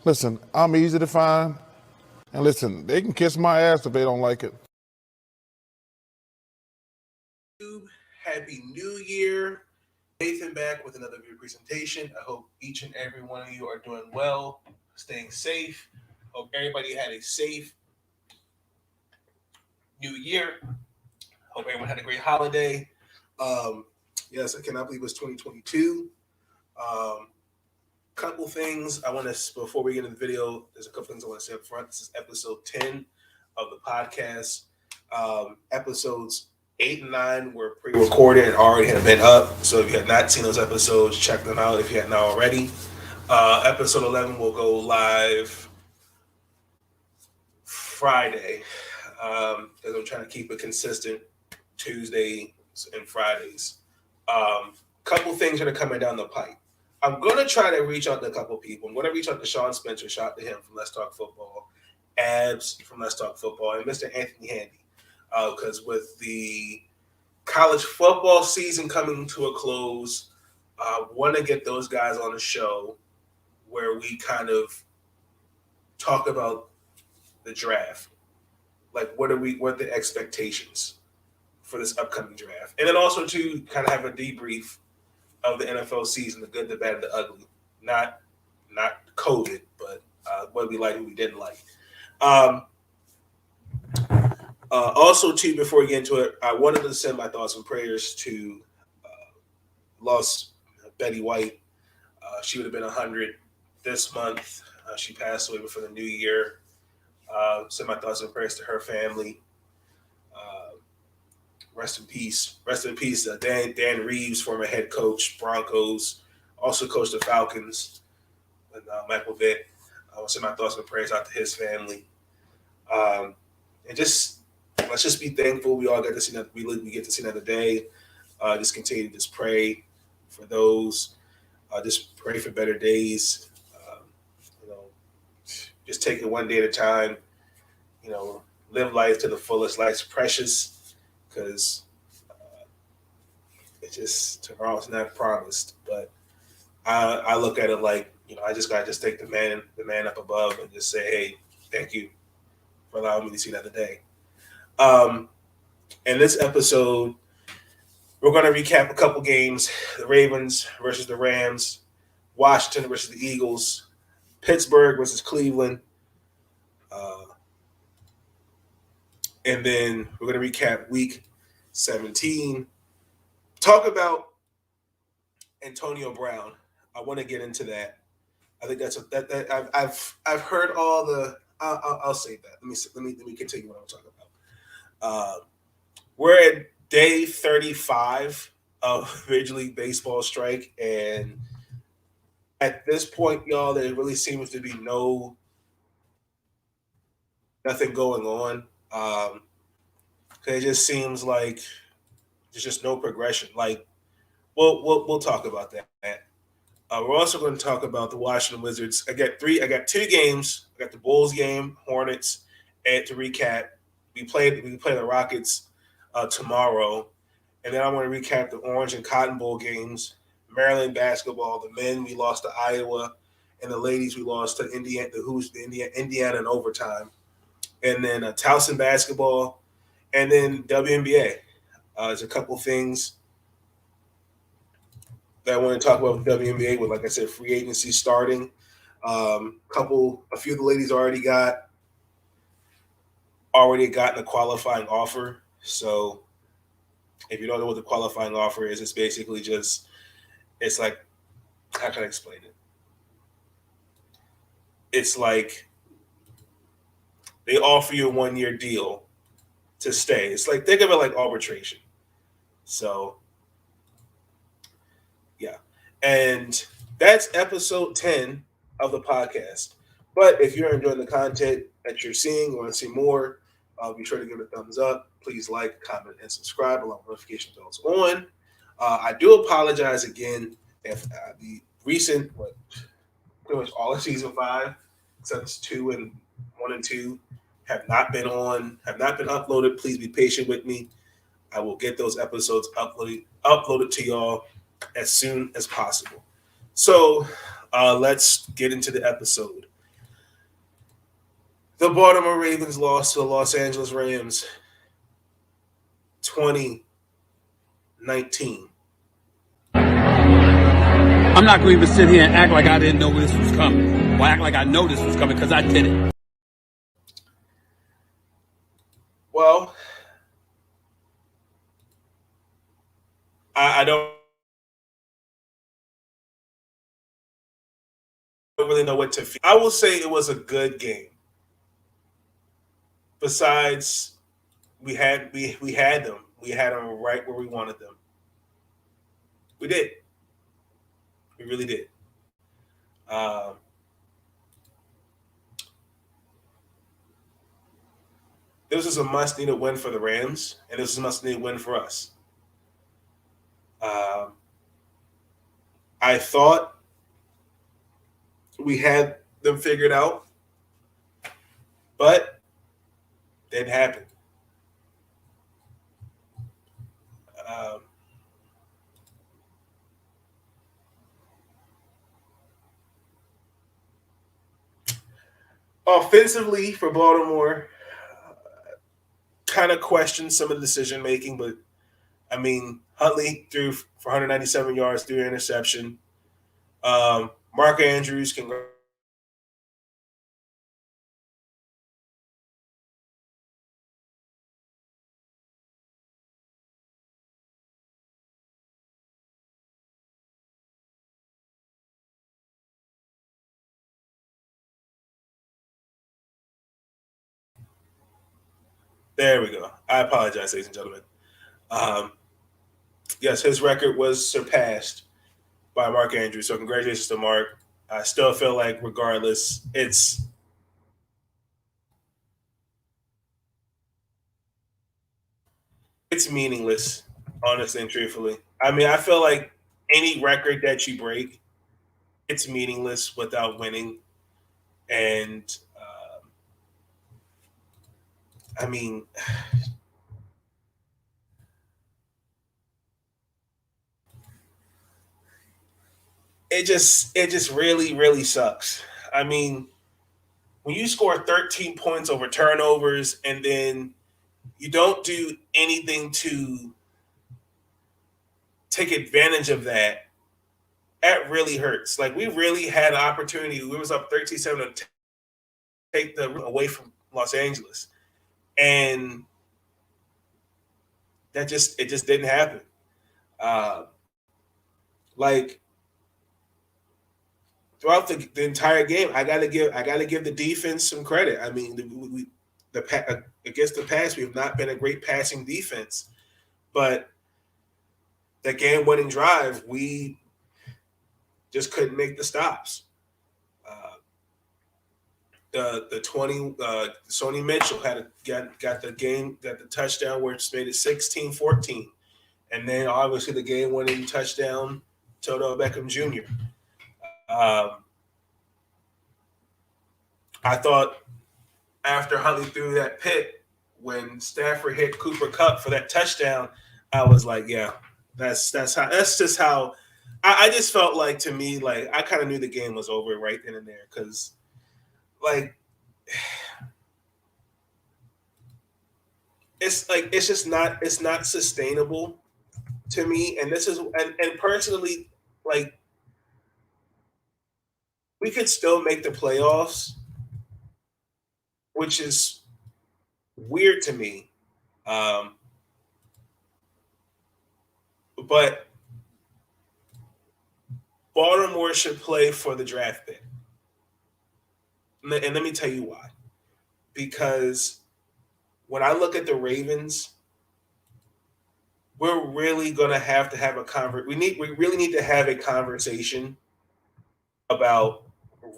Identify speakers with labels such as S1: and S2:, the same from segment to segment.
S1: Listen, I'm easy to find. And listen, they can kiss my ass if they don't like it.
S2: Happy New Year. Nathan back with another video presentation. I hope each and every one of you are doing well, staying safe. Hope everybody had a safe New Year. Hope everyone had a great holiday. Yes, I cannot believe it's 2022. Couple things I want to, before we get into the video, there's a couple things I want to say up front. This is episode 10 of the podcast. Episodes 8 and 9 were pre-recorded and already have been up. So if you have not seen those episodes, check them out if you have not already. Episode 11 will go live Friday, because I'm trying to keep it consistent Tuesdays and Fridays. Couple things that are coming down the pipe. I'm going to try to reach out to a couple people. I'm going to reach out to Sean Spencer, shout to him from Let's Talk Football, Abs from Let's Talk Football, and Mr. Anthony Handy. Because with the college football season coming to a close, I want to get those guys on the show where we kind of talk about the draft. Like, what are the expectations for this upcoming draft? And then also to kind of have a debrief of the NFL season, the good, the bad, the ugly. Not COVID, but what we liked and we didn't like. Also, too, before we get into it, I wanted to send my thoughts and prayers to lost Betty White. She would have been 100 this month. She passed away before the new year. Send my thoughts and prayers to her family. Rest in peace. Rest in peace, Dan Reeves, former head coach, Broncos, also coached the Falcons, and Michael Vick. I want to send my thoughts and prayers out to his family. And let's just be thankful we all get to see that we get to see another day. Just continue to just pray for those. Just pray for better days. Just take it one day at a time. Live life to the fullest. Life's precious. Because it's just tomorrow's not promised. But I look at it like, I just gotta just take the man up above and just say, hey, thank you for allowing me to see another day. In this episode, we're gonna recap a couple games: the Ravens versus the Rams, Washington versus the Eagles, Pittsburgh versus Cleveland. And then we're going to recap Week 17. Talk about Antonio Brown. I want to get into that. I think I've heard all the. I'll save that. Let me continue what I'm talking about. We're at day 35 of Major League Baseball strike, and at this point, y'all, there really seems to be nothing going on. It just seems like there's just no progression. Like, we'll talk about that. We're also going to talk about the Washington Wizards. I got two games. I got the Bulls game, Hornets, and to recap, we play the Rockets tomorrow, and then I want to recap the Orange and Cotton Bowl games. Maryland basketball, the men we lost to Iowa, and the ladies we lost to Indiana. Indiana in overtime. And then Towson Basketball, and then WNBA. There's a couple things that I want to talk about with WNBA. With, like I said, free agency starting. A few of the ladies already gotten a qualifying offer. So if you don't know what the qualifying offer is, it's basically it's like, how can I explain it? It's like they offer you a 1-year deal to stay. It's like, think of it like arbitration. So, yeah. And that's episode 10 of the podcast. But if you're enjoying the content that you're seeing, want to see more, be sure to give it a thumbs up. Please like, comment, and subscribe along with notification bells on. I do apologize again if the recent, pretty much all of season 5, since 1 and 2, have not been uploaded. Please be patient with me. I will get those episodes uploaded to y'all as soon as possible. So let's get into the episode. The Baltimore Ravens lost to the Los Angeles Rams 2019.
S3: I'm not going to even sit here and act like I didn't know this was coming. Or act like I know this was coming because I did it.
S2: Well, I don't really know what to feel. I will say it was a good game. Besides, we had them. We had them right where we wanted them. We did. We really did. This was a must-needed win for the Rams, and this was a must-needed win for us. I thought we had them figured out, but it didn't happen. Offensively for Baltimore, kind of questioned some of the decision making, but I mean, Huntley threw for 197 yards through interception. Mark Andrews can. There we go. I apologize, ladies and gentlemen. Yes, his record was surpassed by Mark Andrews. So congratulations to Mark. I still feel like, regardless, it's meaningless, honestly and truthfully. I mean, I feel like any record that you break, it's meaningless without winning. And I mean, it just really, really sucks. I mean, when you score 13 points over turnovers and then you don't do anything to take advantage of that, that really hurts. Like, we really had an opportunity. We was up 13-7 to take the away from Los Angeles. And it just didn't happen. Like, throughout the entire game, I gotta give the defense some credit. I mean, against the pass, we have not been a great passing defense, but the game-winning drive, we just couldn't make the stops. The 20 Sony Mitchell got the touchdown where it made it 16-14, and then obviously the game-winning touchdown, Toto Beckham Jr. I thought after Huntley threw that pick, when Stafford hit Cooper Kupp for that touchdown, I was like, yeah, that's just how I just felt like, to me, like, I kind of knew the game was over right then and there, because, like, it's not sustainable to me. And this is and personally, like, we could still make the playoffs, which is weird to me. But Baltimore should play for the draft pick. And let me tell you why. Because when I look at the Ravens, we're really going to have a conversation. We really need to have a conversation about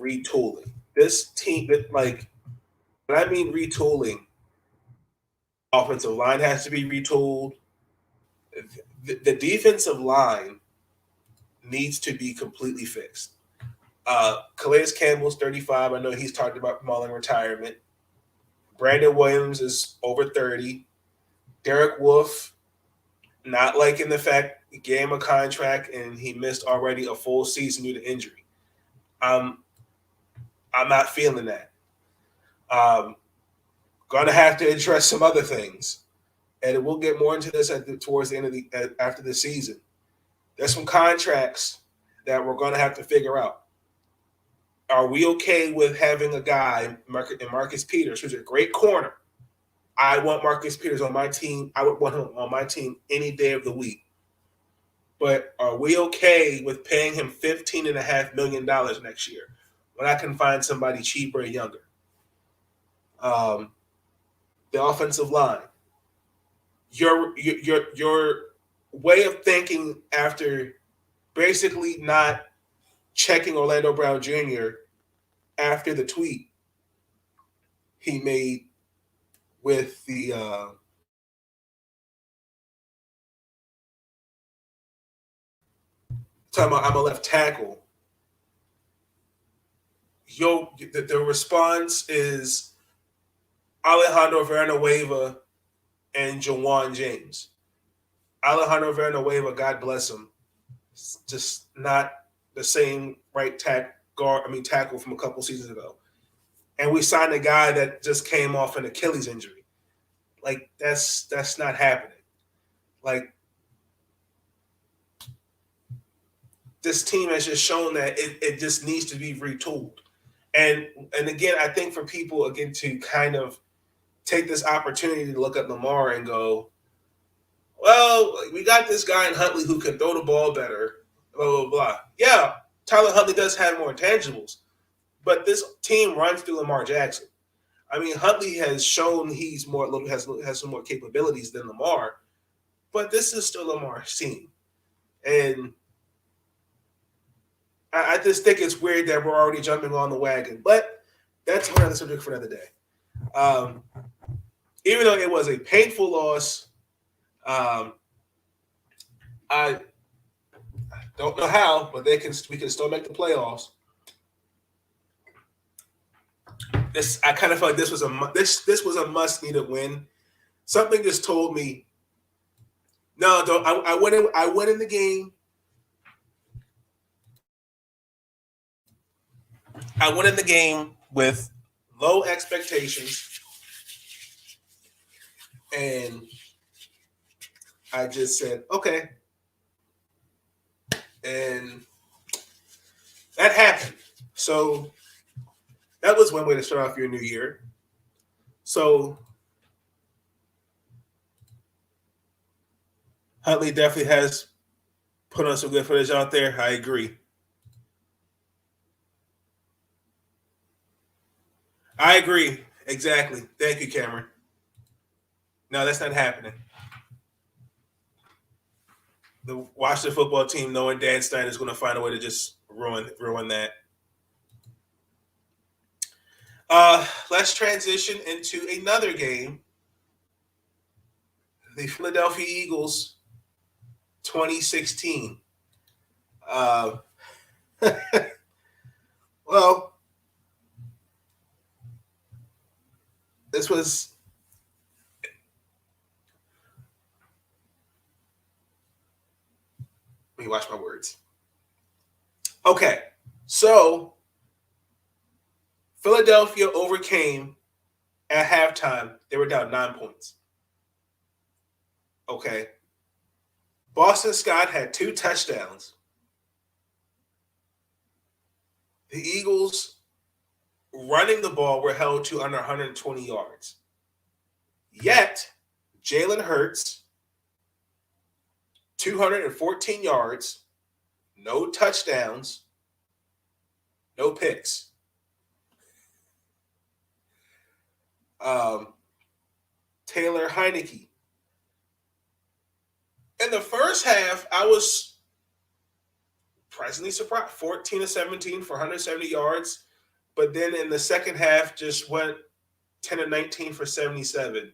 S2: retooling. This team, like, when I mean retooling, offensive line has to be retooled. The defensive line needs to be completely fixed. Calais Campbell's 35. I know he's talked about mulling retirement. Brandon Williams is over 30. Derek Wolfe, not liking the fact he gave him a contract and he missed already a full season due to injury. I'm not feeling that. Going to have to address some other things, and we'll get more into this towards the end of after the season. There's some contracts that we're going to have to figure out. Are we okay with having a guy, Marcus Peters, who's a great corner? I want Marcus Peters on my team. I would want him on my team any day of the week. But are we okay with paying him $15.5 million next year when I can find somebody cheaper and younger? The offensive line. Your way of thinking after basically not checking Orlando Brown Jr. after the tweet he made with the talking about I'm a left tackle. The response is Alejandro Villanueva and Jawan James. Alejandro Villanueva, God bless him, just not the same right tackle from a couple seasons ago. And we signed a guy that just came off an Achilles injury. Like, that's not happening. Like, this team has just shown that it just needs to be retooled. And again, I think for people, again, to kind of take this opportunity to look at Lamar and go, well, we got this guy in Huntley who can throw the ball better, blah, blah, blah. Yeah, Tyler Huntley does have more intangibles, but this team runs through Lamar Jackson. I mean, Huntley has shown he's has some more capabilities than Lamar, but this is still Lamar's team. And I just think it's weird that we're already jumping on the wagon, but that's another subject for another day. Even though it was a painful loss, I don't know how, but we can still make the playoffs. I kind of felt like this was a must-needed win. Something just told me, no, don't. I went in the game. I went in the game with low expectations, and I just said, okay. And that happened. So that was one way to start off your new year. So Huntley definitely has put on some good footage out there. I agree. Exactly. Thank you, Cameron. No, that's not happening. The Washington football team, knowing Dan Snyder, is going to find a way to just ruin that. Let's transition into another game. The Philadelphia Eagles 2016. Well, this was let me watch my words. Okay, so Philadelphia overcame at halftime. They were down 9 points. Okay. Boston Scott had 2 touchdowns. The Eagles running the ball were held to under 120 yards. Yet, Jalen Hurts, 214 yards, no touchdowns, no picks. Taylor Heineke. In the first half, I was pleasantly surprised. 14-17 for 170 yards. But then in the second half, just went 10-19 for 77.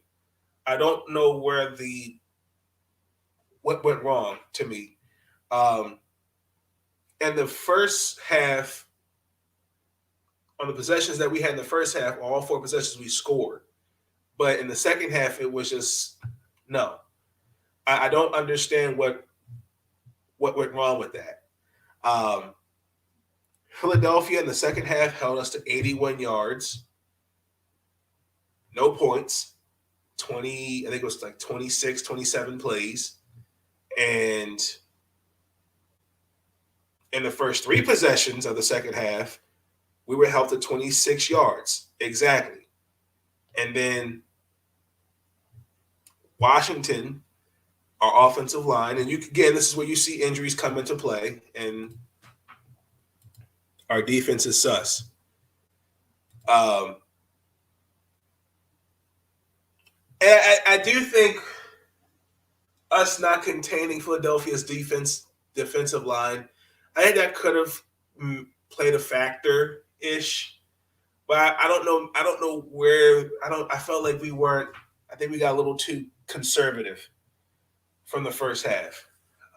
S2: I don't know what went wrong to me. In the first half, on the possessions that we had in the first half, all 4 possessions we scored. But in the second half, it was just no. I don't understand what went wrong with that. Philadelphia in the second half held us to 81 yards. no points, 20, I think it was like 26, 27 plays. And in the first 3 possessions of the second half, we were held to 26 yards exactly. And then Washington, our offensive line, and again, this is where you see injuries come into play, and our defense is sus. And I do think us not containing Philadelphia's defensive line, I think that could have played a factor-ish. But I don't know. I don't know where. I felt like we weren't. I think we got a little too conservative from the first half.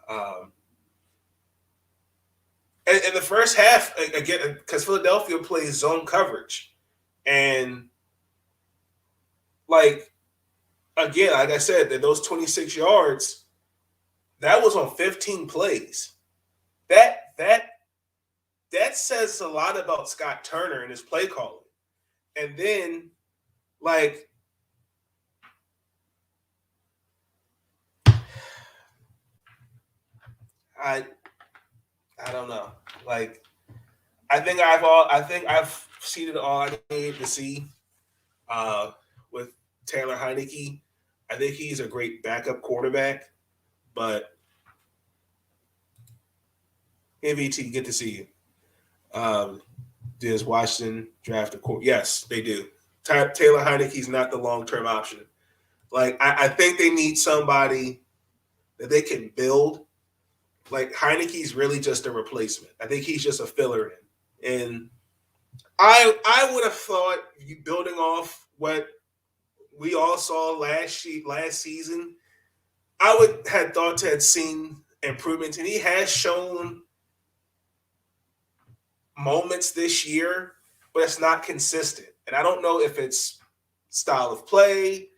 S2: And the first half, again, because Philadelphia plays zone coverage. And, like I said, that those 26 yards, that was on 15 plays. That says a lot about Scott Turner and his play calling. And then, like, I don't know. Like, I think I've seen it all I need to see with Taylor Heineke. I think he's a great backup quarterback, but hey, VT, good to see you. Does Washington draft a quarterback? Yes, they do. Taylor Heineke's not the long-term option. Like, I think they need somebody that they can build. Like, Heineke's really just a replacement. I think he's just a filler in. And I would have thought, building off what we all saw last season, I would have thought to have seen improvements. And he has shown moments this year, but it's not consistent. And I don't know if it's style of play.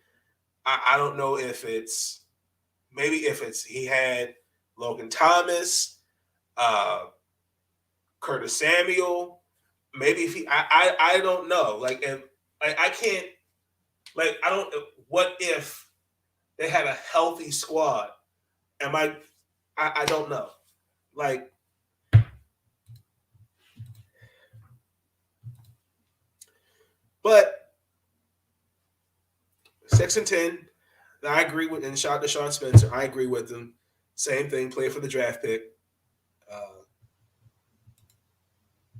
S2: I don't know if it's he had Logan Thomas, Curtis Samuel. Maybe if I don't know. Like, and I can't. Like, I don't. What if they had a healthy squad? I don't know. Like, but 6-10. I agree with, and shout out to Sean Spencer. I agree with him. Same thing. Play for the draft pick.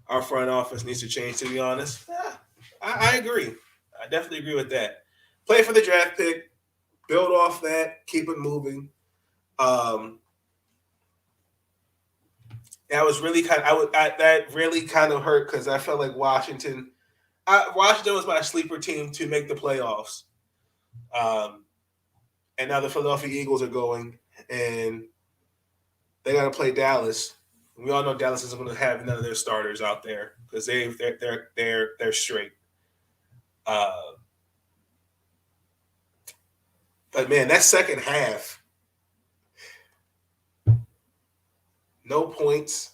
S2: Our front office needs to change, to be honest. Yeah, I agree. I definitely agree with that. Play for the draft pick. Build off that. Keep it moving. That was really that really kind of hurt because I felt like Washington was my sleeper team to make the playoffs. And now the Philadelphia Eagles are going, and they got to play Dallas. We all know Dallas isn't going to have none of their starters out there because they're straight. But man, that second half, no points.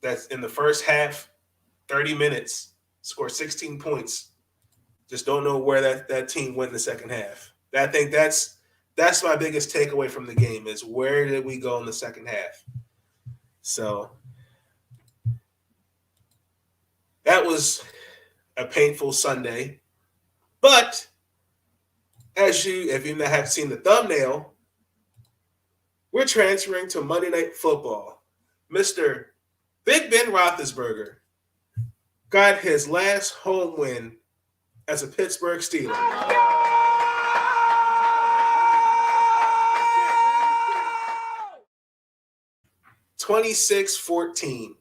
S2: That's in the first half, 30 minutes, scored 16 points. Just don't know where that team went in the second half. I think that's my biggest takeaway from the game is where did we go in the second half? So that was a painful Sunday. But if you have seen the thumbnail, we're transferring to Monday Night Football. Mr. Big Ben Roethlisberger got his last home win as a Pittsburgh Steeler. 26-14.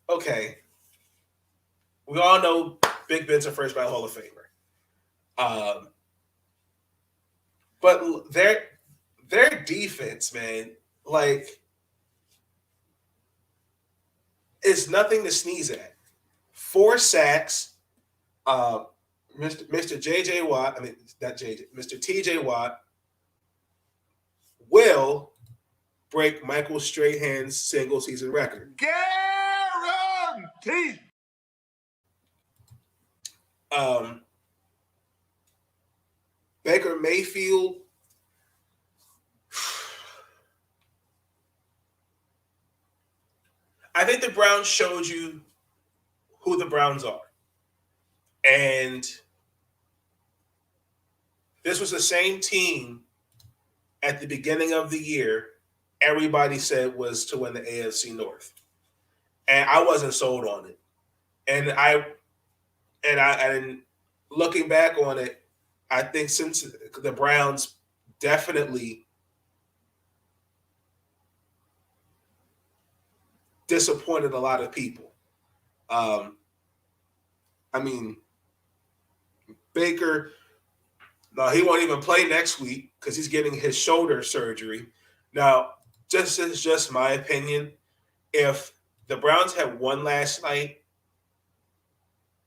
S2: Okay. We all know Big Ben's a first ballot Hall of Famer. But their defense, man, it's nothing to sneeze at. 4 sacks. Mr. J.J. Watt, Mr. T.J. Watt will break Michael Strahan's single-season record.
S4: Guaranteed.
S3: Guaranteed.
S2: Baker Mayfield. I think the Browns showed you who the Browns are. And this was the same team at the beginning of the year everybody said was to win the AFC North. And I wasn't sold on it. And looking back on it, I think since the Browns definitely disappointed a lot of people. I mean, Baker, no, he won't even play next week because he's getting his shoulder surgery. Now, this is just my opinion. If the Browns had won last night,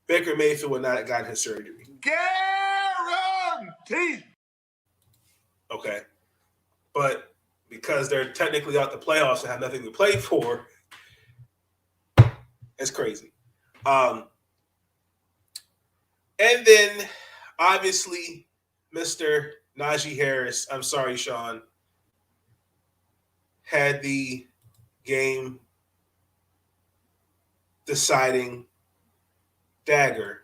S2: Baker Mayfield would not have gotten his surgery.
S3: Guaranteed.
S2: Okay. But because they're technically out the playoffs and have nothing to play for, it's crazy. And then, obviously, Mr. Najee Harris, I'm sorry, Sean, had the game deciding dagger.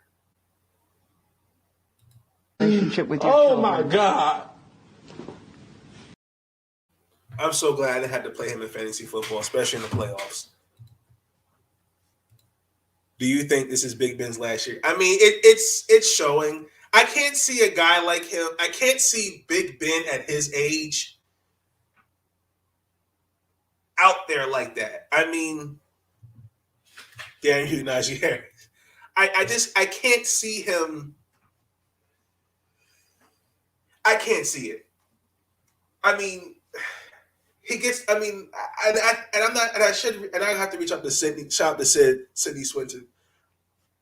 S4: Relationship with your
S3: Oh,
S4: children.
S3: my God.
S2: I'm so glad I had to play him in fantasy football, especially in the playoffs. Do you think this is Big Ben's last year? I mean, it's showing. I can't see a guy like him. I can't see Big Ben at his age out there like that. I mean, damn you, Najee Harris. I can't see him. I can't see it. I mean, he gets. I mean, I have to reach out to Sydney. Shout out to Sydney Swinton.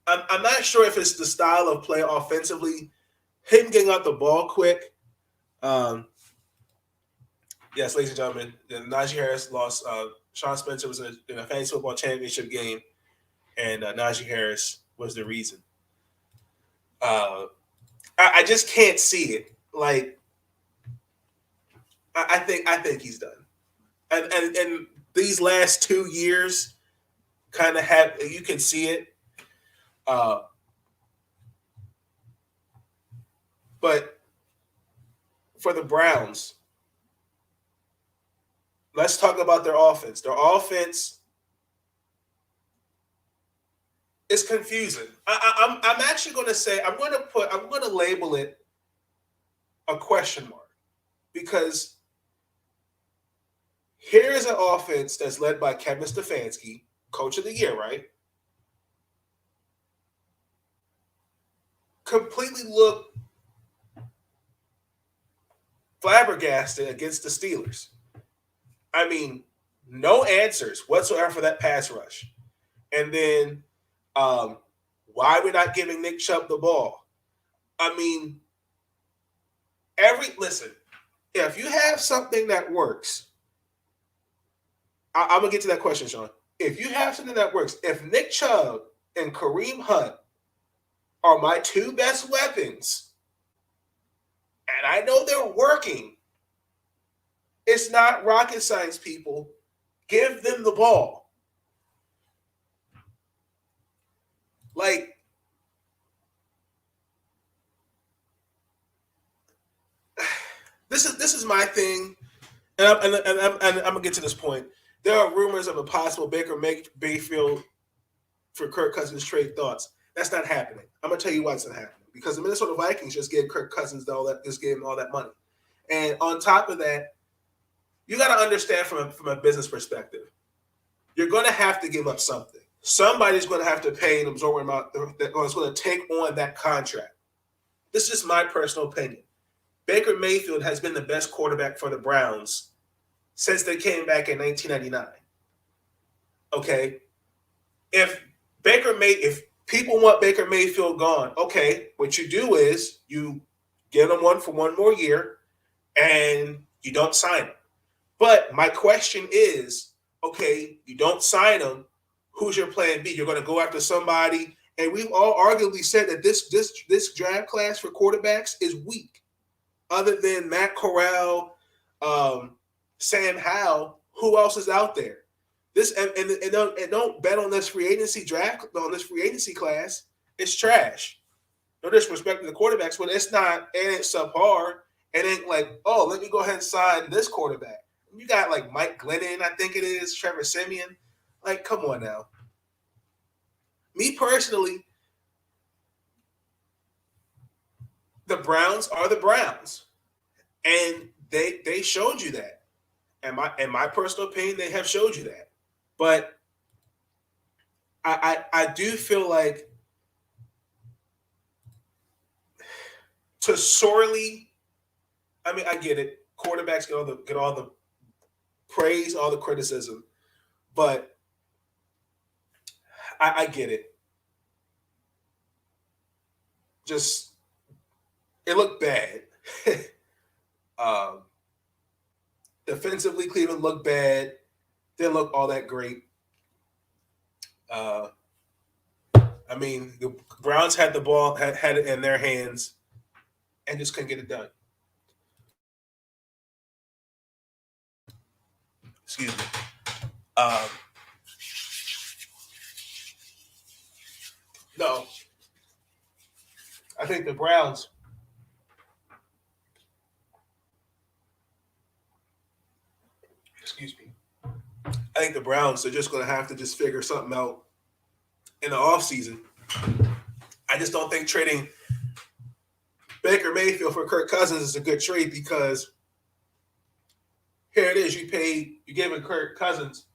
S2: I'm not sure if it's the style of play offensively, him getting out the ball quick. Yes, ladies and gentlemen, Najee Harris lost. Sean Spencer was in a fantasy football championship game, and Najee Harris was the reason. I just can't see it. Like, I think he's done. And these last 2 years kind of you can see it. But for the Browns, let's talk about their offense. Their offense is confusing. I'm actually going to say I'm going to label it a question mark, because here is an offense that's led by Kevin Stefanski, Coach of the Year, right? Completely looked flabbergasted against the Steelers. I mean, no answers whatsoever for that pass rush. And then why we're not giving Nick Chubb the ball. I mean, listen, if you have something that works, I'm going to get to that question, Sean. If you have something that works, if Nick Chubb and Kareem Hunt are my two best weapons, and I know they're working, it's not rocket science, people. Give them the ball. Like, this is my thing, and I'm gonna get to this point. There are rumors of a possible Baker Mayfield for Kirk Cousins trade thoughts. That's not happening. I'm gonna tell you why it's not happening. Because the Minnesota Vikings just gave Kirk Cousins all that money, and on top of that, you got to understand from a business perspective, you're going to have to give up something. Somebody's going to have to pay an absorbent amount that's going to take on that contract. This is my personal opinion. Baker Mayfield has been the best quarterback for the Browns since they came back in 1999. Okay, if people want Baker Mayfield gone, okay, what you do is you get him one for one more year, and you don't sign him. But my question is, okay, you don't sign him. who's your plan B? You're going to go after somebody, and we've all arguably said that this draft class for quarterbacks is weak. Other than Matt Corral, Sam Howell, who else is out there? This and don't bet on this free agency draft, on this free agency class. It's trash. No disrespect to the quarterbacks, but it ain't subpar. It ain't like, oh, let me go ahead and sign this quarterback. You got like Mike Glennon, I think it is, Trevor Siemian. Like, come on now. Me personally, the Browns are the Browns. And they showed you that. In my personal opinion, they have showed you that. But I do feel like to sorely, I mean, I get it. Quarterbacks get all the praise, all the criticism, but I get it. Just it looked bad. Defensively, Cleveland looked bad. Didn't look all that great. I mean, the Browns had the ball, had it in their hands, and just couldn't get it done. Excuse me. No. I think the Browns. Excuse me. I think the Browns are just going to have to just figure something out in the offseason. I just don't think trading Baker Mayfield for Kirk Cousins is a good trade because here it is. You gave him Kirk Cousins.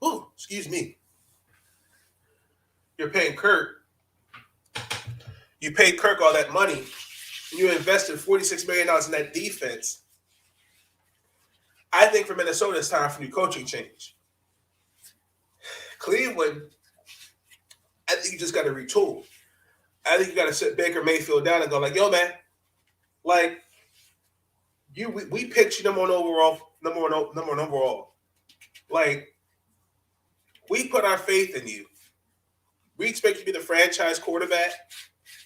S2: Oh, excuse me. You're paying Kirk. You paid Kirk all that money. You invested $46 million in that defense. I think for Minnesota, it's time for new coaching change. Cleveland, I think you just got to retool. I think you got to sit Baker Mayfield down and go like, yo, man, like we picked you number one overall. Like, we put our faith in you. We expect you to be the franchise quarterback.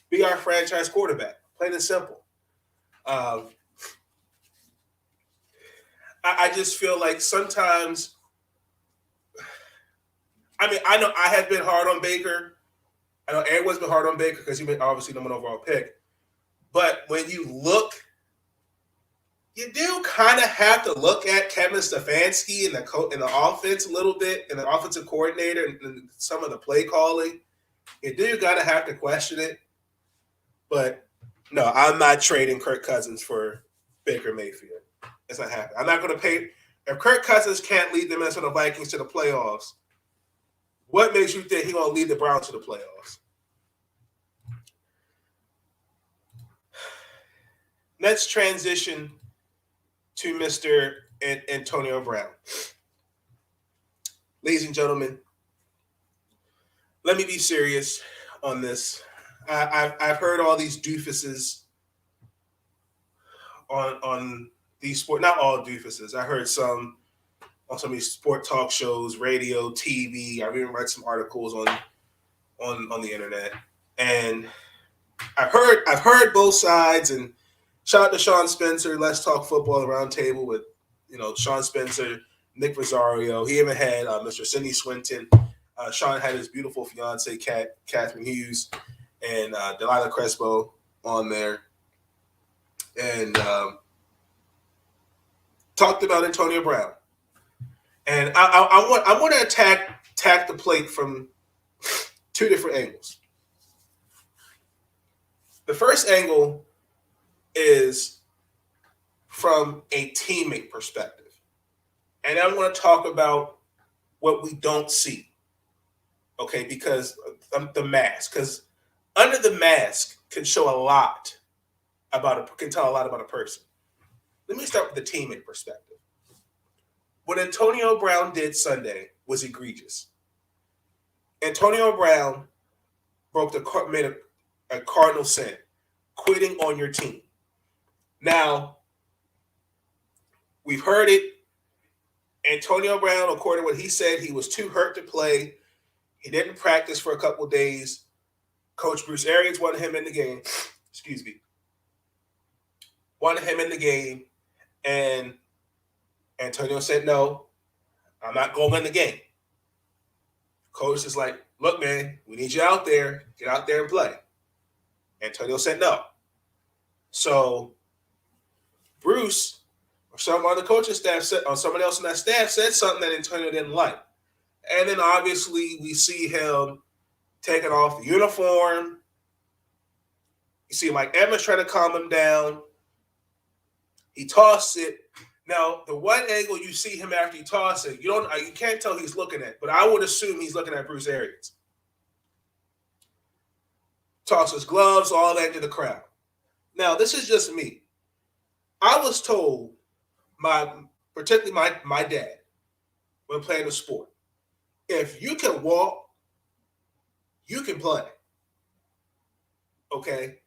S2: Be our franchise quarterback. Plain and simple. I just feel like sometimes, I mean, I know I have been hard on Baker. I know everyone's been hard on Baker because he's been obviously number one overall pick. But when you look, you do kind of have to look at Kevin Stefanski and the offense a little bit, and the offensive coordinator and some of the play calling. You do got to have to question it. But no, I'm not trading Kirk Cousins for Baker Mayfield. It's not happening. I'm not going to pay. If Kirk Cousins can't lead the Minnesota Vikings to the playoffs, what makes you think he's going to lead the Browns to the playoffs? Let's transition to Mr. Antonio Brown. Ladies and gentlemen, let me be serious on this. I've heard all these doofuses on these sport, not all doofuses. I heard some on some of these sport talk shows, radio, TV. I've even read some articles on the internet, and I've heard both sides. And shout out to Sean Spencer, Let's Talk Football, the round table with Sean Spencer, Nick Rosario. He even had Mr. Cindy Swinton. Sean had his beautiful fiance, Catherine Hughes, and Delilah Crespo on there, and talked about Antonio Brown. And I want to attack the plate from two different angles. The first angle is from a teammate perspective, and I want to talk about what we don't see. Okay, because the mask, because under the mask can show a lot can tell a lot about a person. Let me start with the teammate perspective. What Antonio Brown did Sunday was egregious. Antonio Brown made a cardinal sin, quitting on your team. Now, We've heard it. Antonio Brown, according to what he said, he was too hurt to play. He didn't practice for a couple of days. Coach Bruce Arians wanted him in the game. Excuse me. Wanted him in the game. And Antonio said, no, I'm not going in the game. Coach is like, look, man, we need you out there. Get out there and play. Antonio said no. So Bruce or some other coaching staff said, or somebody else on that staff said something that Antonio didn't like. And then obviously we see him taking off the uniform. You see Mike Evans trying to calm him down. He tossed it. Now, the one angle you see him after he tosses it, you can't tell he's looking at, but I would assume he's looking at Bruce Arians. Tosses gloves, all that to the crowd. Now, this is just me. I was told, particularly my dad, when playing the sport, if you can walk, you can play. Okay?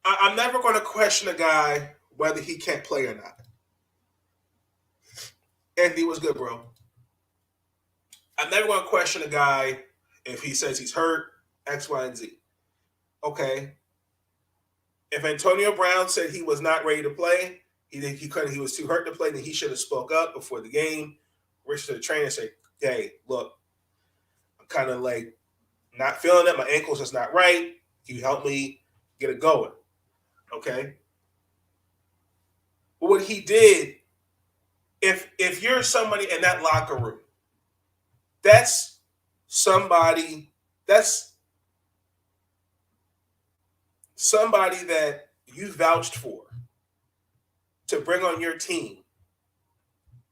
S2: I'm never going to question a guy whether he can't play or not. Andy was good, bro. I'm never going to question a guy if he says he's hurt, X, Y, and Z. Okay. If Antonio Brown said he was not ready to play, he was too hurt to play, then he should have spoke up before the game, reached to the trainer and said, hey, look, I'm kind of like not feeling it. My ankle's just not right. Can you help me get it going? Okay. But what he did, if you're somebody in that locker room, that's somebody that you vouched for to bring on your team,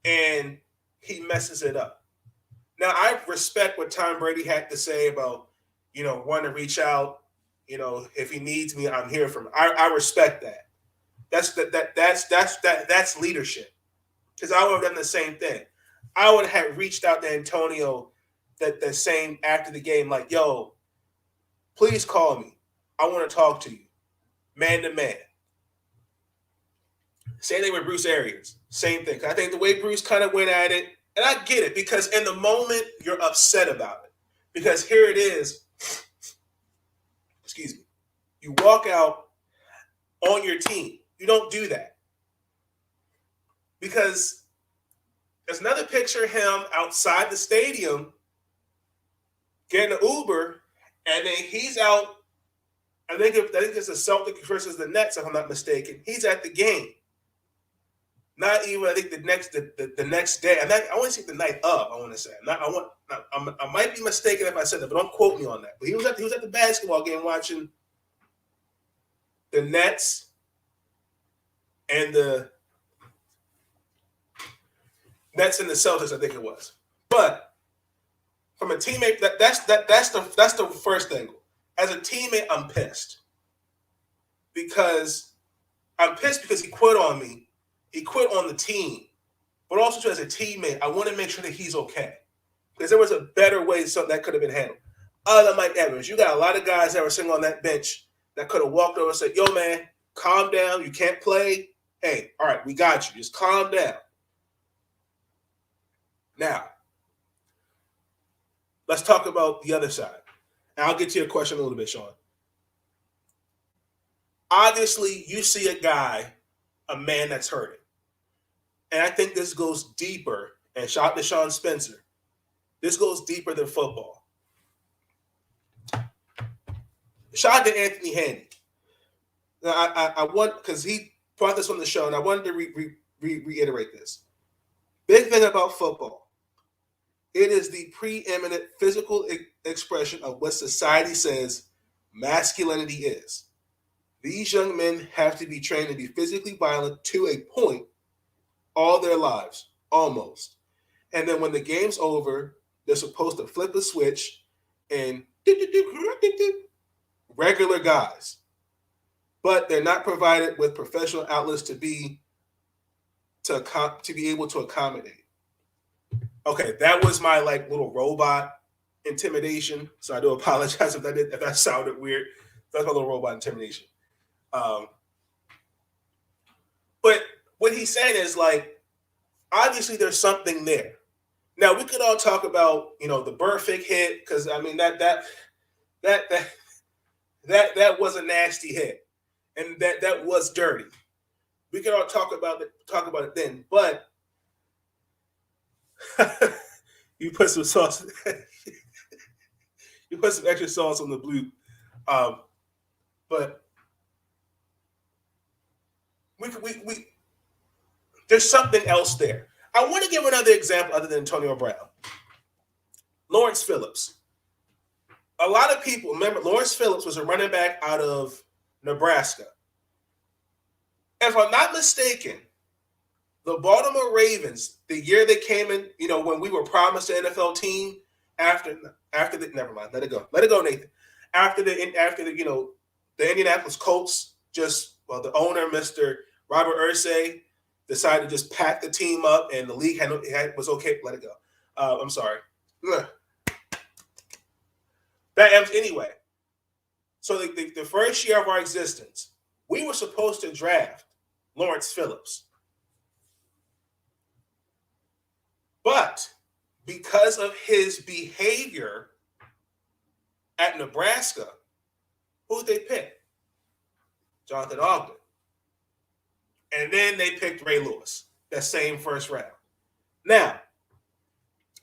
S2: and he messes it up. Now, I respect what Tom Brady had to say about, wanting to reach out. If he needs me, I'm here for him. I respect that. That's leadership. Because I would have done the same thing. I would have reached out to Antonio the same after the game, like, yo, please call me. I want to talk to you. Man to man. Same thing with Bruce Arians. Same thing. I think the way Bruce kind of went at it, and I get it, because in the moment, you're upset about it. Because here it is. Excuse me. You walk out on your team. You don't do that. Because there's another picture of him outside the stadium getting an Uber, and then he's out. I think it's the Celtics versus the Nets, if I'm not mistaken. He's at the game. Not even, I think the next day. I want to say the night of. I want to say. I might be mistaken if I said that, but don't quote me on that. But he was at the basketball game watching the Nets and the Celtics, I think it was. But from a teammate, that's the first angle. As a teammate, I'm pissed. Because he quit on me. He quit on the team. But also, too, as a teammate, I want to make sure that he's okay. Because there was a better way something that could have been handled. Other than Mike Evans, you got a lot of guys that were sitting on that bench that could have walked over and said, yo, man, calm down. You can't play. Hey, all right, we got you. Just calm down. Now, let's talk about the other side. And I'll get to your question a little bit, Sean. Obviously, you see a man that's hurting. And I think this goes deeper, and shout out to Sean Spencer. This goes deeper than football. Shout out to Anthony Handy. Now, I want, because he brought this on the show, and I wanted to reiterate this. Big thing about football. It is the preeminent physical expression of what society says masculinity is. These young men have to be trained to be physically violent to a point all their lives, almost. And then when the game's over, they're supposed to flip a switch and regular guys. But they're not provided with professional outlets to be able to accommodate. Okay, that was my little robot intimidation. So I do apologize if that sounded weird. That's my little robot intimidation. But what he's saying is like, obviously there's something there. Now we could all talk about, the Burfict hit, because I mean that was a nasty hit, and that was dirty. We could all talk about it then, but you put some sauce, you put some extra sauce on the blue, but we there's something else there. I want to give another example other than Antonio Brown. Lawrence Phillips. A lot of people remember Lawrence Phillips was a running back out of Nebraska. If I'm not mistaken, the Baltimore Ravens, the year they came in, when we were promised the NFL team, after the never mind, let it go, Nathan. After the Indianapolis Colts, the owner, Mr. Robert Irsay, decided to just pack the team up, and the league was okay. Let it go. I'm sorry. Anyway, so the first year of our existence, we were supposed to draft Lawrence Phillips. But because of his behavior at Nebraska, who did they pick? Jonathan Ogden. And then they picked Ray Lewis, that same first round. Now,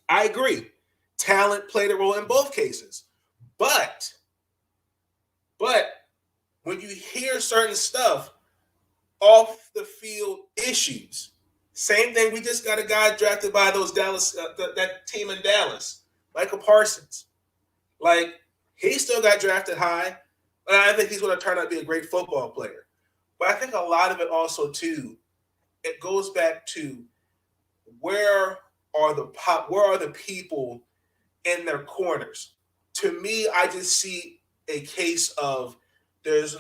S2: I agree. Talent played a role in both cases. But when you hear certain stuff, off the field issues, same thing. We just got a guy drafted by those Dallas, that team in Dallas, Michael Parsons. Like, he still got drafted high, but I think he's going to turn out to be a great football player. But I think a lot of it also, too, it goes back to where are the people in their corners? To me, I just see a case of there's a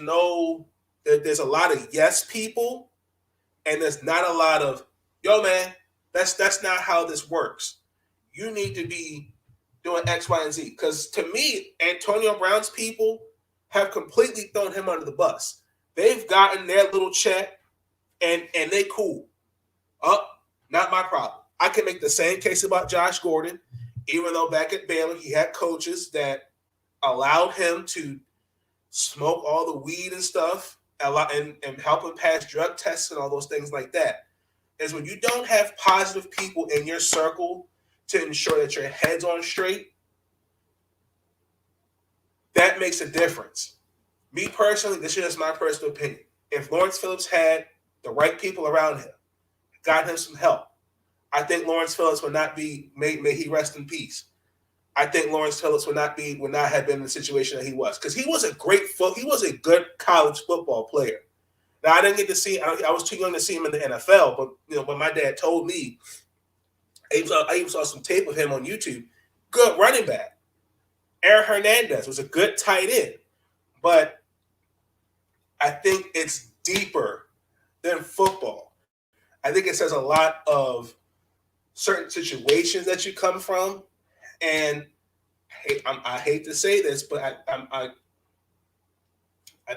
S2: lot of yes people, and there's not a lot of, yo, man, that's not how this works. You need to be doing X, Y, and Z. Because to me, Antonio Brown's people have completely thrown him under the bus. They've gotten their little check, and they cool. Not my problem. I can make the same case about Josh Gordon, even though back at Baylor he had coaches that allowed him to smoke all the weed and stuff, and help him pass drug tests and all those things like that. Is when you don't have positive people in your circle to ensure that your head's on straight, that makes a difference. Me personally, this is just my personal opinion. If Lawrence Phillips had the right people around him, got him some help, I think Lawrence Phillips would not be, may he rest in peace. I think Lawrence Phillips would not have been in the situation that he was, because he was a good college football player. Now, I didn't get to see. I was too young to see him in the NFL, but when my dad told me, I even saw some tape of him on YouTube. Good running back. Aaron Hernandez was a good tight end, but I think it's deeper than football. I think it says a lot of certain situations that you come from, and I hate to say this, but I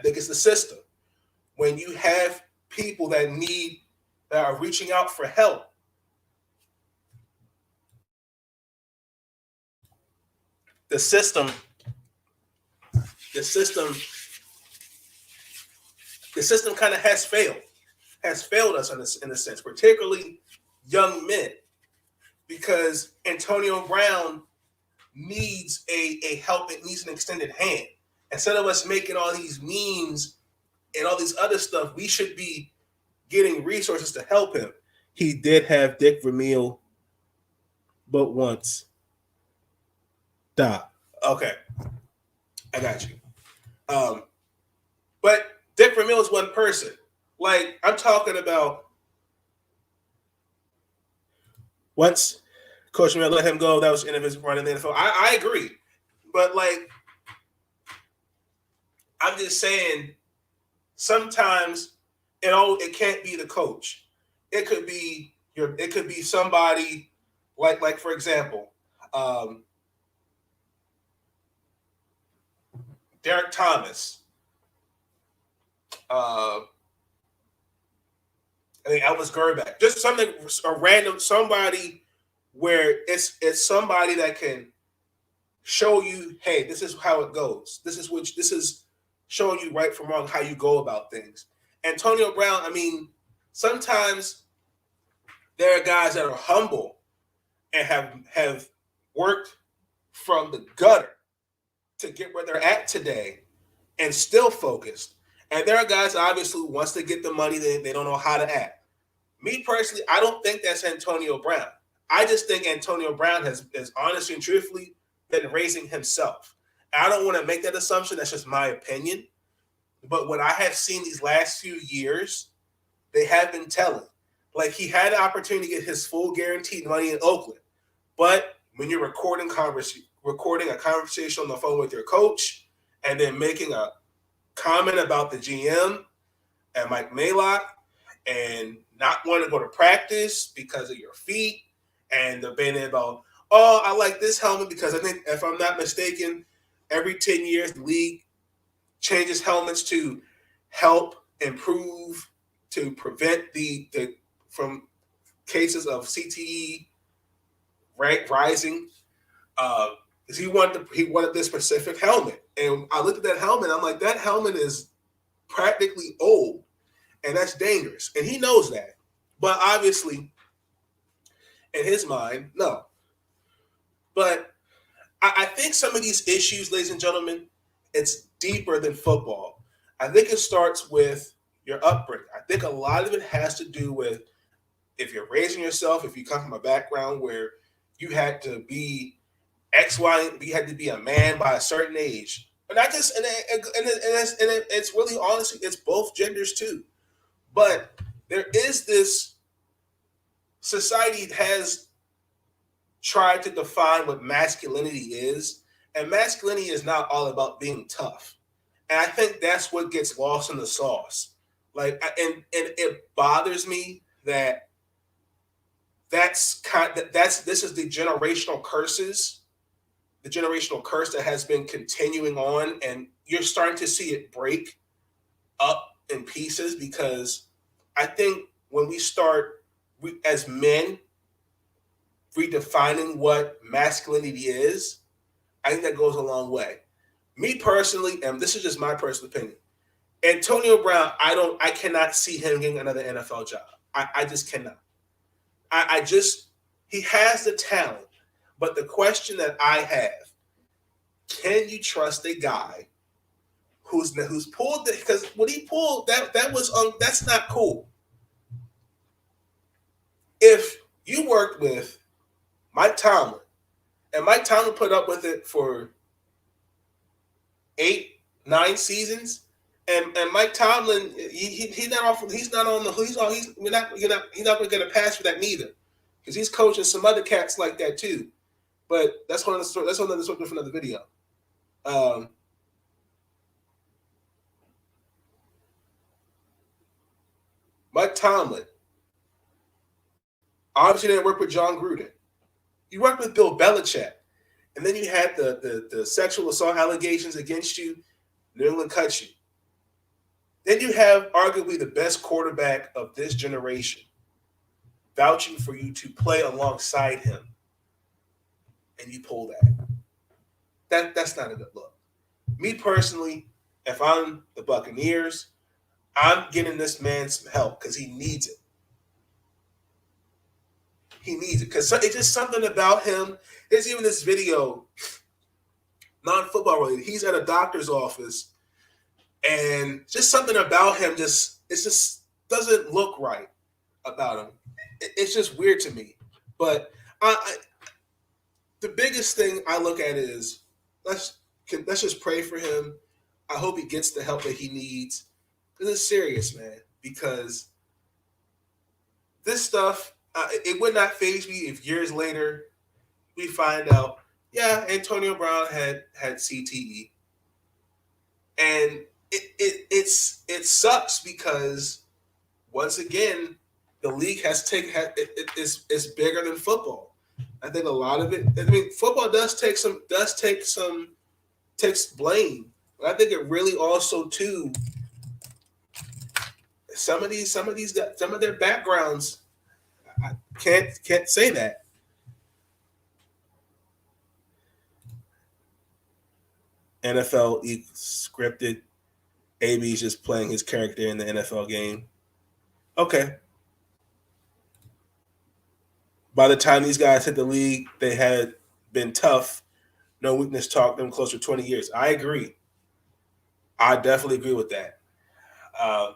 S2: think it's the system. When you have people that are reaching out for help, the system kind of has failed us in a sense, particularly young men, because Antonio Brown needs a help. It needs an extended hand. Instead of us making all these memes and all these other stuff, we should be getting resources to help him. He did have Dick Vermeil, but once. Stop. Okay, I got you. But Dick Vermeil is one person. Like, I'm talking about once Coach Vermeil let him go, that was the end of his run in the NFL. I agree. But, like, I'm just saying, sometimes it can't be the coach. It could be somebody like for example, Derek Thomas. I think Elvis Gerback. Just something, a random somebody where it's somebody that can show you, hey, this is how it goes. This is showing you right from wrong, how you go about things. Antonio Brown, I mean, sometimes there are guys that are humble and have worked from the gutter to get where they're at today and still focused. And there are guys, obviously, once they get the money, they don't know how to act. Me personally, I don't think that's Antonio Brown. I just think Antonio Brown has honestly and truthfully been raising himself. I don't want to make that assumption. That's just my opinion. But what I have seen these last few years, they have been telling. Like, he had the opportunity to get his full guaranteed money in Oakland. But when you're recording a conversation on the phone with your coach and then making a comment about the GM and Mike Mayock and not wanting to go to practice because of your feet and debating about, oh, I like this helmet because I think, if I'm not mistaken, every 10 years the league changes helmets to help improve, to prevent the from cases of CTE rising. He wanted this specific helmet, and I looked at that helmet. I'm like, that helmet is practically old, and that's dangerous, and he knows that. But obviously, in his mind, no. But I think some of these issues, ladies and gentlemen, it's deeper than football. I think it starts with your upbringing. I think a lot of it has to do with if you're raising yourself, if you come from a background where you had to be X, Y, you had to be a man by a certain age. And I just, and it's really, honestly, it's both genders too. But there is this, society has tried to define what masculinity is. And masculinity is not all about being tough. And I think that's what gets lost in the sauce. Like, and it bothers me that this is the generational curses, the generational curse that has been continuing on, and you're starting to see it break up in pieces, because I think when we start as men redefining what masculinity is, I think that goes a long way. Me personally, and this is just my personal opinion, Antonio Brown, I cannot see him getting another NFL job. I just cannot. He has the talent, but the question that I have, can you trust a guy who's pulled, because when he pulled that was that's not cool. If you worked with Mike Tomlin, and Mike Tomlin put up with it for 8-9 seasons, and Mike Tomlin, he's not going to get a pass for that neither, because he's coaching some other cats like that too. But that's another story for another video. Mike Tomlin obviously didn't work with John Gruden. You worked with Bill Belichick, and then you had the sexual assault allegations against you. New England cut you. Then you have arguably the best quarterback of this generation vouching for you to play alongside him, and you pull that. That's not a good look. Me personally, if I'm the Buccaneers, I'm getting this man some help because he needs it. He needs it because it's just something about him. There's even this video, non-football related. He's at a doctor's office, and just something about him it just doesn't look right about him. It's just weird to me. But the biggest thing I look at is let's just pray for him. I hope he gets the help that he needs, because it's serious, man. Because this stuff, it would not faze me if years later we find out, yeah, Antonio Brown had CTE, and it sucks because once again the league it's bigger than football. I think a lot of it. I mean, football takes blame, but I think it really also too some of their backgrounds, I can't say that. NFL scripted. AB's just playing his character in the NFL game. Okay. By the time these guys hit the league, they had been tough. No weakness talk them close to 20 years. I agree. I definitely agree with that. I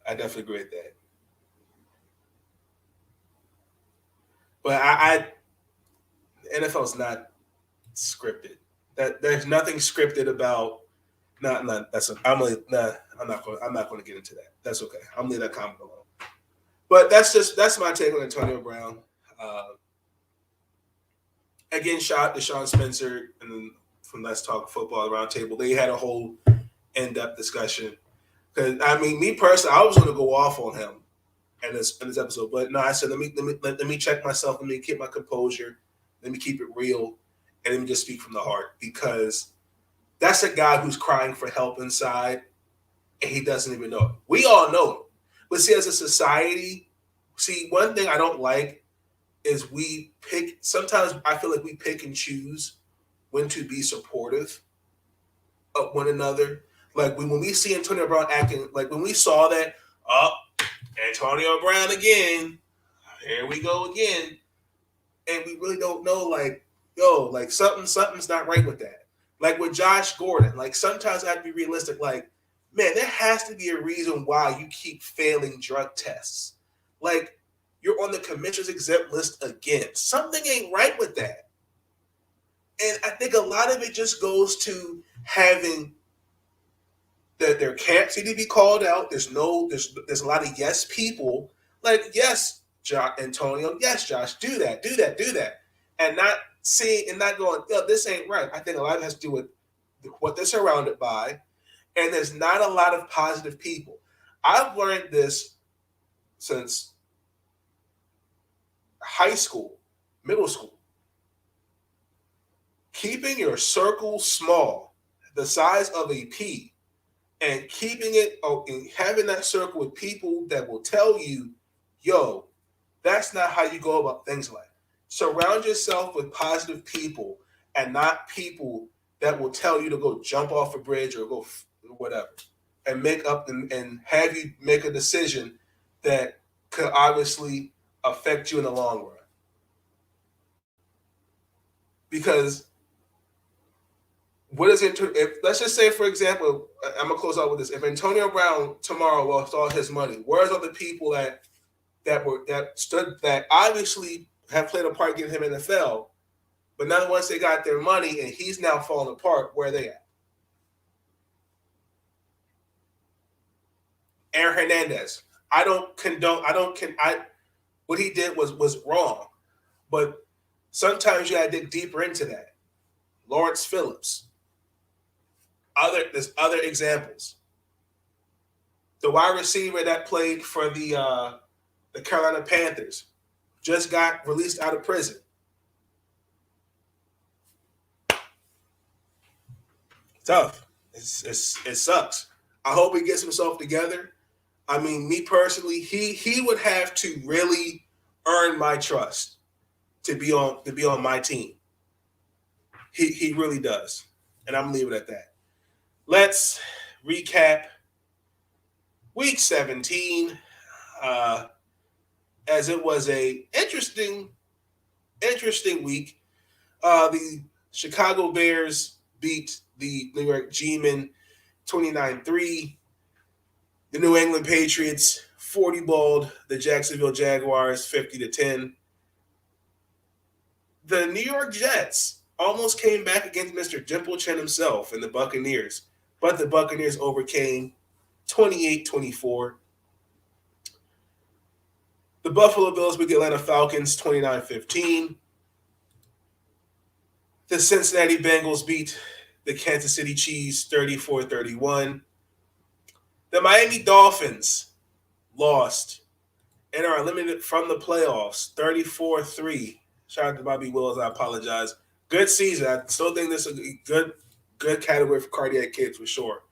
S2: definitely agree with that. But NFL is not scripted. There's nothing scripted about. I'm not going to get into that. That's okay. I'm gonna leave that comment alone. But that's my take on Antonio Brown. Again, shout out to Sean Spencer and then from Let's Talk Football Roundtable. They had a whole in-depth discussion. Because me personally, I was going to go off on him in this episode, but no, I said let me check myself. Let me keep my composure. Let me keep it real, and let me just speak from the heart, because that's a guy who's crying for help inside, and he doesn't even know it. We all know it, but see, as a society, one thing I don't like is sometimes I feel like we pick and choose when to be supportive of one another. Like when we see Antonio Brown acting, like when we saw that, Antonio Brown again, here we go again, and we really don't know, like, like something's not right with that. Like with Josh Gordon, like sometimes I have to be realistic. Like, man, there has to be a reason why you keep failing drug tests. Like, you're on the commissioner's exempt list again. Something ain't right with that. And I think a lot of it just goes to having that there can't seem to be called out. There's a lot of yes people. Like, yes, Antonio, yes, Josh, do that. And not seeing and not going, this ain't right. I think a lot of it has to do with what they're surrounded by. And there's not a lot of positive people. I've learned this since high school, middle school. Keeping your circle small, the size of a pea, and keeping it, and having that circle with people that will tell you, that's not how you go about things like. Surround yourself with positive people and not people that will tell you to go jump off a bridge or go whatever, and make up and have you make a decision that could obviously affect you in the long run. Because what is it? Let's just say, for example, I'm gonna close out with this. If Antonio Brown tomorrow lost all his money, where's all the people that obviously have played a part getting him in the NFL, but now once they got their money and he's now falling apart, where are they at? Aaron Hernandez. What he did was wrong, but sometimes you gotta dig deeper into that. Lawrence Phillips. There's other examples. The wide receiver that played for the Carolina Panthers just got released out of prison. Tough. It sucks. I hope he gets himself together. Me personally, he would have to really earn my trust to be on my team. He really does. And I'm leaving it at that. Let's recap week 17, as it was a interesting week. The Chicago Bears beat the New York G-Men 29-3. The New England Patriots 40-balled the Jacksonville Jaguars 50-10. The New York Jets almost came back against Mr. Dimple Chin himself and the Buccaneers, but the Buccaneers overcame 28-24. The Buffalo Bills beat the Atlanta Falcons 29-15. The Cincinnati Bengals beat the Kansas City Chiefs 34-31. The Miami Dolphins lost and are eliminated from the playoffs 34-3. Shout out to Bobby Wills, I apologize. Good season. I still think this is a good category for cardiac kids for sure.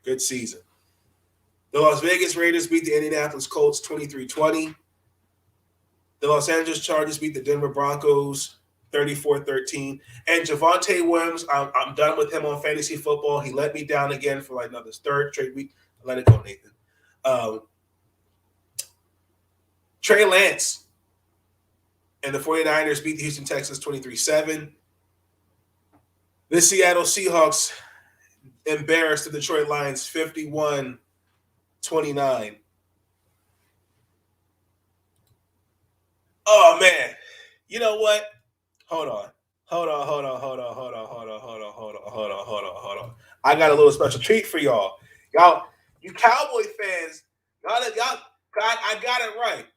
S2: Good season. The Las Vegas Raiders beat the Indianapolis Colts 23-20. The Los Angeles Chargers beat the Denver Broncos 34-13. And Javonte Williams, I'm done with him on fantasy football. He let me down again for like another third straight week. Let it go, Nathan. Trey Lance and the 49ers beat the Houston Texans 23-7. The Seattle Seahawks embarrassed the Detroit Lions 51-29. Oh, man. You know what? Hold on. I got a little special treat for y'all. You Cowboy fans, I got it right.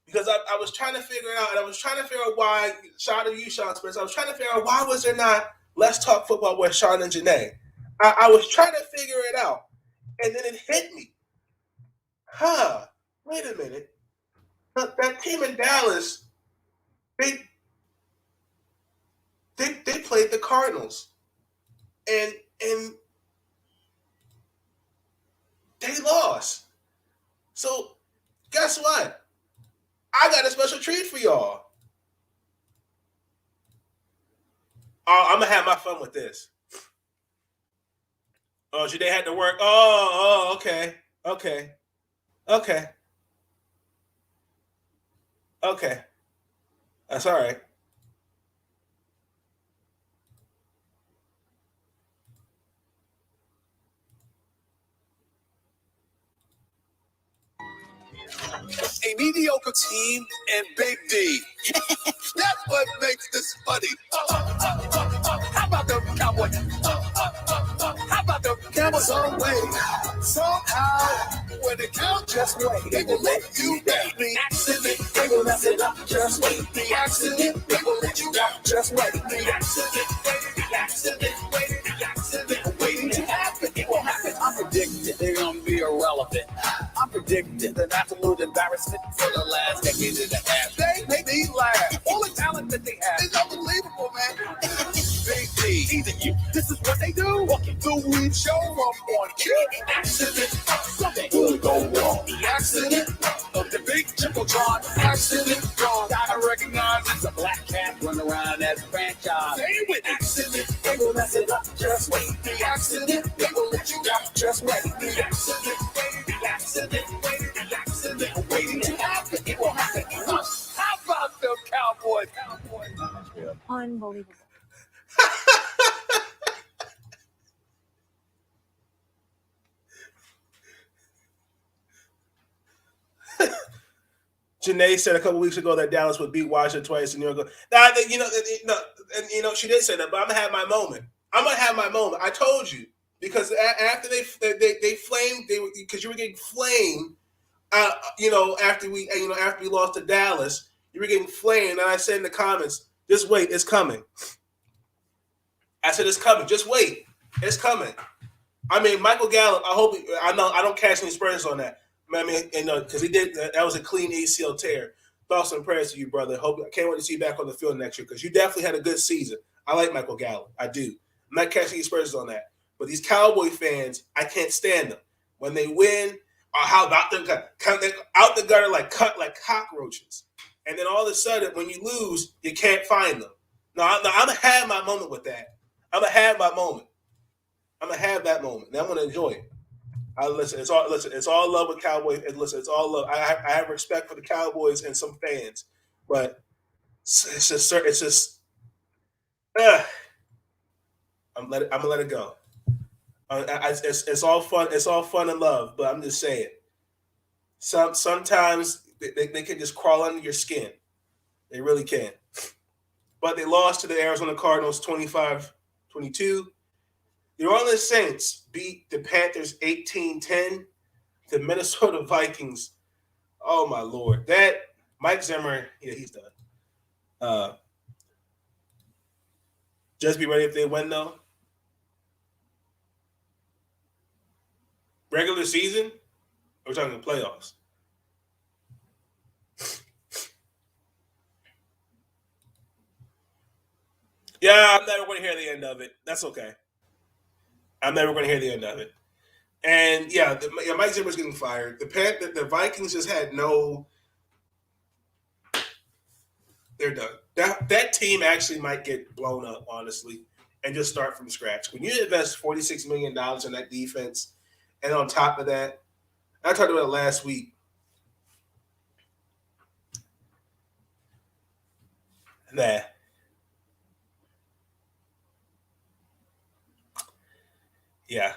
S2: Because I was trying to figure it out, and I was trying to figure out why, shout out to you, Sean Spence, I was trying to figure out why was there not Let's Talk Football with Sean and Janae. I was trying to figure it out, and then it hit me. Wait a minute. That team in Dallas, they played the Cardinals, and they lost. So guess what? I got a special treat for y'all. I'm gonna have my fun with this. Oh, Janae had to work. Oh, okay. That's all right.
S5: A mediocre team and Big D. That's what makes this funny. How about the Cowboys? How about the Cowboys? Some way, somehow, when they count, just wait. They will let you down. The accident, they will mess it up. Just wait. The accident, they will let you down. Just wait. The accident, the accident, the accident, waiting to happen. It will happen. I'm predicting they're gonna be irrelevant. I'm predicting an absolute embarrassment for the last decade and a half. They make me laugh. All the talent that they have is unbelievable, man. Big D, even you. This is what they do. Walking through weed show up on cue. Accident, something will go wrong. The accident of the big Triple-Tron. Accident, gotta recognize it's a black cat running around that franchise. Say with accident, they will mess it up. Just wait. The accident, they will let you down. Just wait. The accident, the accident, the accident, waiting to happen. It will happen. How about the Cowboys?
S6: Unbelievable.
S2: Janae said a couple weeks ago that Dallas would beat Washington twice in New York. She did say that, but I'm gonna have my moment. I told you because after they flamed, because you were getting flamed. After we lost to Dallas, you were getting flamed, and I said in the comments, "Just wait, it's coming." I said, "It's coming. Just wait, it's coming." I mean, Michael Gallup. I don't catch any Spurs on that. I mean, because he did. That was a clean ACL tear. Thoughts and prayers to you, brother. Can't wait to see you back on the field next year because you definitely had a good season. I like Michael Gallup. I do. I'm not catching any Spurs on that. But these Cowboy fans, I can't stand them. When they win, how about them out the gutter cut like cockroaches, and then all of a sudden when you lose, you can't find them. No, I'm gonna have my moment with that. I'm gonna have my moment. I'm gonna have that moment, and I'm gonna enjoy it. It's all love with Cowboys. It's all love. I have respect for the Cowboys and some fans, but it's just. I'm gonna let it go. It's all fun. It's all fun and love, but I'm just saying. Sometimes they can just crawl under your skin. They really can. But they lost to the Arizona Cardinals 25-22. The New Orleans Saints beat the Panthers 18-10. The Minnesota Vikings. Oh my Lord. That Mike Zimmer, yeah, he's done. Just be ready if they win though. Regular season? We're talking playoffs. Yeah, I'm never going to hear the end of it. That's okay. I'm never going to hear the end of it. And yeah, Mike Zimmer's getting fired. The Vikings just had no. They're done. That team actually might get blown up, honestly, and just start from scratch. When you invest $46 million in that defense, and on top of that, I talked about it last week. Nah. Yeah.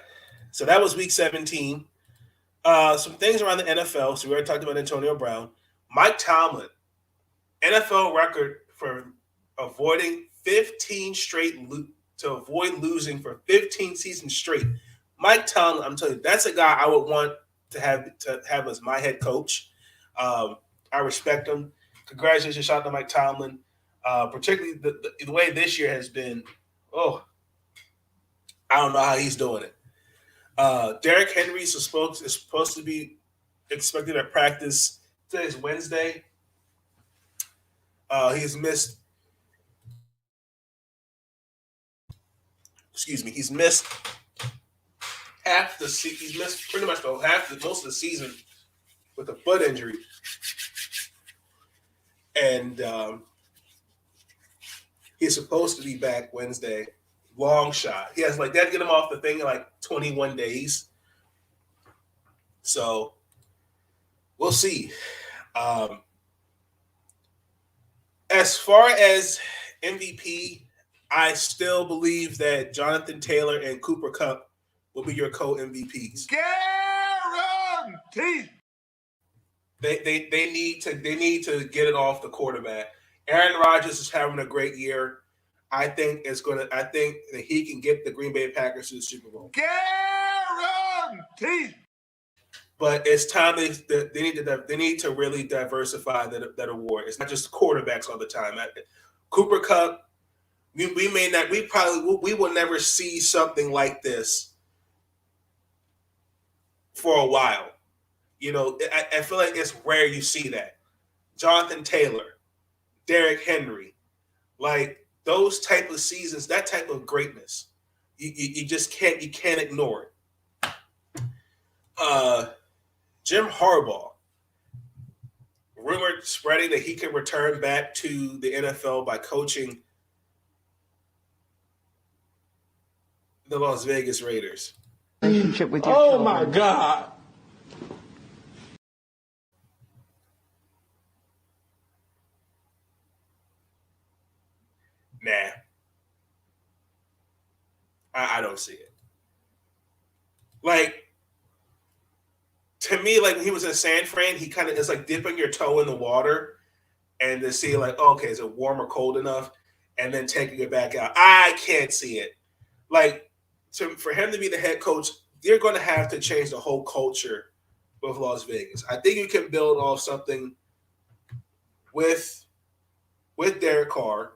S2: So that was week 17. Some things around the NFL. So we already talked about Antonio Brown. Mike Tomlin, NFL record for avoiding 15 straight to avoid losing for 15 seasons straight. Mike Tomlin, I'm telling you, that's a guy I would want to have as my head coach. I respect him. Congratulations, shout out to Mike Tomlin. Particularly the way this year has been. Oh, I don't know how he's doing it. Derrick Henry is supposed to be expected at practice. Today is Wednesday. He's missed. Excuse me. He's missed half the season. He's missed pretty much most of the season with a foot injury, and he's supposed to be back Wednesday. Long shot. He has like that to get him off the thing in like 21 days. So we'll see. As far as MVP, I still believe that Jonathan Taylor and Cooper Kupp will be your co-MVPs.
S5: Guaranteed.
S2: They need to get it off the quarterback. Aaron Rodgers is having a great year. I think that he can get the Green Bay Packers to the Super Bowl.
S5: Guaranteed.
S2: But it's time they need to really diversify that award. It's not just quarterbacks all the time. Cooper Kupp, we will never see something like this for a while. You know, I feel like it's rare you see that. Jonathan Taylor, Derrick Henry, like those type of seasons, that type of greatness, you just can't ignore it. Jim Harbaugh, rumored spreading that he can return back to the NFL by coaching the Las Vegas Raiders.
S4: Relationship with your
S3: Oh
S4: children.
S3: my God.
S2: Nah. I don't see it. Like, to me, like when he was in San Fran, he kind of it's like dipping your toe in the water and to see like, oh, okay, is it warm or cold enough? And then taking it back out. I can't see it. Like, for him to be the head coach, you're going to have to change the whole culture with Las Vegas. I think you can build off something with Derek Carr,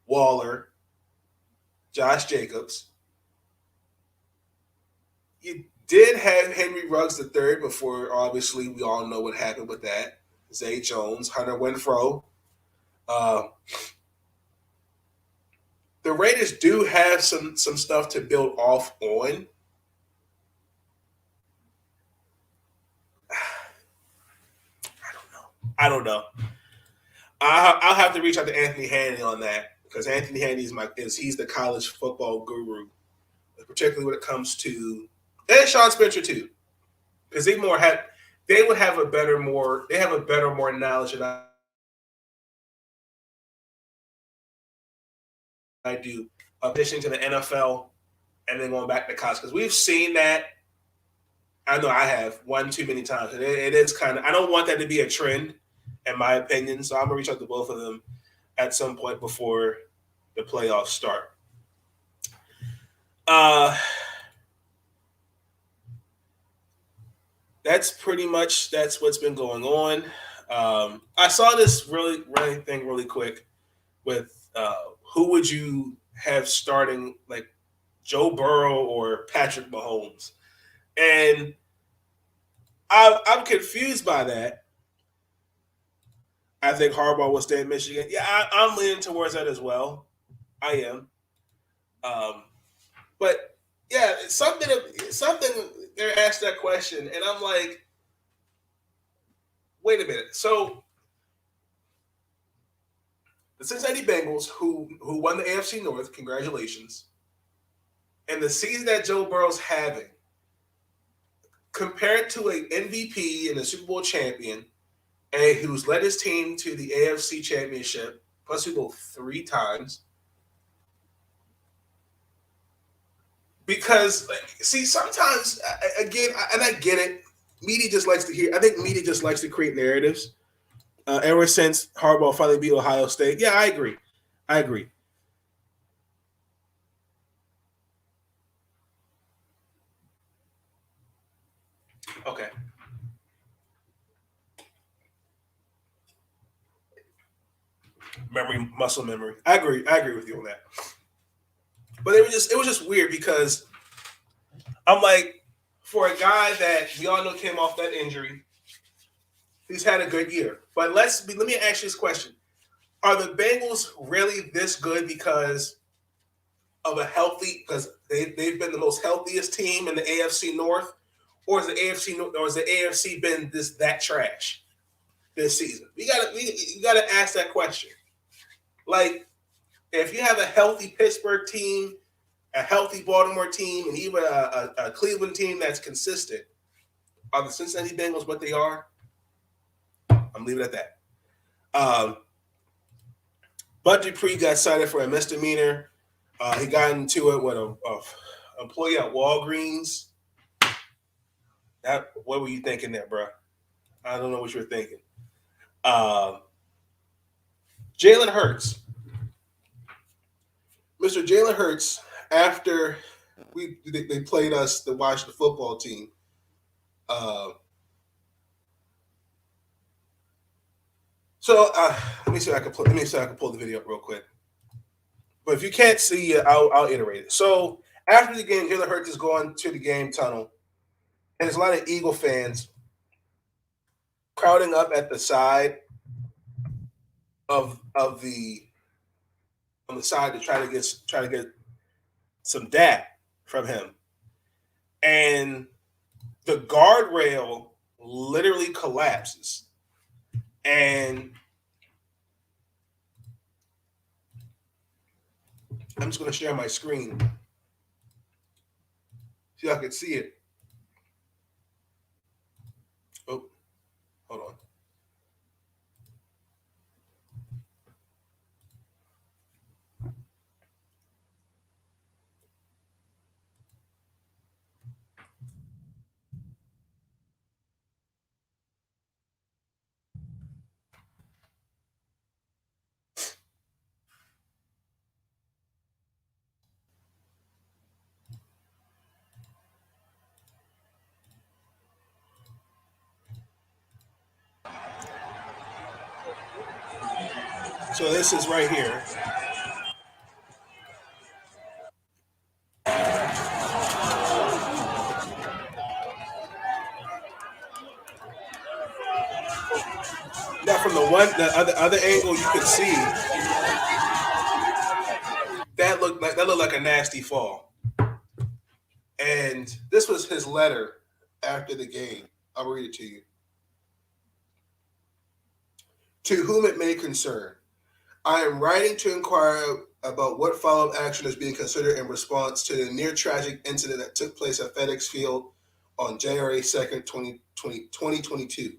S2: Waller, Josh Jacobs. You did have Henry Ruggs III before, obviously, we all know what happened with that. Zay Jones, Hunter Renfrow. The Raiders do have some stuff to build off on. I don't know. I'll have to reach out to Anthony Haney on that because Anthony Haney he's the college football guru, particularly when it comes to and Sean Spencer too, because they have a better more knowledge than I do of pitching to the NFL and then going back to college because we've seen that. I know I have one too many times, and it is kind of. I don't want that to be a trend, in my opinion. So I'm gonna reach out to both of them at some point before the playoffs start. That's what's been going on. I saw this really thing really quick with who would you have starting like Joe Burrow or Patrick Mahomes, and I'm confused by that. I think Harbaugh will stay in Michigan. Yeah, I'm leaning towards that as well. I am. But yeah, something they're asked that question, and I'm like, wait a minute. So the Cincinnati Bengals, who won the AFC North, congratulations, and the season that Joe Burrow's having, compared to an MVP and a Super Bowl champion, and who's led his team to the AFC Championship, plus Super Bowl 3 times. Because, see, sometimes, again, and I get it, media just likes to hear. I think media just likes to create narratives. Ever since Harbaugh finally beat Ohio State, yeah, I agree. Okay. Muscle memory. I agree with you on that. But it was just weird because I'm like, for a guy that we all know came off that injury, he's had a good year. But let me ask you this question. Are the Bengals really this good because because they've been the most healthiest team in the AFC North? Or has the AFC been that trash this season? You gotta ask that question. Like, if you have a healthy Pittsburgh team, a healthy Baltimore team, and even a Cleveland team that's consistent, are the Cincinnati Bengals what they are? I'm leaving it at that. Bud Dupree got cited for a misdemeanor. He got into it with an employee at Walgreens. What were you thinking there, bro? I don't know what you were thinking. Jalen Hurts. Mr. Jalen Hurts, after they played us, the Washington football team, let me see if I can pull the video up real quick. But if you can't see it, I'll iterate it. So after the game, Jalen Hurts is going to the game tunnel, and there's a lot of Eagle fans crowding up at the side of the side to try to get some dap from him, and the guardrail literally collapses, and I'm just going to share my screen so y'all can see it. Oh, hold on. So this is right here. Now from the other angle, you could see that looked like a nasty fall. And this was his letter after the game. I'll read it to you. To whom it may concern, I am writing to inquire about what follow-up action is being considered in response to the near tragic incident that took place at FedEx Field on January 2nd, 2022.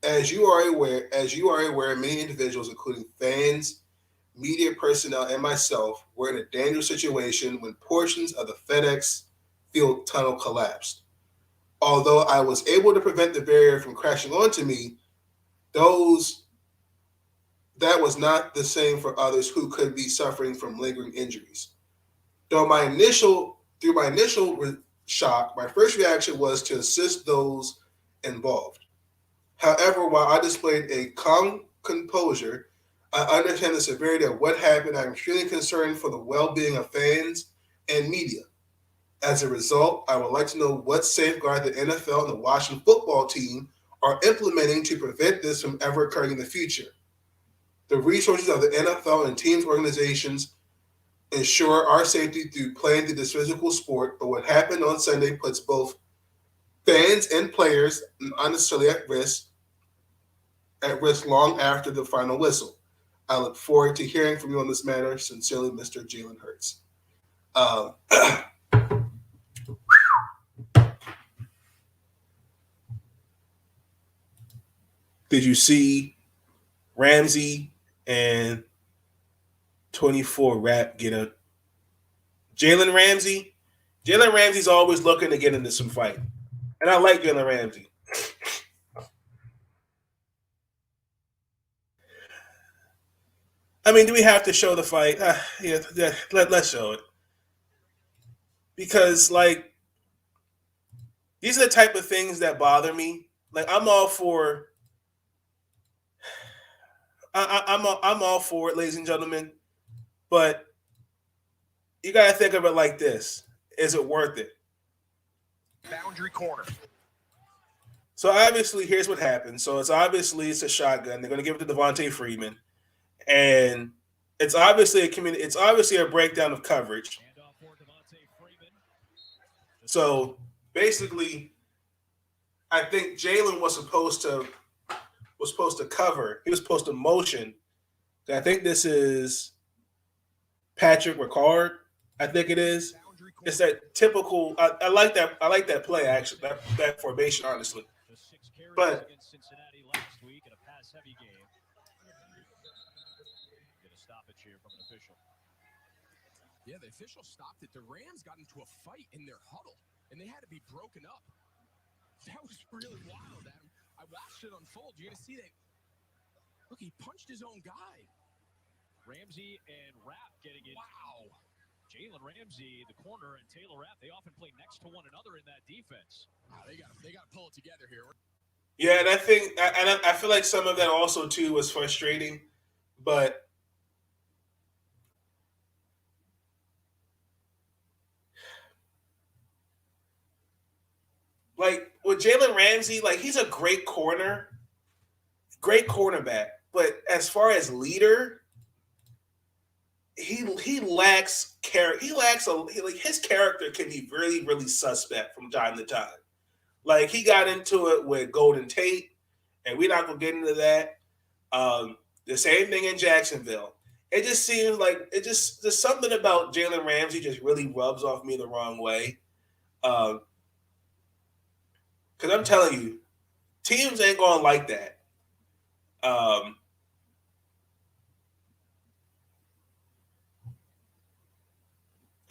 S2: As you are aware, many individuals, including fans, media personnel, and myself, were in a dangerous situation when portions of the FedEx Field tunnel collapsed. Although I was able to prevent the barrier from crashing onto me, that was not the same for others who could be suffering from lingering injuries. Through my initial shock, my first reaction was to assist those involved. However, while I displayed a calm composure, I understand the severity of what happened. I am extremely concerned for the well-being of fans and media. As a result, I would like to know what safeguard the NFL and the Washington football team are implementing to prevent this from ever occurring in the future. The resources of the NFL and teams organizations ensure our safety through playing through this physical sport, but what happened on Sunday puts both fans and players unnecessarily at risk long after the final whistle. I look forward to hearing from you on this matter. Sincerely, Mr. Jalen Hurts. Did you see Ramsey and 24 Rap get a Jalen Ramsey? Jalen Ramsey's always looking to get into some fight. And I like Jalen Ramsey. I mean, do we have to show the fight? Yeah, let's show it. Because, like, these are the type of things that bother me. Like, I'm all for it, ladies and gentlemen. But you got to think of it like this. Is it worth it?
S5: Boundary corner.
S2: So, obviously, here's what happened. So, it's a shotgun. They're going to give it to Devontae Freeman. And it's obviously a breakdown of coverage. So basically, I think Jalen was supposed to cover. He was supposed to motion. I think this is Patrick Ricard. I think it is. It's that typical. I like that. I like that play actually. That formation, honestly. But
S6: Cincinnati last week in a pass-heavy game. Get a stoppage here from an official.
S7: Yeah, the official stopped it. The Rams got into a fight in their huddle, and they had to be broken up. That was really wild, Adam. I watched it unfold. You're going to see that. Look, he punched his own guy.
S6: Ramsey and Rapp getting it.
S7: Wow.
S6: Jalen Ramsey, the corner, and Taylor Rapp, they often play next to one another in that defense.
S7: They got to pull it together here.
S2: yeah, and I feel like some of that also too was frustrating, but. Like with Jalen Ramsey, like he's a great cornerback. But as far as leader, he lacks character. His character can be really, really suspect from time to time. Like he got into it with Golden Tate, and we're not gonna get into that. The same thing in Jacksonville. It just seems like there's something about Jalen Ramsey just really rubs off me the wrong way. Because I'm telling you, teams ain't going to like that. I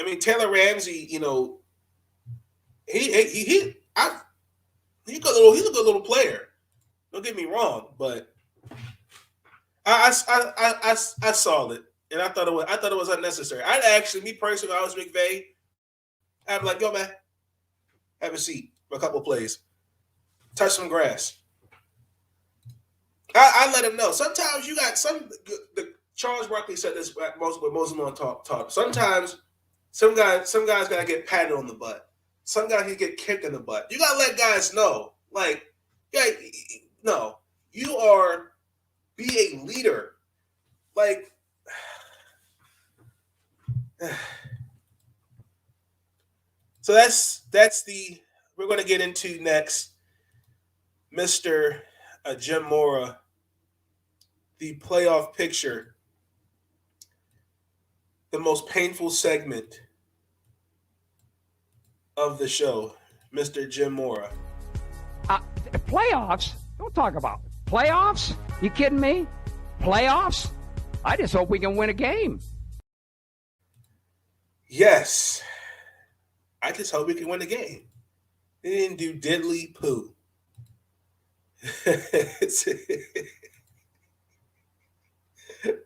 S2: mean, Taylor Ramsey, you know, he's a good little player. Don't get me wrong, but I saw it and I thought it was unnecessary. Me personally, if I was McVay, I'd be like, yo, man, have a seat for a couple of plays. Touch some grass. I let him know. Sometimes you got Charles Barkley said this when Mosman talk. Sometimes some guys gotta get patted on the butt. Some guys can get kicked in the butt. You gotta let guys know. Like, no, you are be a leader. Like so that's we're gonna get into next. Mr. Jim Mora, the playoff picture, the most painful segment of the show, Mr. Jim Mora.
S4: Playoffs? Don't talk about playoffs. You kidding me? Playoffs? I just hope we can win a game.
S2: Yes. I just hope we can win a game. They didn't do diddly poo.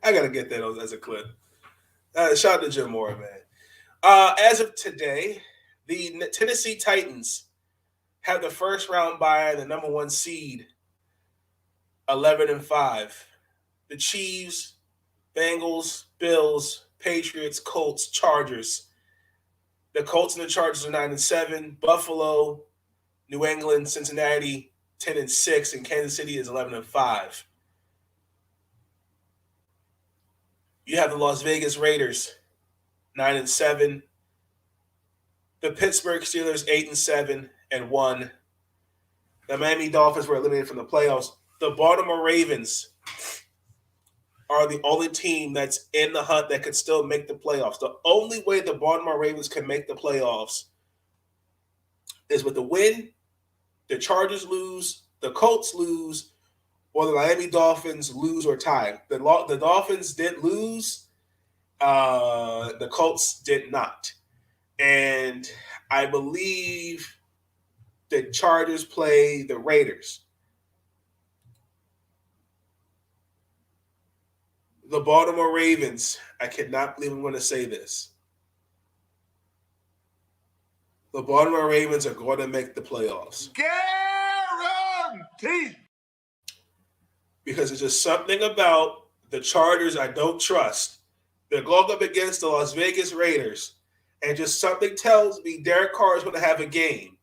S2: I gotta get that as a clip. Shout out to Jim Mora, man. As of today, the Tennessee Titans have the first round bye, the number 1 seed, 11-5. The Chiefs, Bengals, Bills, Patriots, Colts, Chargers. The Colts and the Chargers are 9-7. Buffalo, New England, Cincinnati, 10-6, and Kansas City is 11-5. You have the Las Vegas Raiders 9-7. The Pittsburgh Steelers 8-7-1. The Miami Dolphins were eliminated from the playoffs. The Baltimore Ravens are the only team that's in the hunt that could still make the playoffs. The only way the Baltimore Ravens can make the playoffs is with the win, the Chargers lose, the Colts lose, or the Miami Dolphins lose or tie. The Dolphins did lose. The Colts did not. And I believe the Chargers play the Raiders. The Baltimore Ravens, I cannot believe I'm going to say this. The Baltimore Ravens are going to make the playoffs.
S5: Guaranteed.
S2: Because it's just something about the Chargers I don't trust. They're going up against the Las Vegas Raiders, and just something tells me Derek Carr is going to have a game.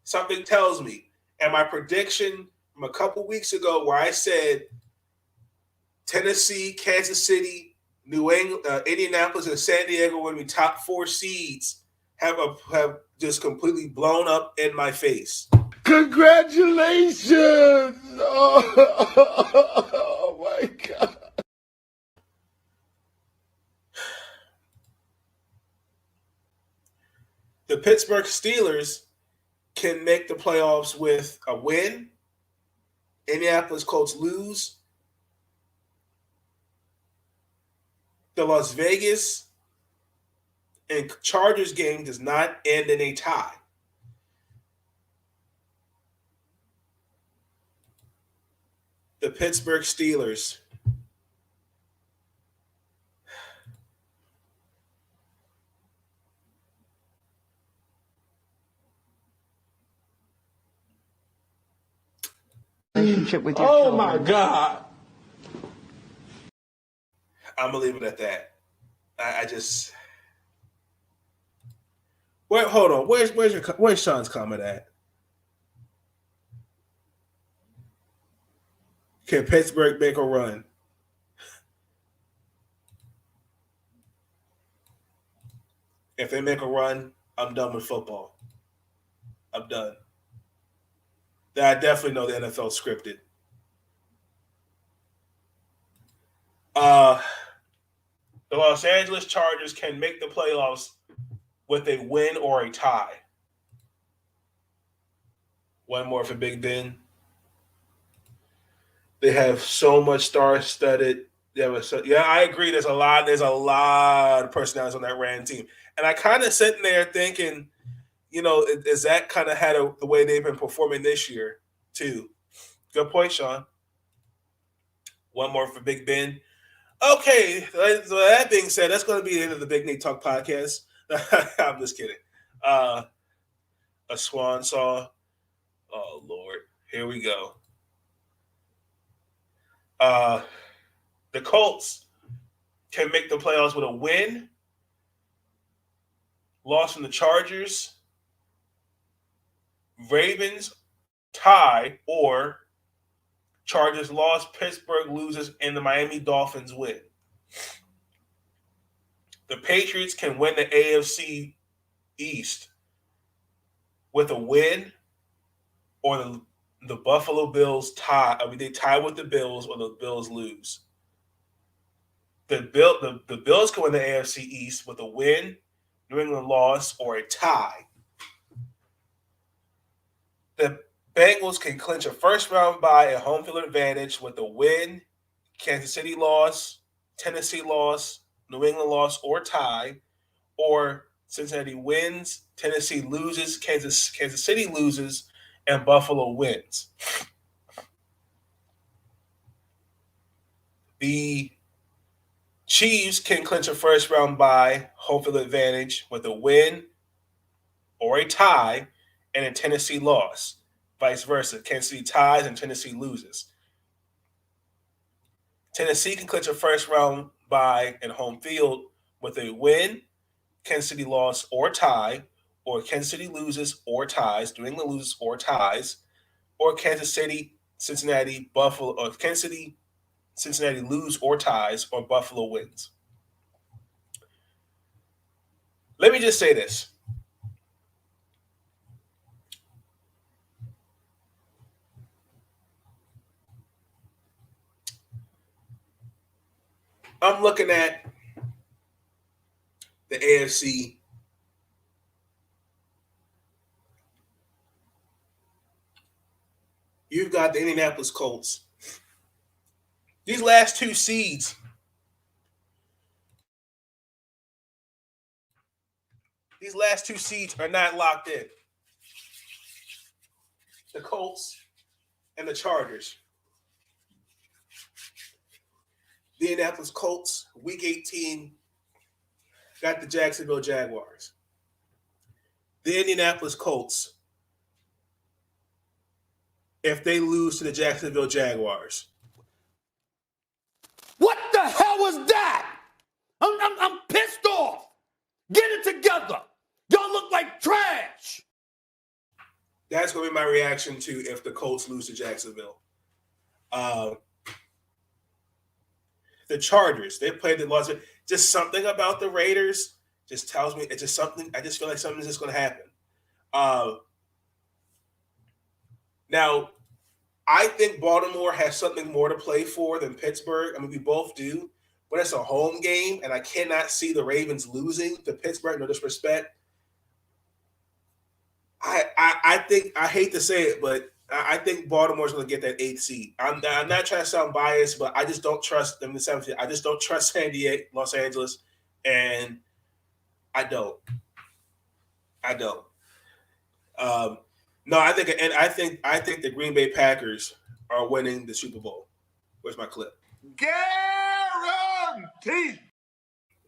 S2: Something tells me. And my prediction from a couple weeks ago where I said Tennessee, Kansas City, New England, Indianapolis, and San Diego were going to be top 4 seeds have just completely blown up in my face.
S1: Congratulations! Oh my God.
S2: The Pittsburgh Steelers can make the playoffs with a win. Indianapolis Colts lose. The Las Vegas and Chargers game does not end in a tie. The Pittsburgh Steelers.
S4: Relationship with your
S3: Oh
S4: children.
S3: my God.
S2: I'm gonna leave it at that. I just hold on. Where's Sean's comment at? Can Pittsburgh make a run? If they make a run, I'm done with football. I'm done. I definitely know the NFL scripted. The Los Angeles Chargers can make the playoffs with a win or a tie. One more for Big Ben. They have so much star-studded. Yeah, I agree. There's a lot of personalities on that Ram team, and I kind of sitting there thinking, is that kind of had the way they've been performing this year too? Good point, Sean. One more for Big Ben. Okay, so that being said, that's going to be the end of the Big Nate Talk podcast. I'm just kidding. A swan song. Oh, Lord. Here we go. The Colts can make the playoffs with a win, loss from the Chargers, Ravens tie, or Chargers loss, Pittsburgh loses, and the Miami Dolphins win. The Patriots can win the AFC East with a win, or the Buffalo Bills tie. They tie with the Bills, or the Bills lose. The Bills can win the AFC East with a win, New England loss, or a tie. The Bengals can clinch a first-round bye at home field advantage with a win, Kansas City loss, Tennessee loss, New England loss, or tie, or Cincinnati wins, Tennessee loses, Kansas City loses, and Buffalo wins. The Chiefs can clinch a first-round bye, home field advantage with a win or a tie, and a Tennessee loss. Vice versa. Kansas City ties and Tennessee loses. Tennessee can clinch a first-round bye and home field with a win, Kansas City loss or tie, or Kansas City loses or ties, New England loses or ties, or Kansas City, Cincinnati, Buffalo, or Kansas City, Cincinnati lose or ties, or Buffalo wins. Let me just say this. I'm looking at the AFC. You've got the Indianapolis Colts. These last two seeds are not locked in. The Colts and the Chargers. The Indianapolis Colts, Week 18, got the Jacksonville Jaguars. The Indianapolis Colts, if they lose to the Jacksonville Jaguars.
S3: What the hell was that? I'm pissed off. Get it together. Y'all look like trash.
S2: That's going to be my reaction to if the Colts lose to Jacksonville. The Chargers, they played the Las Vegas. Just something about the Raiders just tells me it's just something. I just feel like something's just going to happen. Now, I think Baltimore has something more to play for than Pittsburgh. I mean, we both do, but it's a home game, and I cannot see the Ravens losing to Pittsburgh. No disrespect. I think, I hate to say it, but I think Baltimore's going to get that 8th seed. I'm not trying to sound biased, but I just don't trust them in the 7th seed. I just don't trust San Diego, Los Angeles, and I don't. No, I think the Green Bay Packers are winning the Super Bowl. Where's my clip?
S5: Guaranteed.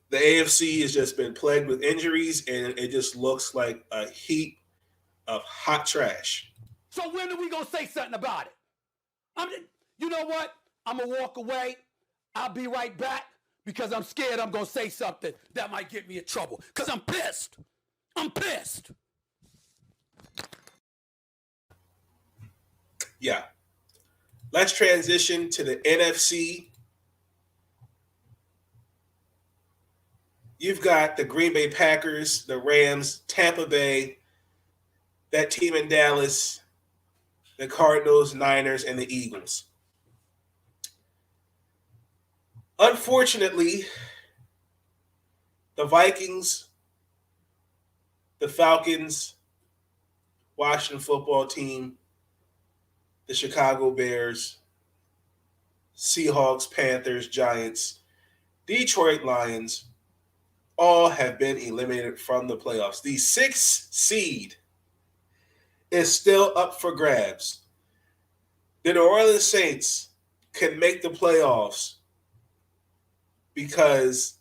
S2: The AFC has just been plagued with injuries, and it just looks like a heap of hot trash.
S3: So when are we going to say something about it? You know what? I'm going to walk away. I'll be right back because I'm scared I'm going to say something that might get me in trouble because I'm pissed. I'm pissed.
S2: Yeah. Let's transition to the NFC. You've got the Green Bay Packers, the Rams, Tampa Bay, that team in Dallas, the Cardinals, Niners, and the Eagles. Unfortunately, the Vikings, the Falcons, Washington football team, the Chicago Bears, Seahawks, Panthers, Giants, Detroit Lions, all have been eliminated from the playoffs. The 6th seed is still up for grabs. The New Orleans Saints can make the playoffs because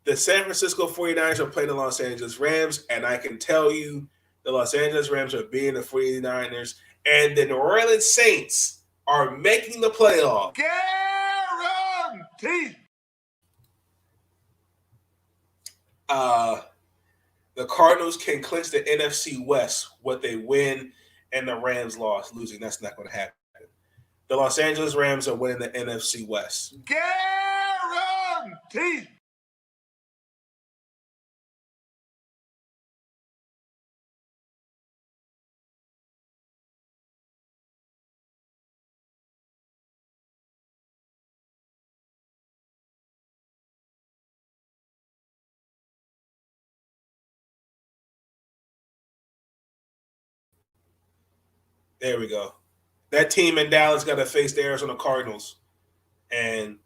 S2: the San Francisco 49ers are playing the Los Angeles Rams, and I can tell you the Los Angeles Rams are beating the 49ers, and the New Orleans Saints are making the playoffs.
S5: Guaranteed.
S2: The Cardinals can clinch the NFC West what they win, and the Rams losing. That's not going to happen. The Los Angeles Rams are winning the NFC West.
S5: Guaranteed.
S2: There we go. That team in Dallas got to face the Arizona Cardinals. And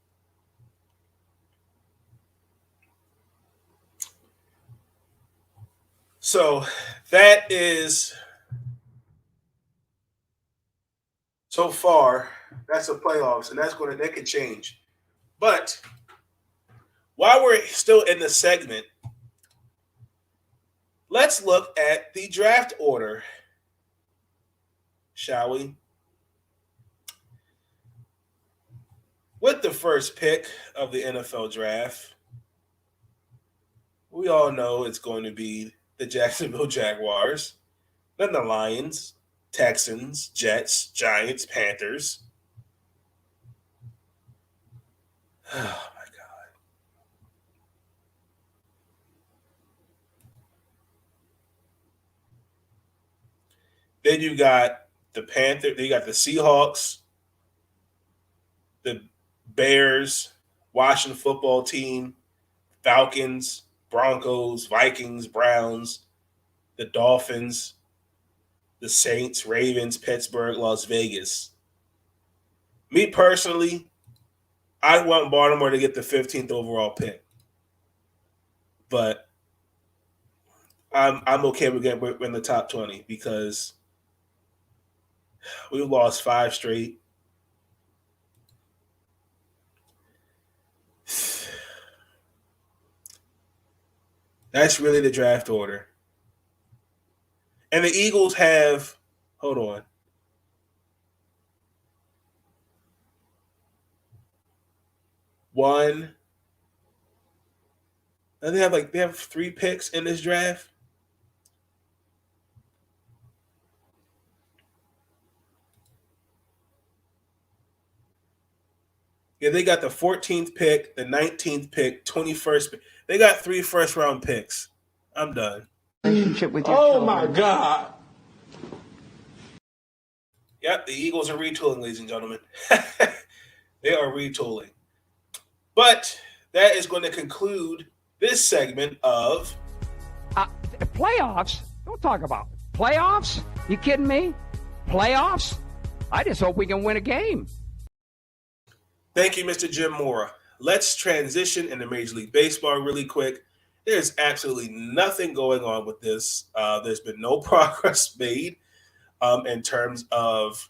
S2: so that is so far, that's the playoffs, and that could change. But while we're still in the segment, let's look at the draft order, shall we? With the first pick of the NFL draft, we all know it's going to be the Jacksonville Jaguars, then the Lions, Texans, Jets, Giants, Panthers. Oh, my God. Then you got the Panthers. Then you got the Seahawks, the Bears, Washington football team, Falcons, Broncos, Vikings, Browns, the Dolphins, the Saints, Ravens, Pittsburgh, Las Vegas. Me personally, I want Baltimore to get the 15th overall pick. But I'm okay with getting in the top 20 because we've lost 5 straight. That's really the draft order. And the Eagles have, hold on. One. And they have 3 picks in this draft. Yeah, they got the 14th pick, the 19th pick, 21st pick. They got 3 first-round picks. I'm done.
S4: Relationship with your
S5: Oh,
S4: children.
S5: my God.
S2: Yep, the Eagles are retooling, ladies and gentlemen. They are retooling. But that is going to conclude this segment of
S4: Playoffs? Don't talk about playoffs. You kidding me? Playoffs? I just hope we can win a game.
S2: Thank you, Mr. Jim Mora. Let's transition into Major League Baseball really quick. There's absolutely nothing going on with this. There's been no progress made in terms of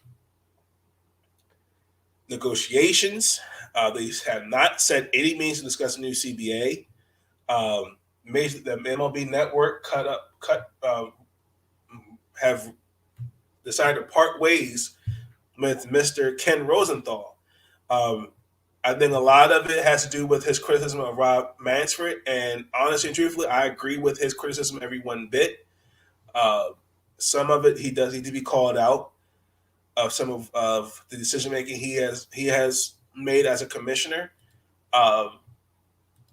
S2: negotiations. They have not set any means to discuss a new CBA. The MLB Network have decided to part ways with Mr. Ken Rosenthal. I think a lot of it has to do with his criticism of Rob Manfred, and honestly and truthfully, I agree with his criticism every one bit. Some of it he does need to be called out of some of the decision making he has made as a commissioner.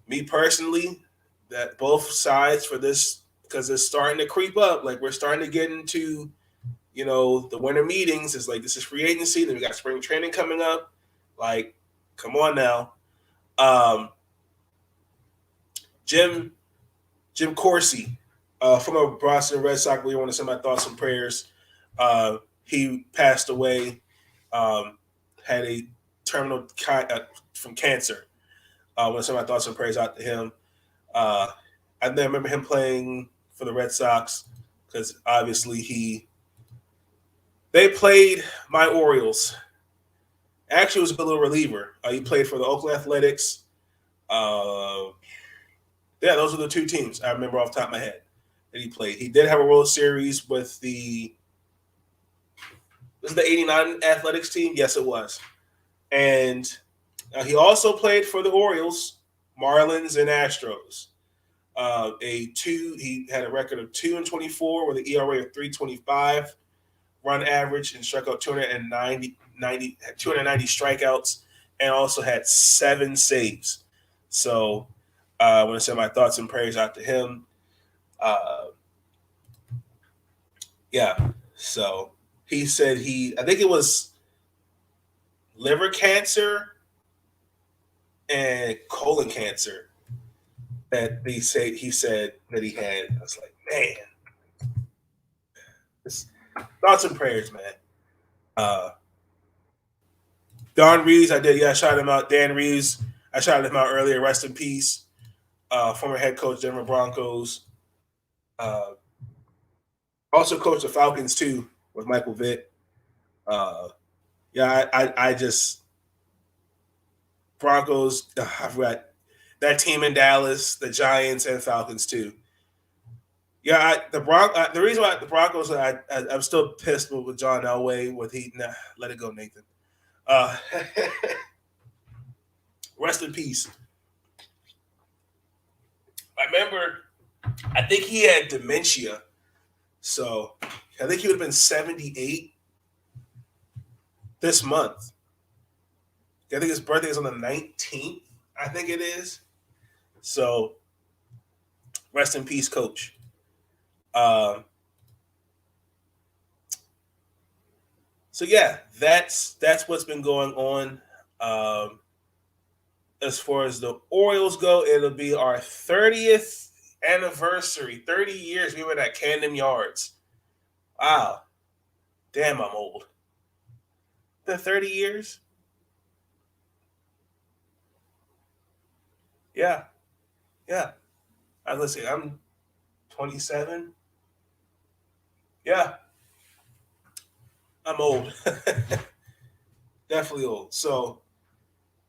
S2: Me personally, that both sides for this, because it's starting to creep up. Like we're starting to get into, the winter meetings. It's like this is free agency. Then we got spring training coming up. Like, come on now. Jim Corsi, former Boston Red Sox. We want to send my thoughts and prayers. He passed away. Had a terminal from cancer. I want to send my thoughts and prayers out to him. I remember him playing for the Red Sox because obviously they played my Orioles. Actually, it was a little reliever. He played for the Oakland Athletics. Those are the 2 teams I remember off the top of my head that he played. He did have a World Series with the '89 Athletics team. Yes, it was. And he also played for the Orioles, Marlins, and Astros. He had a record of 2-24 with an ERA of 3.25, run average, and struck out 290 strikeouts, and also had 7 saves. So I want to send my thoughts and prayers out to him. So he said I think it was liver cancer and colon cancer that he said that he had. I was like, man, thoughts and prayers, man. Don Reeves, I shouted him out. Dan Reeves, I shouted him out earlier. Rest in peace. Former head coach, Denver Broncos. Also coached the Falcons too with Michael Vick. I just Broncos. I've got that team in Dallas, the Giants, and Falcons too. Yeah, the reason why the Broncos, I'm still pissed with John Elway. Let it go, Nathan. Rest in peace. I think he had dementia. So I think he would have been 78 this month. I think his birthday is on the 19th. I think it is. So rest in peace, coach. So yeah, that's what's been going on. As far as the Orioles go, it'll be our 30th anniversary. 30 years we were at Camden Yards. Wow. Damn, I'm old. The 30 years? Yeah. Yeah. Let's see, I'm 27. Yeah. I'm old. Definitely old. So,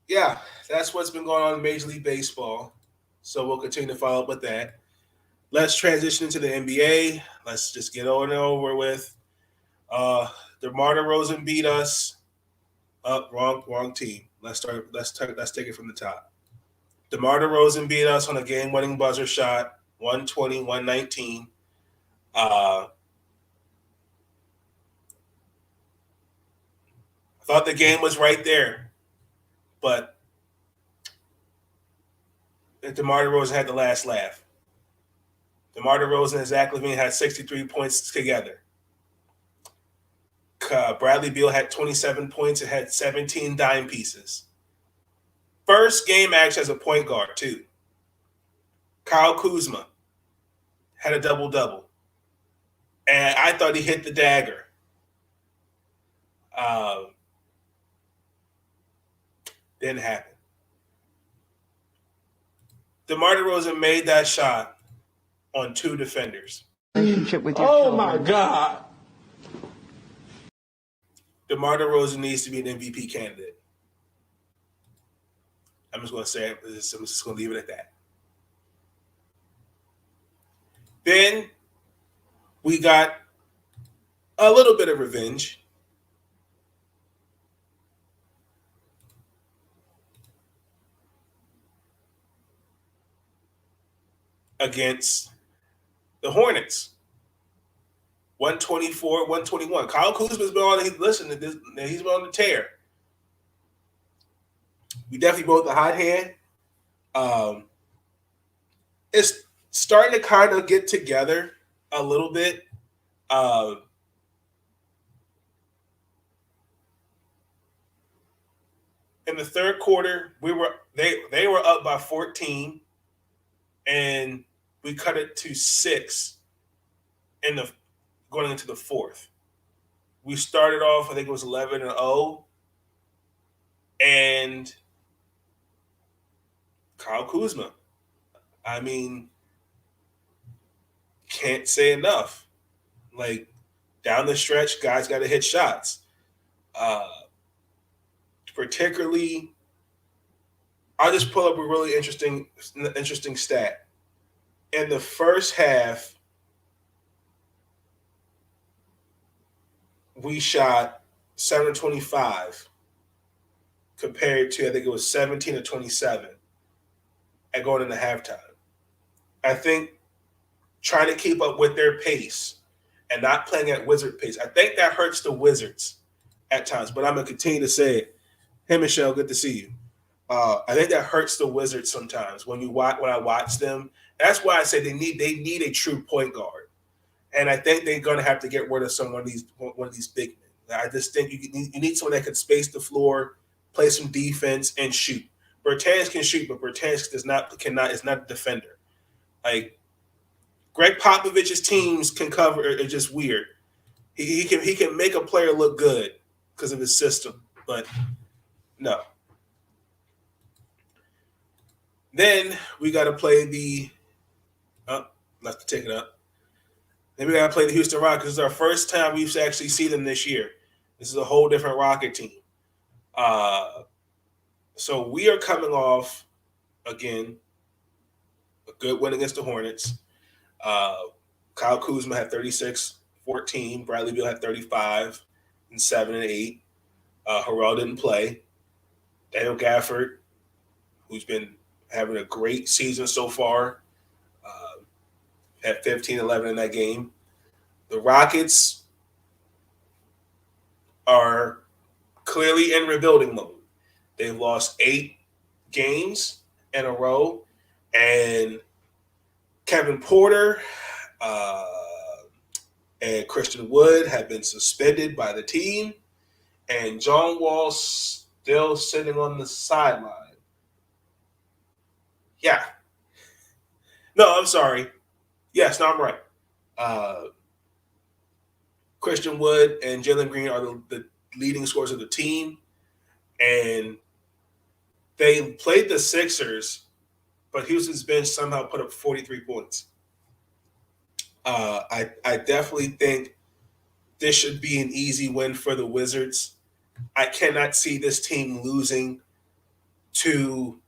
S2: yeah, that's what's been going on in Major League Baseball. So we'll continue to follow up with that. Let's transition into the NBA. Let's just get on and over with. DeMar DeRozan beat us. Wrong team. Let's take it from the top. DeMar DeRozan beat us on a game-winning buzzer shot, 120-119. I thought the game was right there, but DeMar DeRozan had the last laugh. DeMar DeRozan and Zach LaVine had 63 points together. Bradley Beal had 27 points and had 17 dime pieces. First game action as a point guard, too. Kyle Kuzma had a double-double. And I thought he hit the dagger. Didn't happen. DeMar DeRozan made that shot on 2 defenders.
S8: Oh, my God.
S2: DeMar DeRozan needs to be an MVP candidate. I'm just going to say it. I'm just going to leave it at that. Then we got a little bit of revenge. Against the Hornets. 124-121. Kyle Kuzma's been on. He's been on the tear. We definitely broke the hot hand. It's starting to kind of get together a little bit. In the third quarter, they were up by 14, and we cut it to 6 going into the fourth. We started off, I think it was 11-0, and Kyle Kuzma. I mean, can't say enough. Like, down the stretch, guys got to hit shots. Particularly, I'll just pull up a really interesting stat. In the first half, we shot 7-25 compared to, I think it was 17-27 at going into halftime. I think trying to keep up with their pace and not playing at Wizard pace, I think that hurts the Wizards at times. But I'm going to continue to say it. Hey, Michelle, good to see you. I think that hurts the Wizards sometimes when I watch them. That's why I say they need a true point guard. And I think they're going to have to get rid of one of these big men. I just think you need someone that can space the floor, play some defense, and shoot. Bertans can shoot, but Bertans is not a defender. Like, Greg Popovich's teams can cover. It's just weird. He can make a player look good because of his system, but no. Then we got to play let's take it up. Then we got to play the Houston Rockets. This is our first time we've actually seen them this year. This is a whole different Rocket team. So we are coming off, again, a good win against the Hornets. Kyle Kuzma had 36-14. Bradley Beal had 35 and 7 and 8. Harrell didn't play. Daniel Gafford, who's been having a great season so far, had 15-11 in that game. The Rockets are clearly in rebuilding mode. They've lost 8 games in a row, and Kevin Porter and Christian Wood have been suspended by the team. and John Wall still sitting on the sideline. Yeah. No, I'm sorry. Yes, no, I'm right. Christian Wood and Jalen Green are the leading scorers of the team, and they played the Sixers, but Houston's bench somehow put up 43 points. I definitely think this should be an easy win for the Wizards. I cannot see this team losing to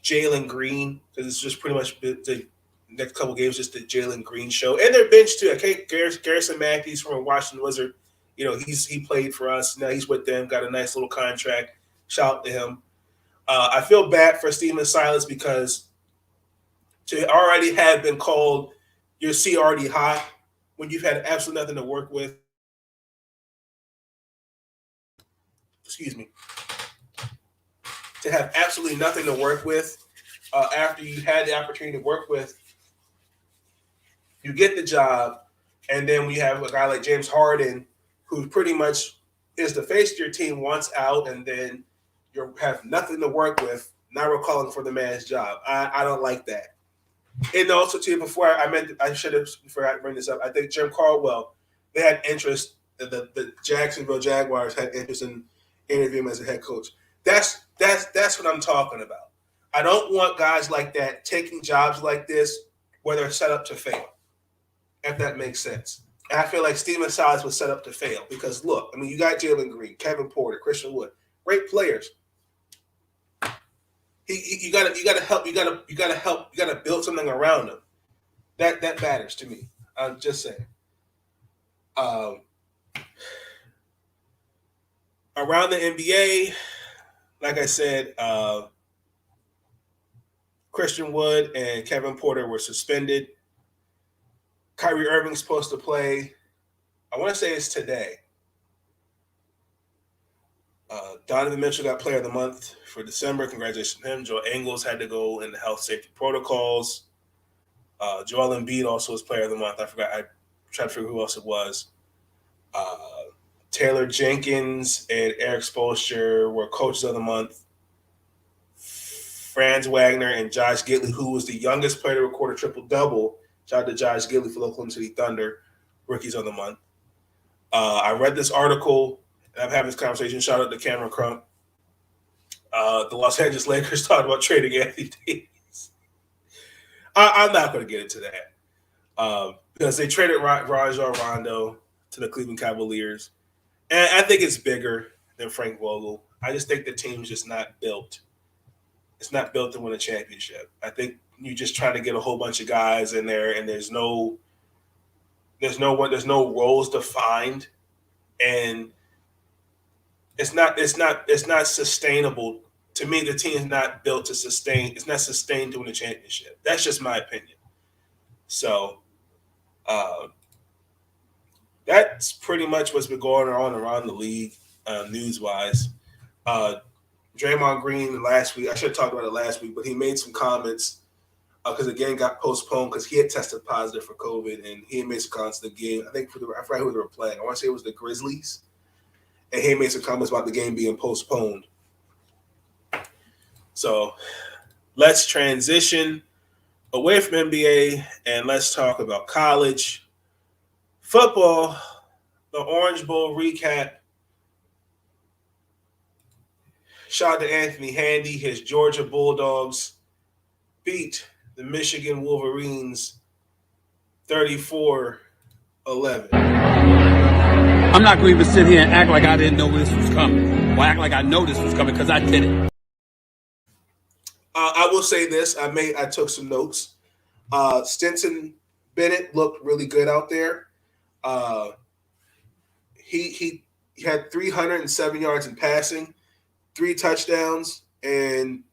S2: Jalen Green because it's just pretty much the next couple games just the Jalen Green show. And their bench too. Garrison Matthews from a Washington Wizard, he played for us. Now he's with them, got a nice little contract. Shout out to him. I feel bad for Steven Silas because to already have been called your C already hot when you've had absolutely nothing to work with. Excuse me. To have absolutely nothing to work with after you had the opportunity to work with, you get the job, and then we have a guy like James Harden, who pretty much is the face of your team, wants out, and then you have nothing to work with. Now we're calling for the man's job. I don't like that. And also, too, before I bring this up, I think Jim Caldwell, they had interest. The Jacksonville Jaguars had interest in interviewing him as a head coach. That's what I'm talking about. I don't want guys like that taking jobs like this where they're set up to fail, if that makes sense. And I feel like Steven Silas was set up to fail because, look, I mean, you got Jalen Green, Kevin Porter, Christian Wood, great players. You gotta build something around them. That matters to me. I'm just saying. Around the NBA, like I said, Christian Wood and Kevin Porter were suspended. Kyrie Irving's supposed to play. I want to say it's today. Donovan Mitchell got Player of the Month for December. Congratulations to him. Joe Ingles had to go in the health safety protocols. Joel Embiid also was Player of the Month. I forgot. I tried to figure who else it was. Taylor Jenkins and Eric Spoelstra were Coaches of the Month. Franz Wagner and Josh Giddey, who was the youngest player to record a triple-double. Shout out to Josh Giddey for the Oklahoma City Thunder, Rookies of the Month. I read this article, and I'm having this conversation. Shout out to Cameron Crump. The Los Angeles Lakers talked about trading Anthony Davis. I'm not going to get into that because they traded Rajon Rondo to the Cleveland Cavaliers. And I think it's bigger than Frank Vogel. I just think the team's just not built. It's not built to win a championship. I think you're just trying to get a whole bunch of guys in there, and there's no roles defined, and it's not sustainable. To me, the team is not built to sustain. It's not sustained to win a championship. That's just my opinion. So, that's pretty much what's been going on around the league, news-wise. Draymond Green last week, I should have talked about it last week, but he made some comments because the game got postponed because he had tested positive for COVID, and he had made some comments to the game. I think I forgot who they were playing. I want to say it was the Grizzlies, and he made some comments about the game being postponed. So let's transition away from NBA, and let's talk about college football. The Orange Bowl recap. Shout out to Anthony Handy. His Georgia Bulldogs beat the Michigan Wolverines 34-11.
S3: I'm not going to even sit here and act like I didn't know this was coming. Or act like I know this was coming because I did it.
S2: I will say this. I took some notes. Stetson Bennett looked really good out there. He had 307 yards in passing, 3 touchdowns, and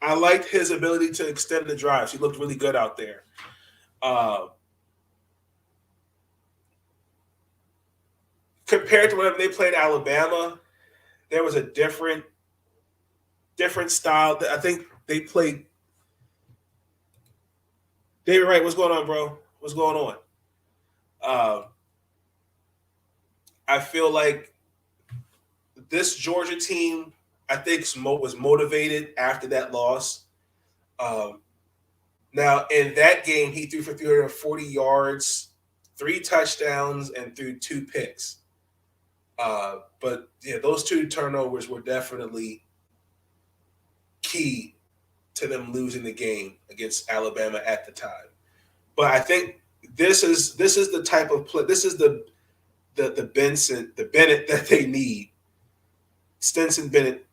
S2: I liked his ability to extend the drives. He looked really good out there. Compared to whenever they played Alabama, there was a different style. I think they played. David Wright, what's going on, bro? What's going on? I feel like this Georgia team, I think, was motivated after that loss. Now, in that game, he threw for 340 yards, 3 touchdowns, and threw 2 picks. But yeah, those 2 turnovers were definitely key to them losing the game against Alabama at the time. But I think this is the type of play. This is the Bennett that they need. Stetson Bennett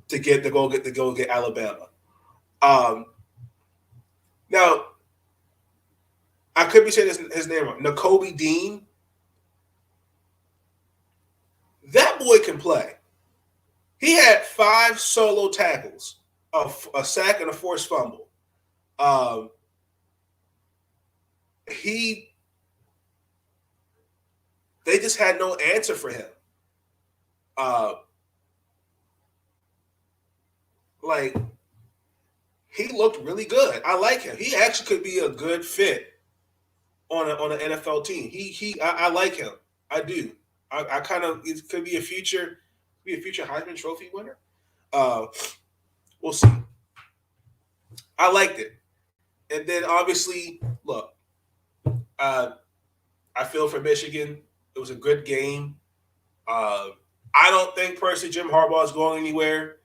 S2: to go get Alabama. Now, I could be saying his name wrong. Nakobe Dean. That boy can play. He had 5 solo tackles, a sack, and a forced fumble. They just had no answer for him. He looked really good. I like him. He actually could be a good fit on an NFL team. I like him. I do. I kind of, it could be a future Heisman Trophy winner. We'll see. I liked it. And then obviously, look, I feel for Michigan. It was a good game. I don't think personally Jim Harbaugh is going anywhere.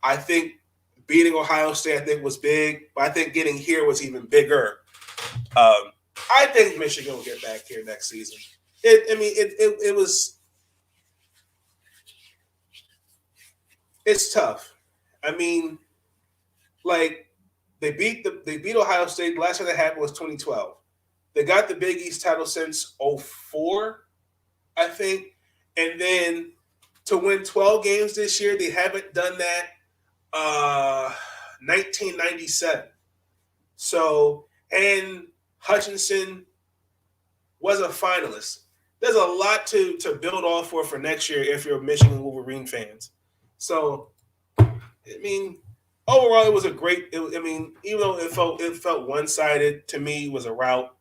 S2: I think beating Ohio State, I think, was big, but I think getting here was even bigger. I think Michigan will get back here next season. It's tough. I mean, like, they beat Ohio State. The last time that happened was 2012. They got the Big East title since 2004, I think. And then to win 12 games this year, they haven't done that 1997. So, and Hutchinson was a finalist. There's a lot to build off for next year if you're Michigan Wolverine fans. So, I mean, overall, it was a great. Even though it felt one-sided, to me, it was a rout.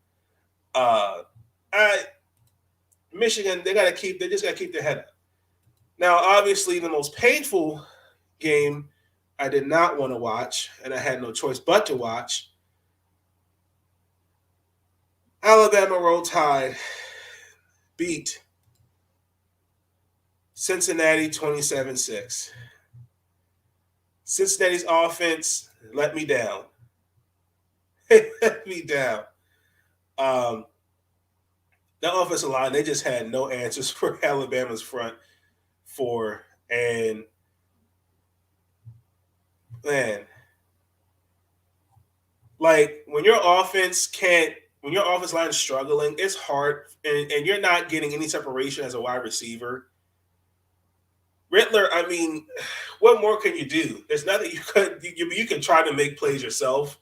S2: Michigan, they just gotta keep their head up. Now, obviously, the most painful game I did not want to watch, and I had no choice but to watch. Alabama Roll Tide beat Cincinnati 27-6. Cincinnati's offense let me down. It let me down. The offensive line, they just had no answers for Alabama's front four. And, man, like, when your offense line is struggling, it's hard, and you're not getting any separation as a wide receiver. Rittler, I mean, what more can you do? There's nothing you can try to make plays yourself,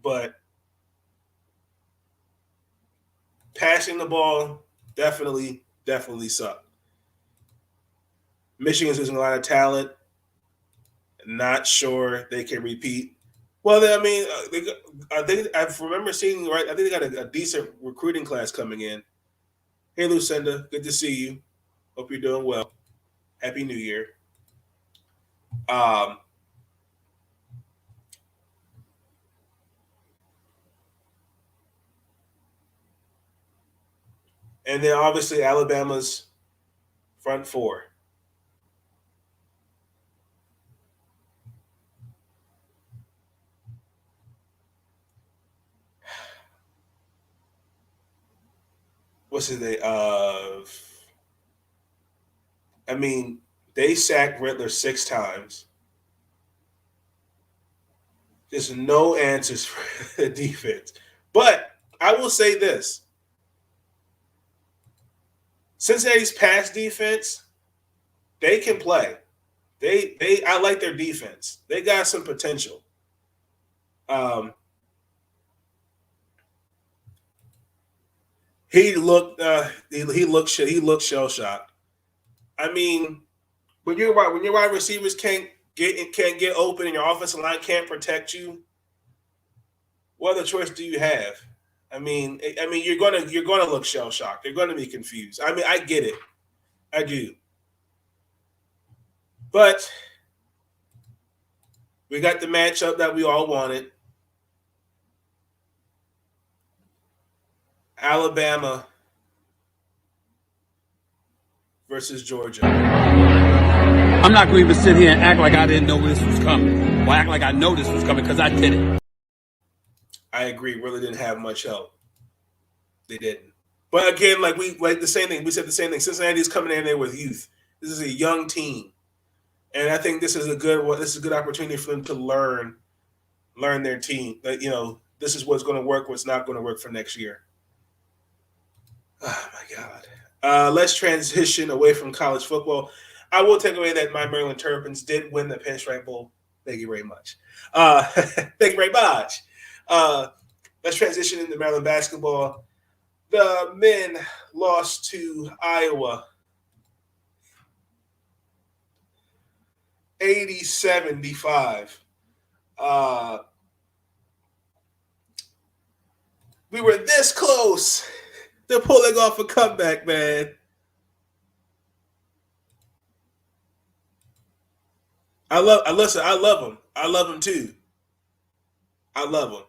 S2: but passing the ball definitely sucked. Michigan's losing a lot of talent. Not sure they can repeat. Well, I mean, I remember seeing, right, I think they got a decent recruiting class coming in. Hey, Lucinda, good to see you. Hope you're doing well. Happy New Year. And then obviously Alabama's front four. What's his name? I mean, they sacked Rittler 6 times. There's no answers for the defense. But I will say this. Cincinnati's pass defense, they can play. I like their defense. They got some potential. He looked shell-shocked. I mean, when your wide receivers can't get open and your offensive line can't protect you, what other choice do you have? I mean, you're gonna look shell-shocked. You're gonna be confused. I mean, I get it. I do. But we got the matchup that we all wanted. Alabama versus Georgia.
S3: I'm not going to even sit here and act like I didn't know this was coming. Or act like I know this was coming because I did it.
S2: I agree. Really didn't have much help. They didn't. But again, like the same thing. We said the same thing. Cincinnati is coming in there with youth. This is a young team, and I think this is a good opportunity for them to learn their team. That this is what's going to work, what's not going to work for next year. Oh my God. Let's transition away from college football. I will take away that my Maryland Terrapins did win the Pinstripe Bowl. Thank you very much. Thank you very much. Let's transition into Maryland basketball. The men lost to Iowa 80-75. We were this close to pulling off a comeback, man. I love them. I love them too. I love them.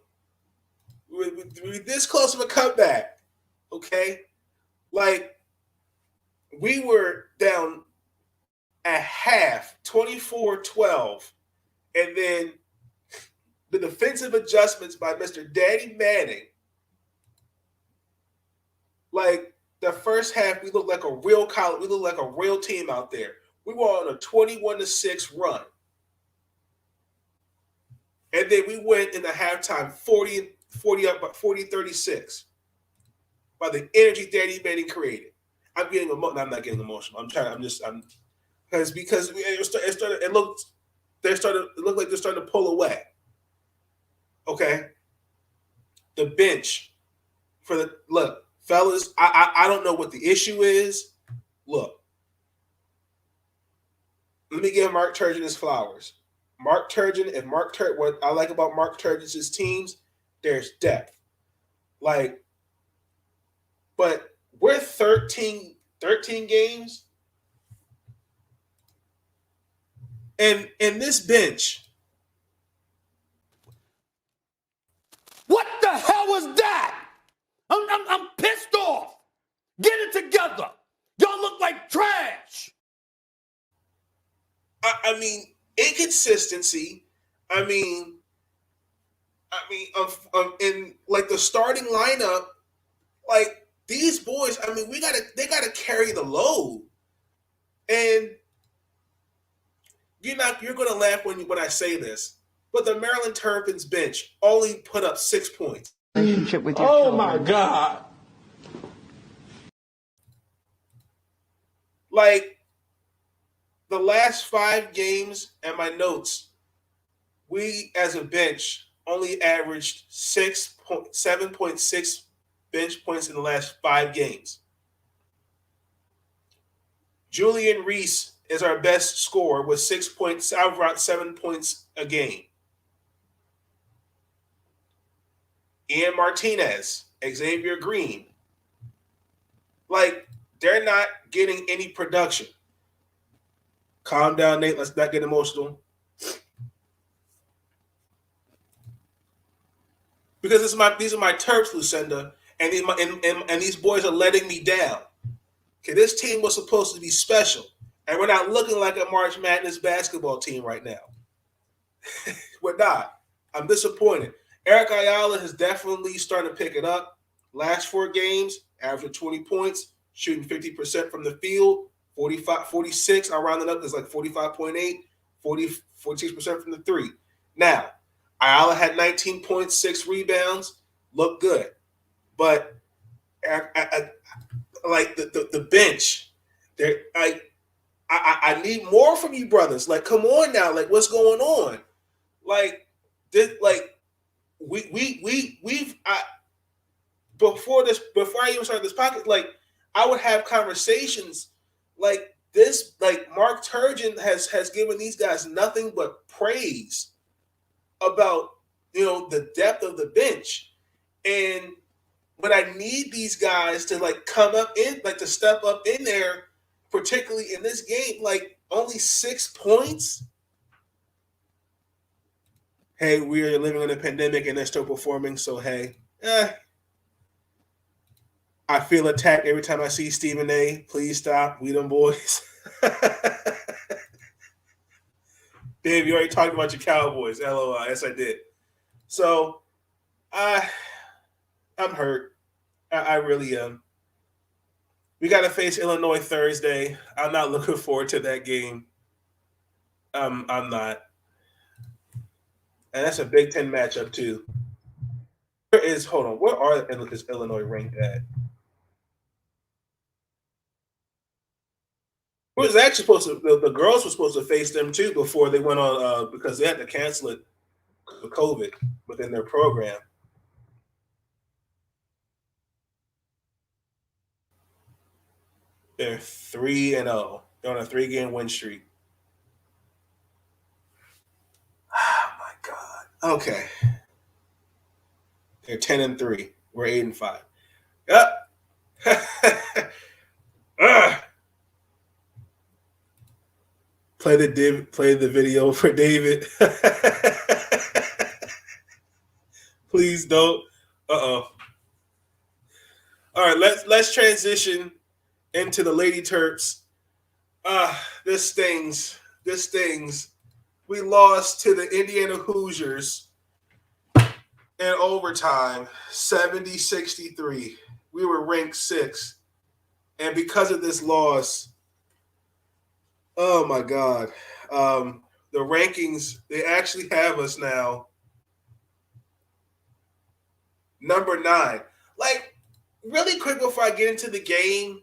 S2: We're this close to a comeback. Okay? Like, we were down at half, 24-12, and then the defensive adjustments by Mr. Danny Manning. Like, the first half, we looked like a real college. We looked like a real team out there. We were on a 21-6 run. And then we went in the halftime 40-36 by the energy Danny Manning created. I'm getting emotional. I'm not getting emotional. Because it looked like they're starting to pull away. Okay. The bench look, fellas, I don't know what the issue is. Look. Let me give Mark Turgeon his flowers. What I like about Mark Turgeon's teams, there's depth. Like, but we're 13 games. And in this bench.
S3: What the hell was that? I'm pissed off. Get it together. Y'all look like trash.
S2: I mean, inconsistency. In like the starting lineup, like these boys. I mean, they gotta carry the load, and you're gonna laugh when I say this, but the Maryland Terrapins bench only put up 6 points.
S8: Relationship with your
S5: Oh my God.
S2: Like the last 5 games and my notes, we as a bench only averaged 7.6 bench points in the last 5 games. Julian Reese is our best scorer with 6 points, around 7 points a game. Ian Martinez, Xavier Green. Like, they're not getting any production. Calm down, Nate. Let's not get emotional. Because these are my Terps, Lucinda, and these boys are letting me down. Okay, this team was supposed to be special, and we're not looking like a March Madness basketball team right now. We're not. I'm disappointed. Eric Ayala has definitely started to pick it up. Last 4 games, averaging 20 points, shooting 50% from the field, 46, I'll round it up, it's like 45.8, 46% from the 3. Now, Ayala had 19.6 rebounds, looked good. But like the bench, I need more from you brothers. Like, come on now, like what's going on? Like this, like before I even started this podcast, like I would have conversations like this. Like Mark Turgeon has given these guys nothing but praise about the depth of the bench, and when I need these guys to like come up in, like to step up in there, particularly in this game, like Only 6 points? Hey, we are living in a pandemic and they're still performing, so hey. I feel attacked every time I see Stephen A. Please stop. We them boys. Dave, you already talked about your Cowboys. LOL. Yes, I did. So, I'm hurt. I really am. We got to face Illinois Thursday. I'm not looking forward to that game. I'm not. And that's a Big Ten matchup, too. Where is Illinois ranked at? It was actually supposed to, the girls were supposed to face them, too, before they went on, because they had to cancel it with COVID within their program. They're 3-0. They're on a 3-game win streak. Oh my God. Okay. They're 10-3. We're 8-5. Yep. Play the video for David. Please don't. All right, let's transition into the Lady Terps. This stings. We lost to the Indiana Hoosiers in overtime, 70-63. We were ranked 6th. And because of this loss, oh my God. The rankings, they actually have us now number 9. Like, really quick before I get into the game,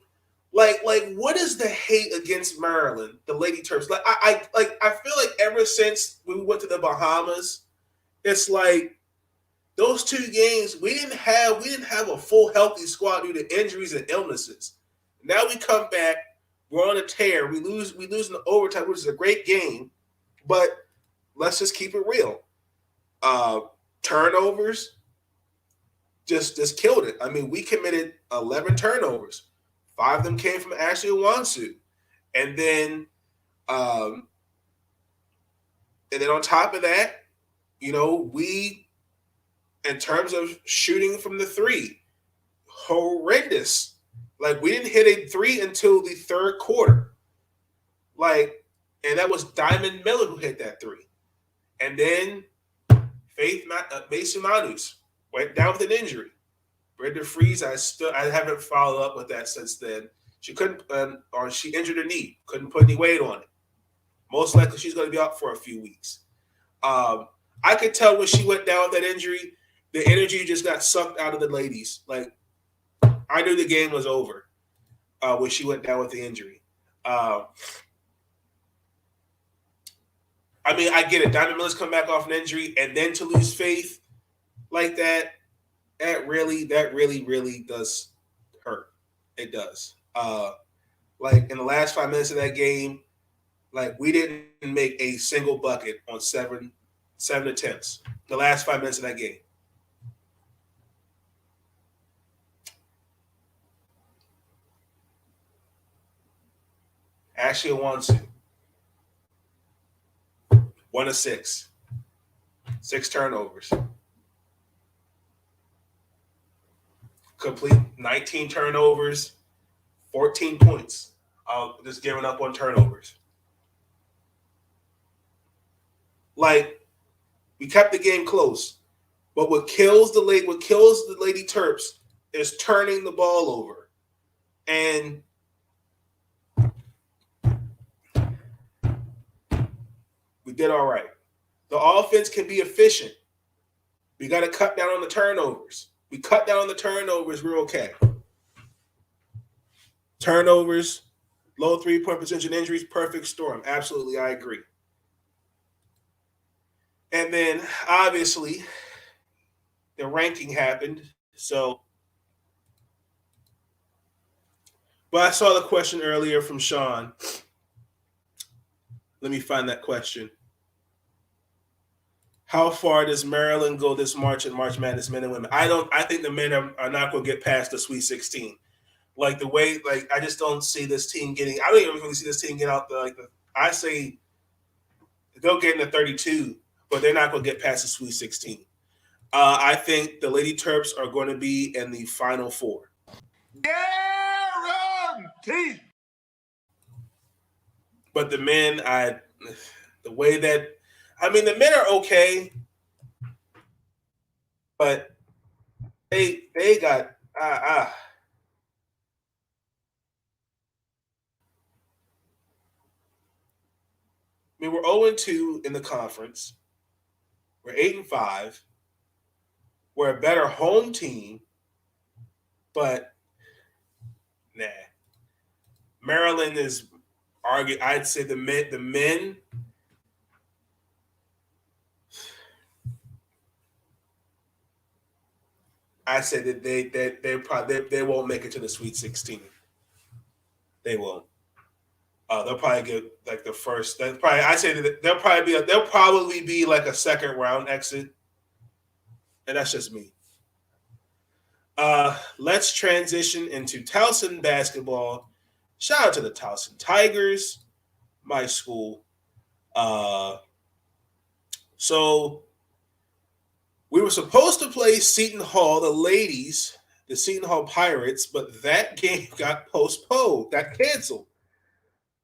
S2: like what is the hate against Maryland, the Lady Terps? Like I feel like ever since we went to the Bahamas, it's like those 2 games we didn't have a full healthy squad due to injuries and illnesses. Now we come back, we're on a tear. We lose in the overtime, which is a great game, but let's just keep it real. Turnovers just killed it. I mean, we committed 11 turnovers. 5 of them came from Ashley Owansu. And then on top of that, we, in terms of shooting from the 3, horrendous. Like, we didn't hit a 3 until the 3rd quarter. Like, and that was Diamond Miller who hit that 3. And then Mason Manus went down with an injury. Brenda Freeze, I haven't followed up with that since then. She couldn't, or she injured her knee, couldn't put any weight on it. Most likely, she's going to be out for a few weeks. I could tell when she went down with that injury, the energy just got sucked out of the ladies. Like, I knew the game was over when she went down with the injury. I mean, I get it. Diamond Miller's come back off an injury, and then to lose faith like that. That really does hurt. It does. Like in the last 5 minutes of that game, like we didn't make a single bucket on seven attempts. The last 5 minutes of that game. Ashley Owansu, 1 of 6, 6 turnovers. Complete 19 turnovers, 14 points. Just giving up on turnovers. Like, we kept the game close, but what kills the Lady Terps is turning the ball over, and we did all right. The offense can be efficient. We got to cut down on the turnovers. We cut down on the turnovers, we're okay. Turnovers, low 3-point percentage and injuries, perfect storm. Absolutely, I agree. And then, obviously, the ranking happened. So, but I saw the question earlier from Sean. Let me find that question. How far does Maryland go this March in March Madness, men and women? I think the men are not going to get past the Sweet 16. Like the way, like I just don't see this team getting. I don't even really see this team get out I say they'll get in the 32, but they're not going to get past the Sweet 16. I think the Lady Terps are going to be in the Final Four.
S5: Guaranteed.
S2: But the men, the men are okay, but they got we're 0-2 in the conference. We're 8-5. We're a better home team, but nah. Maryland is argued. I'd say the men. I said that they won't make it to the Sweet 16. They won't. They'll probably get like the first. They'll probably be like a second round exit, and that's just me. Let's transition into Towson Basketball. Shout out to the Towson Tigers, my school. So we were supposed to play Seton Hall, the ladies, the Seton Hall Pirates, but that game got postponed, got canceled.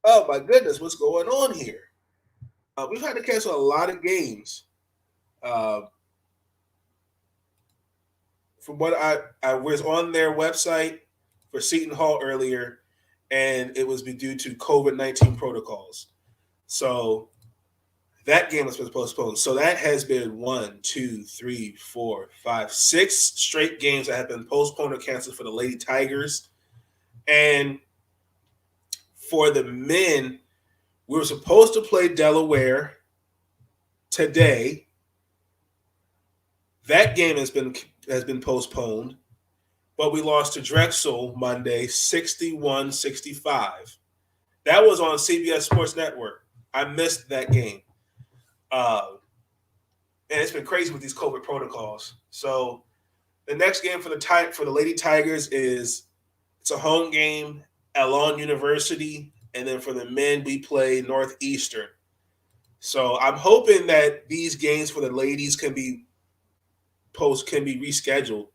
S2: Oh my goodness, what's going on here? We've had to cancel a lot of games. From what I was on their website for Seton Hall earlier, and it was due to COVID-19 protocols. So that game was postponed. So that has been 6 straight games that have been postponed or canceled for the Lady Tigers. And for the men, we were supposed to play Delaware today. That game has been postponed, but we lost to Drexel Monday, 61-65. That was on CBS Sports Network. I missed that game. And it's been crazy with these COVID protocols. So the next game for the Lady Tigers it's a home game at Long University, and then for the men we play Northeastern. So I'm hoping that these games for the ladies can be rescheduled.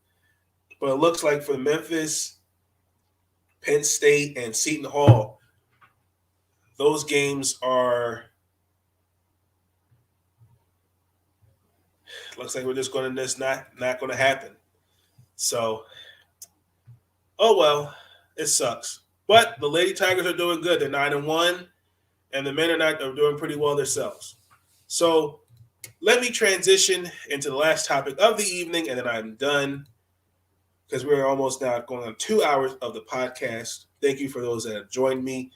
S2: But it looks like for Memphis, Penn State, and Seton Hall, those games looks like we're just going to not going to happen. So, oh well, it sucks. But the Lady Tigers are doing good. They're 9-1, and the men are doing pretty well themselves. So let me transition into the last topic of the evening, and then I'm done because we're almost now going on 2 hours of the podcast. Thank you for those that have joined me.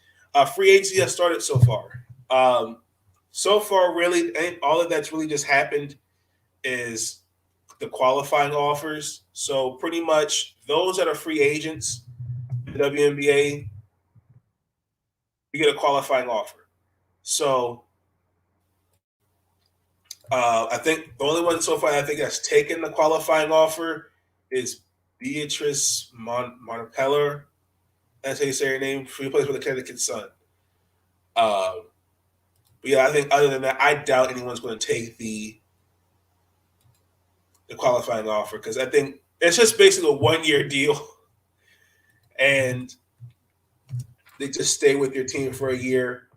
S2: Free agency has started so far. So far, really, all of that's really just happened is the qualifying offers. So pretty much those that are free agents, the WNBA, you get a qualifying offer. So I think the only one so far I think that's taken the qualifying offer is Beatrice Montepeller. That's how you say her name. She plays for the Connecticut Sun. But yeah, I think other than that, I doubt anyone's going to take the qualifying offer because I think it's just basically a 1-year deal, and they just stay with your team for a year,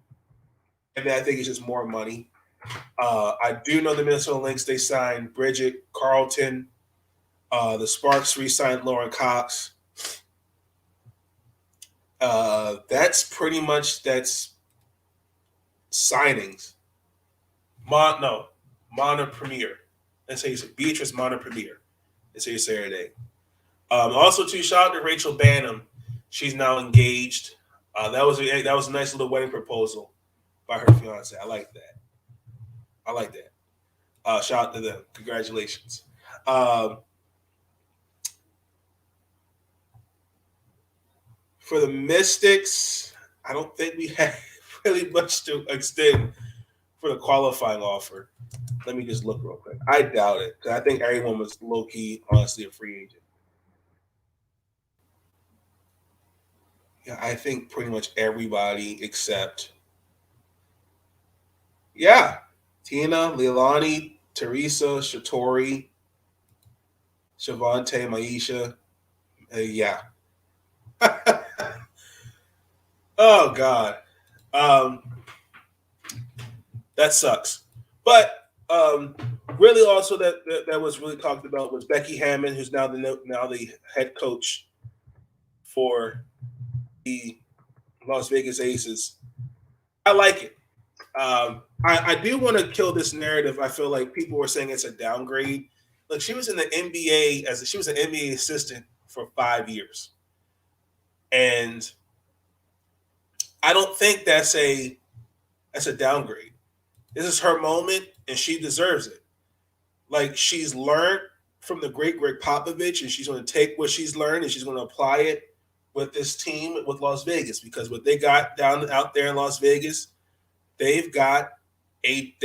S2: and then I think it's just more money. I do know the Minnesota Lynx, they signed Bridget Carlton. The Sparks re-signed Lauren Cox. That's pretty much signings. Mona Premier. That's how you say Beatrice Mona Premier. That's how you say her name. Also, too, shout out to Rachel Banham. She's now engaged. That was a nice little wedding proposal by her fiance. I like that. Shout out to them. Congratulations. For the Mystics, I don't think we have really much to extend for the qualifying offer. Let me just look real quick. I doubt it because I think everyone was low-key, honestly, a free agent. Yeah, I think pretty much everybody except Yeah. Tina, Leilani, Teresa, Shatori, Shavante, Maisha. Yeah. Oh, God. That sucks. But really also that was really talked about was Becky Hammon, who's now the head coach for the Las Vegas Aces. I like it. I do want to kill this narrative. I feel like people were saying it's a downgrade. Look, she was in the NBA she was an NBA assistant for 5 years. And I don't think that's a downgrade. This is her moment, and she deserves it. Like, she's learned from the great Greg Popovich, and she's going to take what she's learned and she's going to apply it with this team with Las Vegas, because what they got out there in Las Vegas, they've got a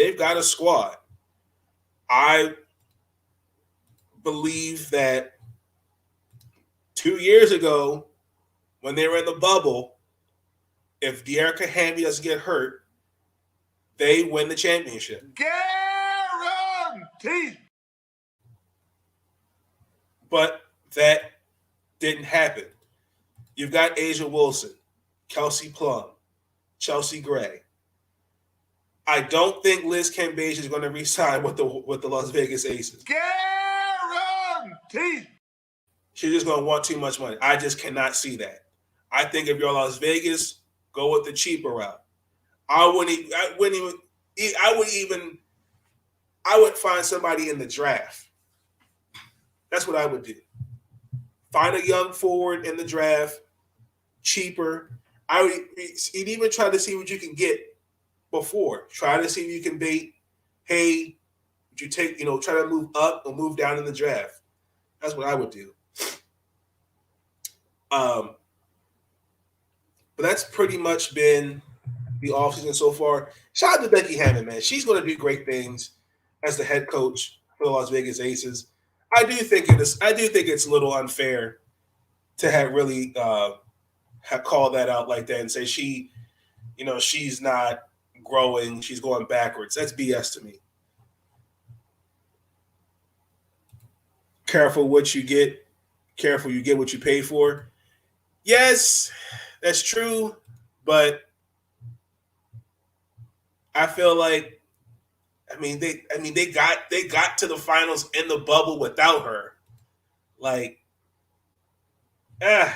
S2: squad. I believe that 2 years ago, when they were in the bubble, if Dearica Hamby doesn't get hurt, they win the championship.
S5: Guaranteed.
S2: But that didn't happen. You've got Asia Wilson, Kelsey Plum, Chelsea Gray. I don't think Liz Cambage is going to re-sign with the Las Vegas Aces.
S5: Guaranteed.
S2: She's just going to want too much money. I just cannot see that. I think if you're Las Vegas, go with the cheaper route. I would find somebody in the draft. That's what I would do. Find a young forward in the draft, cheaper. You'd even try to see what you can get before. Try to see if you can bait. Hey, would you take, try to move up or move down in the draft? That's what I would do. But that's pretty much been the offseason so far. Shout out to Becky Hammon, man. She's going to do great things as the head coach for the Las Vegas Aces. I do think it's a little unfair to have really have called that out like that and say she's not growing, she's going backwards. That's BS to me. Careful what you get. Careful you get what you pay for. Yes, that's true, but I feel like they got to the finals in the bubble without her. Like, I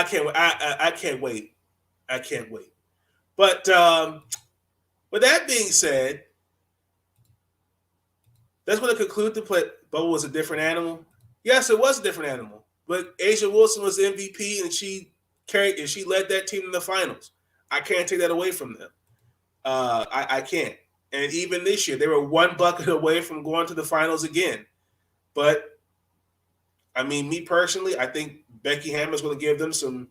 S2: can't wait. I can't wait. But with that being said, that's going to conclude the play. Bubble was a different animal. Yes, it was a different animal. But Asia Wilson was the MVP, and she led that team in the finals. I can't take that away from them. I can't. And even this year, they were one bucket away from going to the finals again. But me personally, I think Becky Hammon is going to give them do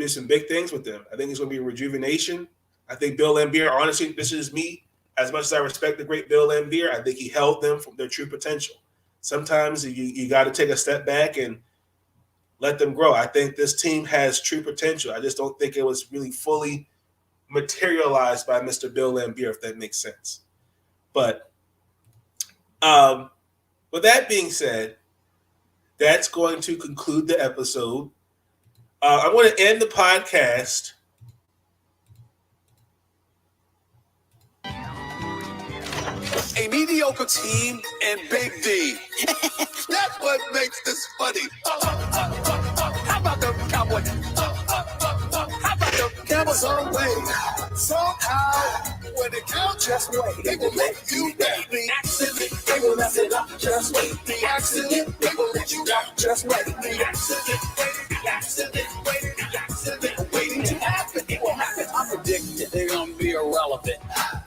S2: some big things with them. I think it's going to be a rejuvenation. I think Bill Laimbeer, honestly, this is me. As much as I respect the great Bill Laimbeer, I think he held them from their true potential. Sometimes you got to take a step back and let them grow. I think this team has true potential. I just don't think it was really fully materialized by Mr. Bill Laimbeer, if that makes sense. But with that being said, that's going to conclude the episode. I'm going to end the podcast.
S5: A mediocre team and Big D. That's what makes this funny. How about them Cowboys? How about them Cowboys? Some way, somehow, when they count, just wait. They will let you down. The accident, they will mess it up. Just wait. The accident, they will let you down. Just wait. The accident, the accident, the accident, waiting to happen. It will happen. I'm predicting they're gonna be irrelevant.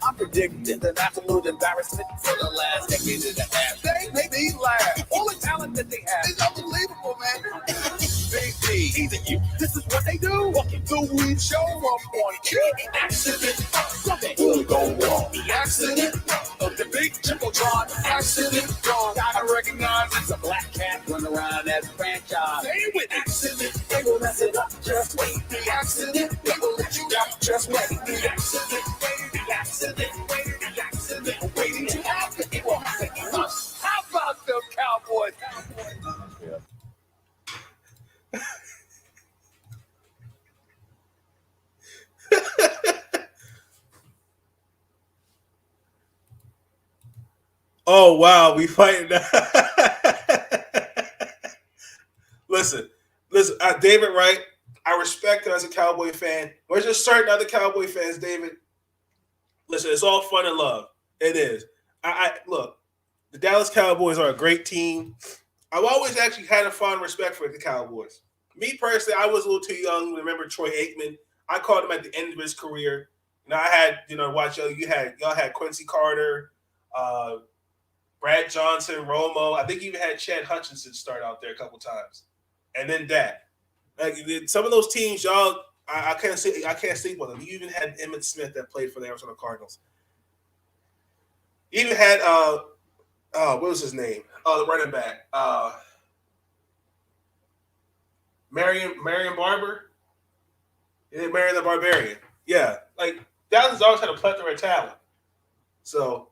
S5: I'm predicting an absolute embarrassment for the last decade and a half. They make me laugh. All the talent that they have is unbelievable, man. Big D, easy you. This is what they do. Walking through weed, show up on cue. Accident, something will go wrong. The accident of the big triple gone. Accident gone. Gotta recognize it's a black cat running around that franchise. Stay with accident. They will mess it up. Just wait. The accident. They will let you down. Just wait. The accident. Wait. The accident. Wait. The accident. Waiting to happen. It will happen. How about them Cowboys?
S2: Oh wow, we fighting. Listen, David Wright. I respect him as a Cowboy fan. There's just certain other Cowboy fans, David. Listen, it's all fun and love. It is. I look. The Dallas Cowboys are a great team. I've always actually had a fond respect for the Cowboys. Me personally, I was a little too young to remember Troy Aikman. I called him at the end of his career. I had, watch y'all had Quincy Carter, Brad Johnson, Romo. I think you even had Chad Hutchinson start out there a couple times, and then Dak. Like some of those teams, y'all, I can't sleep with them. You even had Emmitt Smith that played for the Arizona Cardinals. You even had what was his name? The running back, Marion Barber. Marion the Barbarian. Yeah, like Dallas always had a plethora of talent. So,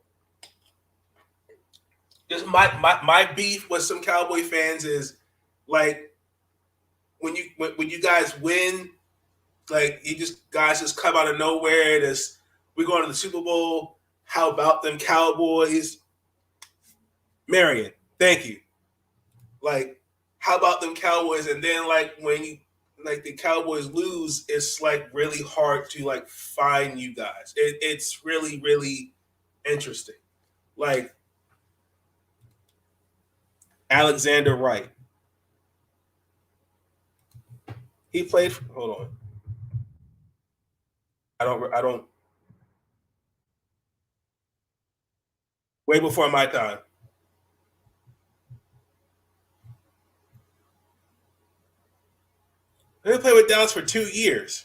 S2: just my beef with some Cowboy fans is like when you guys win, like guys just come out of nowhere. We're going to the Super Bowl. How about them Cowboys? Marion, thank you. Like, how about them Cowboys? And then when the Cowboys lose, it's really hard to find you guys. It's really, really interesting. Like Alexander Wright. He played hold on. I don't way before my time. They played with Dallas for 2 years.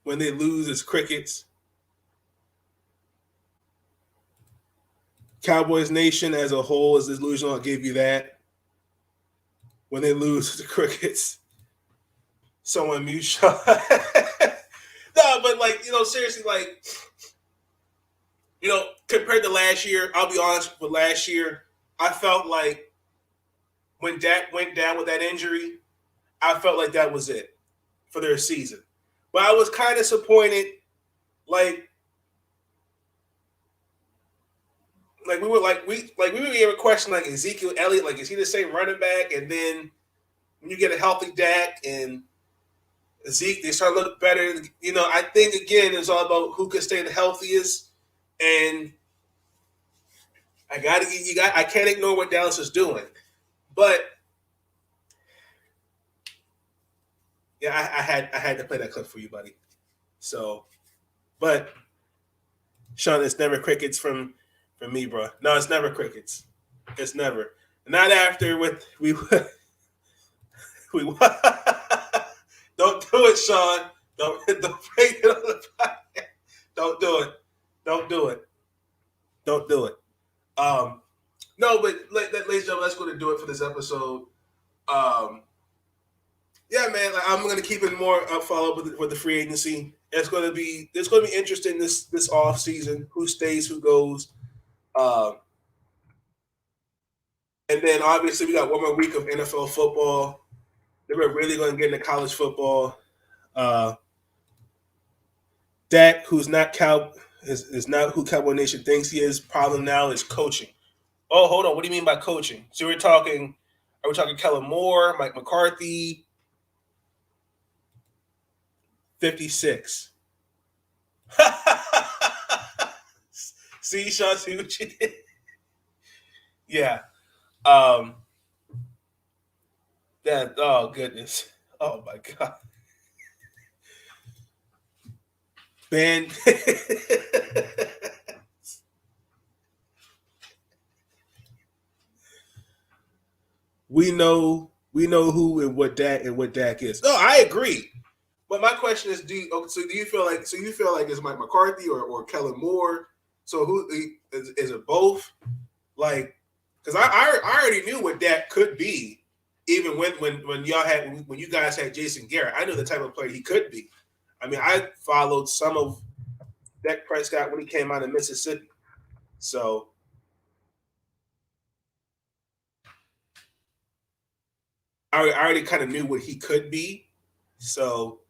S2: When they lose, it's crickets. Cowboys Nation as a whole is delusional. I'll give you that. When they lose, it's the crickets. Someone mute Sean. No, but seriously, compared to last year, I'll be honest with last year, I felt like when Dak went down with that injury, I felt like that was it for their season. But I was kind of disappointed. We were getting a question Ezekiel Elliott, is he the same running back? And then when you get a healthy Dak and Zeke, they start looking better. I think again it's all about who can stay the healthiest. And I can't ignore what Dallas is doing. But yeah, I had to play that clip for you, buddy. So, but Sean, it's never crickets from me, bro. No, it's never crickets. It's never. Not after we Don't do it, Sean. Don't break it on the podcast. Don't do it. Don't do it. Don't do it. No, but ladies and gentlemen, let's go to do it for this episode. Yeah, man, I'm going to keep it more follow up with the free agency. It's going to be interesting this off season. Who stays, who goes, and then obviously we got one more week of NFL football. Then we're really going to get into college football. Dak, who's not is not who Cowboy Nation thinks he is. Problem now is coaching. Oh, hold on. What do you mean by coaching? So are we talking Kellen Moore, Mike McCarthy? 56. See, Sean, see what you did? Yeah. That, oh, goodness. Oh, my God. Ben. We know who and what Dak is. No, I agree. But my question is, do you feel like it's Mike McCarthy or Kellen Moore? So who is it? Both? Like, because I already knew what that could be, even when you guys had Jason Garrett. I knew the type of player he could be. I mean, I followed some of Dak Prescott when he came out of Mississippi. So I already kind of knew what he could be. So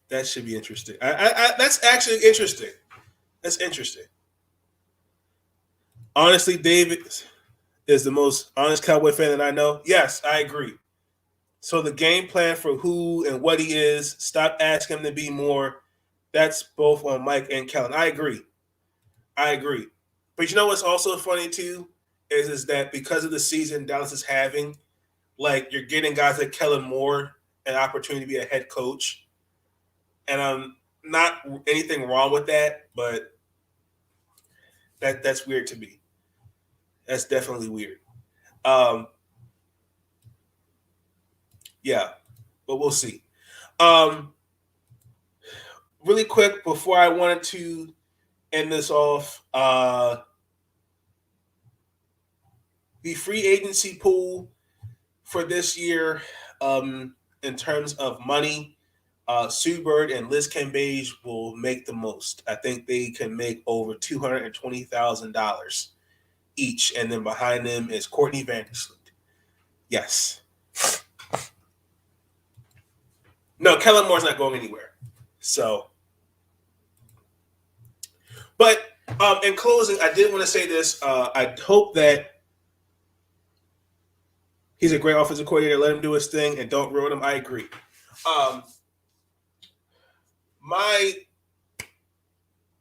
S2: that should be interesting. That's actually interesting. That's interesting. Honestly, David is the most honest Cowboy fan that I know. Yes, I agree. So the game plan for who and what he is, stop asking him to be more. That's both on Mike and Kellen. I agree. But you know what's also funny too is that because of the season Dallas is having, like you're getting guys like Kellen Moore an opportunity to be a head coach. And not anything wrong with that, but that's weird to me. That's definitely weird. Yeah, but we'll see. Really quick before I wanted to end this off, the free agency pool for this year, in terms of money, Sue Bird and Liz Cambage will make the most. I think they can make over $220,000 each, and then behind them is Courtney Vandersloot. Yes. No, Kellen Moore's not going anywhere. So, but in closing, I did want to say this. I hope that he's a great offensive coordinator. Let him do his thing and don't ruin him. I agree. My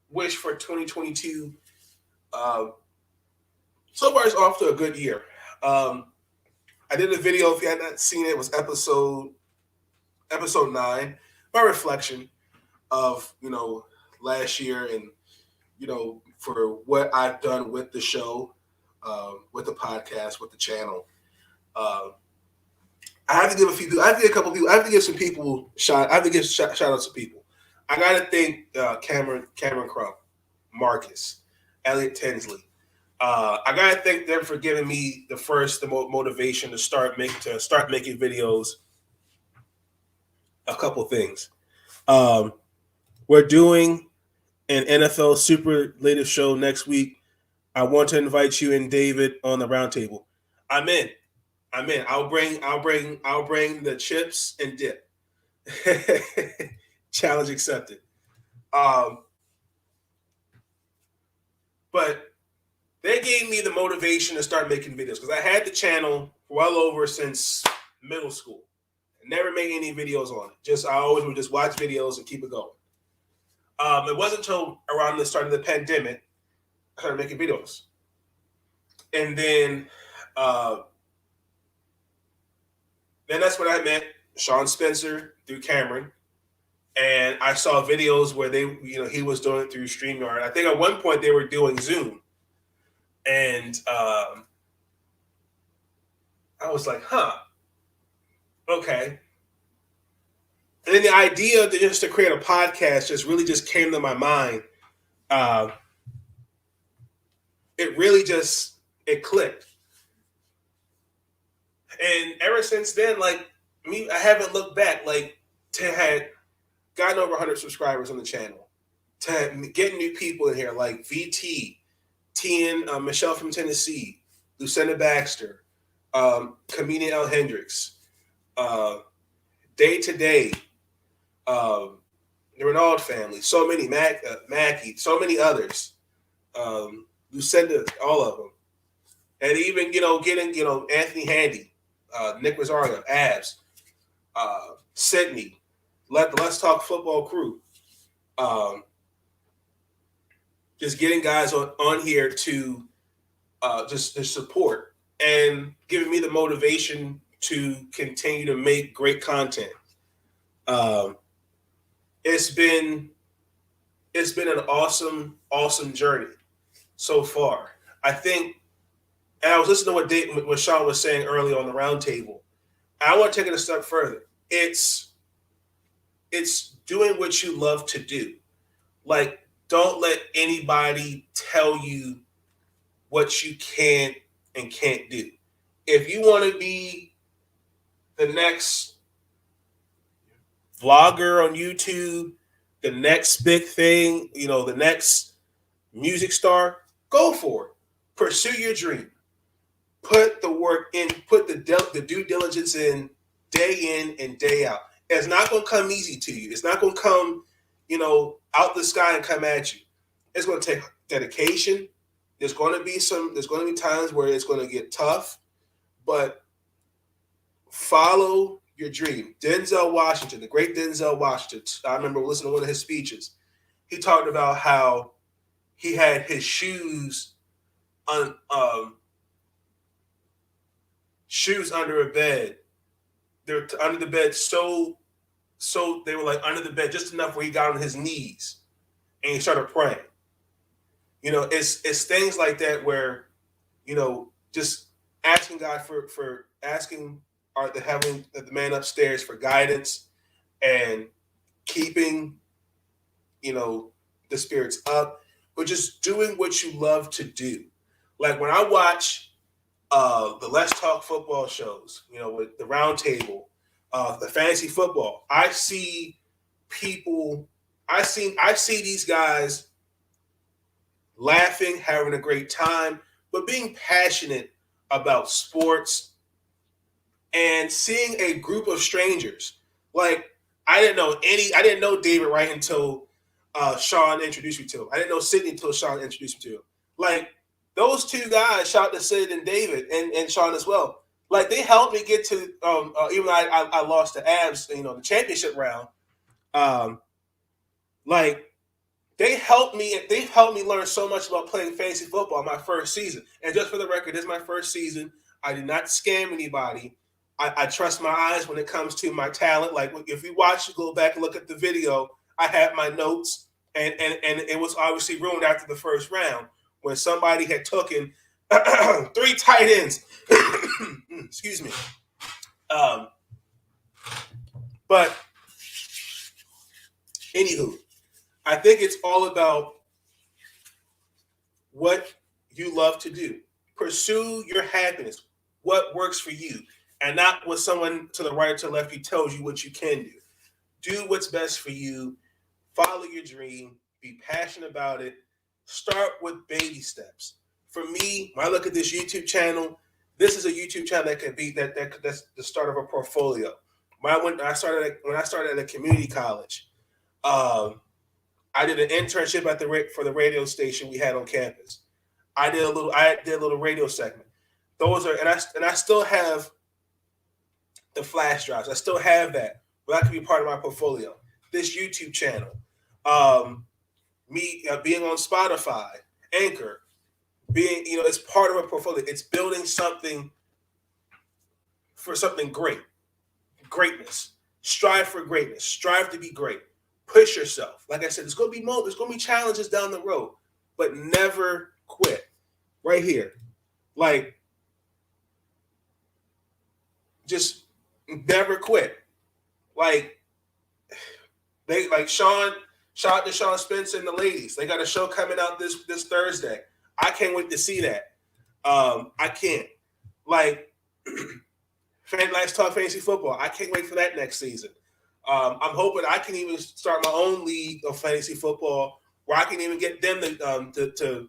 S2: wish for 2022, so far it's off to a good year. I did a video, if you had not seen it, it was episode 9, my reflection of, last year and, for what I've done with the show, with the podcast, with the channel. I have to give some people shout outs to people. I got to thank Cameron Crump, Marcus, Elliot Tinsley. I got to thank them for giving me the motivation to start making videos. A couple things. We're doing an NFL superlative show next week. I want to invite you and David on the roundtable. I'm in. I'll bring the chips and dip. Challenge accepted. But they gave me the motivation to start making videos because I had the channel well over since middle school. Never made any videos on it. I always would just watch videos and keep it going. It wasn't until around the start of the pandemic I started making videos. And then that's when I met Sean Spencer through Cameron. And I saw videos where he was doing it through StreamYard. I think at one point they were doing Zoom. And I was like, okay. And then the idea to create a podcast just came to my mind. It clicked. And ever since then, I haven't looked back, to had gotten over 100 subscribers on the channel, to get new people in here like VT, Tien, Michelle from Tennessee, Lucinda Baxter, comedian L. Hendricks, Day to Day, the Renaud family, so many, Mackie, so many others, Lucinda, all of them. And even, getting, Anthony Handy, Nick Rosario, Abs, Sydney, Let's Talk Football crew. Just getting guys on here to just to support and giving me the motivation to continue to make great content. It's been an awesome journey so far. I think And I was listening to what Sean was saying earlier on the roundtable. I want to take it a step further. It's doing what you love to do. Like, don't let anybody tell you what you can and can't do. If you want to be the next vlogger on YouTube, the next big thing, the next music star, go for it. Pursue your dream. Put the work in, put the due diligence in and day out. It's not going to come easy to you. It's not going to come, out the sky and come at you. It's going to take dedication. There's going to be times where it's going to get tough, but follow your dream. Denzel Washington, the great Denzel Washington, I remember listening to one of his speeches. He talked about how he had his shoes under a bed. They're under the bed so they were like under the bed just enough where he got on his knees and he started praying. It's things like that where, just asking God for asking the man upstairs for guidance and keeping, the spirits up, but just doing what you love to do. Like when I watch the Let's Talk football shows, with the round table, the fantasy football, I see these guys laughing, having a great time, but being passionate about sports and seeing a group of strangers. Like I didn't know David Wright until Sean introduced me to him. I didn't know Sidney until Sean introduced me to him. Like those two guys, shout out to Sid and David and Sean as well. Like they helped me get to even though I lost to Abs, the championship round. Like they've helped me learn so much about playing fantasy football my first season. And just for the record, this is my first season. I did not scam anybody. I trust my eyes when it comes to my talent. Like if you go back and look at the video, I had my notes and it was obviously ruined after the first round when somebody had taken 3 tight ends. Excuse me. But anywho, I think it's all about what you love to do. Pursue your happiness, what works for you, and not what someone to the right or to the left who tells you what you can do. Do what's best for you. Follow your dream. Be passionate about it. Start with baby steps. For me, when I look at this YouTube channel, this is a YouTube channel that could be that's the start of a portfolio. When I started at a community college, I did an internship for the radio station we had on campus. I did a little radio segment. And I still have the flash drives. I still have that, but that could be part of my portfolio. This YouTube channel, me being on Spotify, Anchor, being it's part of a portfolio. It's building something for something greatness. Strive for greatness. Strive to be great. Push yourself. Like I said, there's going to be challenges down the road, but never quit. Right here, like just never quit. Like Sean. Shout out to Sean Spencer and the ladies. They got a show coming out this Thursday. I can't wait to see that. I can't. Like, Let's Talk Fantasy Football. I can't wait for that next season. I'm hoping I can even start my own league of fantasy football where I can even get them to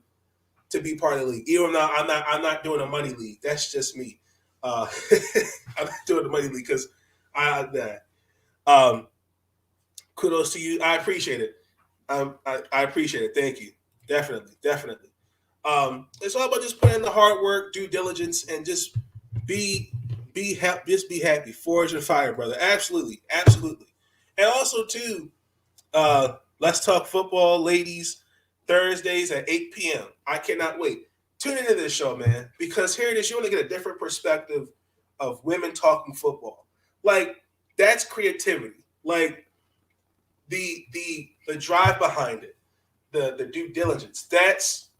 S2: be part of the league. Even though I'm not doing a money league. That's just me. I'm not doing the money league because kudos to you. I appreciate it. I appreciate it. Thank you. Definitely. It's all about just putting in the hard work, due diligence, and just be happy. Just be happy. Forge and fire, brother. Absolutely. And also too, Let's Talk Football, ladies, Thursdays at 8 p.m. I cannot wait. Tune into this show, man, because here it is. You want to get a different perspective of women talking football. Like that's creativity. Like the drive behind it, the due diligence. That's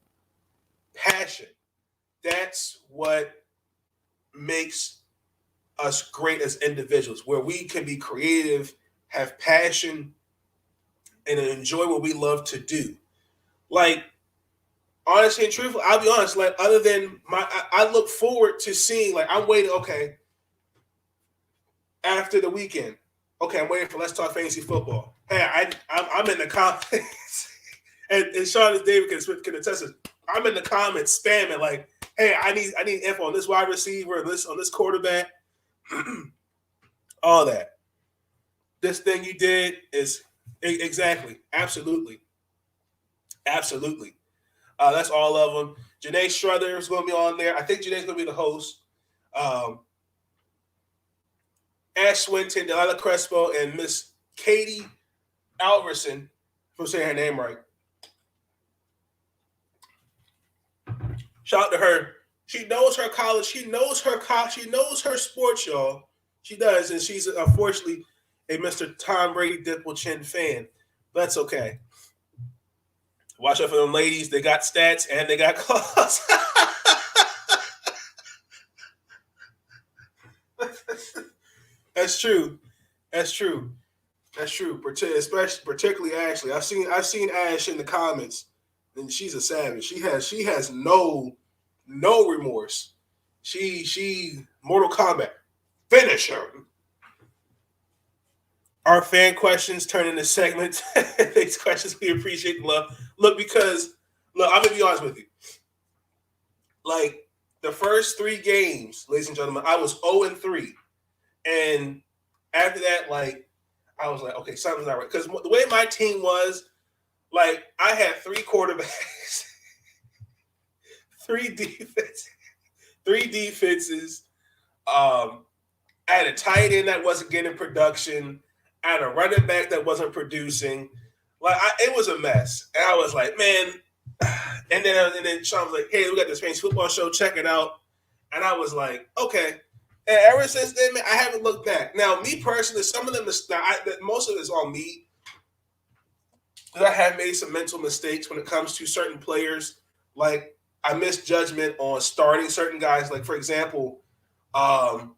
S2: passion. that's what makes us great as individuals, where we can be creative, have passion, and enjoy what we love to do. Like, honestly and truthfully, I'll be honest, like, other than I look forward to seeing, like, I'm waiting, okay, after the weekend, okay, I'm waiting for Let's Talk Fantasy Football. Hey, I'm in the comments, and Sean and David can attest this. I'm in the comments spamming, like, hey, I need info on this wide receiver, on this quarterback, all that. This thing you did is exactly, absolutely. That's all of them. Janae Struther is going to be on there. I think Janae's going to be the host. Ash Swinton, Delilah Crespo, and Miss Katie Alverson, if I'm saying her name right. Shout out to her. She knows her college. She knows her sports, y'all. She does, and she's unfortunately a Mr. Tom Brady Dimple Chin fan. That's okay. Watch out for them ladies. They got stats and they got claws. That's true. Particularly Ashley. I've seen Ash in the comments, and she's a savage. She has no remorse. She Mortal Kombat finisher. Our fan questions turn into segments. These questions, we appreciate the love. Look, I'm gonna be honest with you. Like, the first 3 games, ladies and gentlemen, I was 0-3. And after that, like, I was like, okay, something's not right. Because the way my team was, like, I had 3 quarterbacks, 3 defenses. I had a tight end that wasn't getting production. I had a running back that wasn't producing. Like, it was a mess. And I was like, man. And then Sean was like, hey, we got this fantasy football show. Check it out. And I was like, okay. And ever since then, man, I haven't looked back. Now, me personally, some of them, most of it is on me. I have made some mental mistakes when it comes to certain players. Like, I missed judgment on starting certain guys. Like, for example, the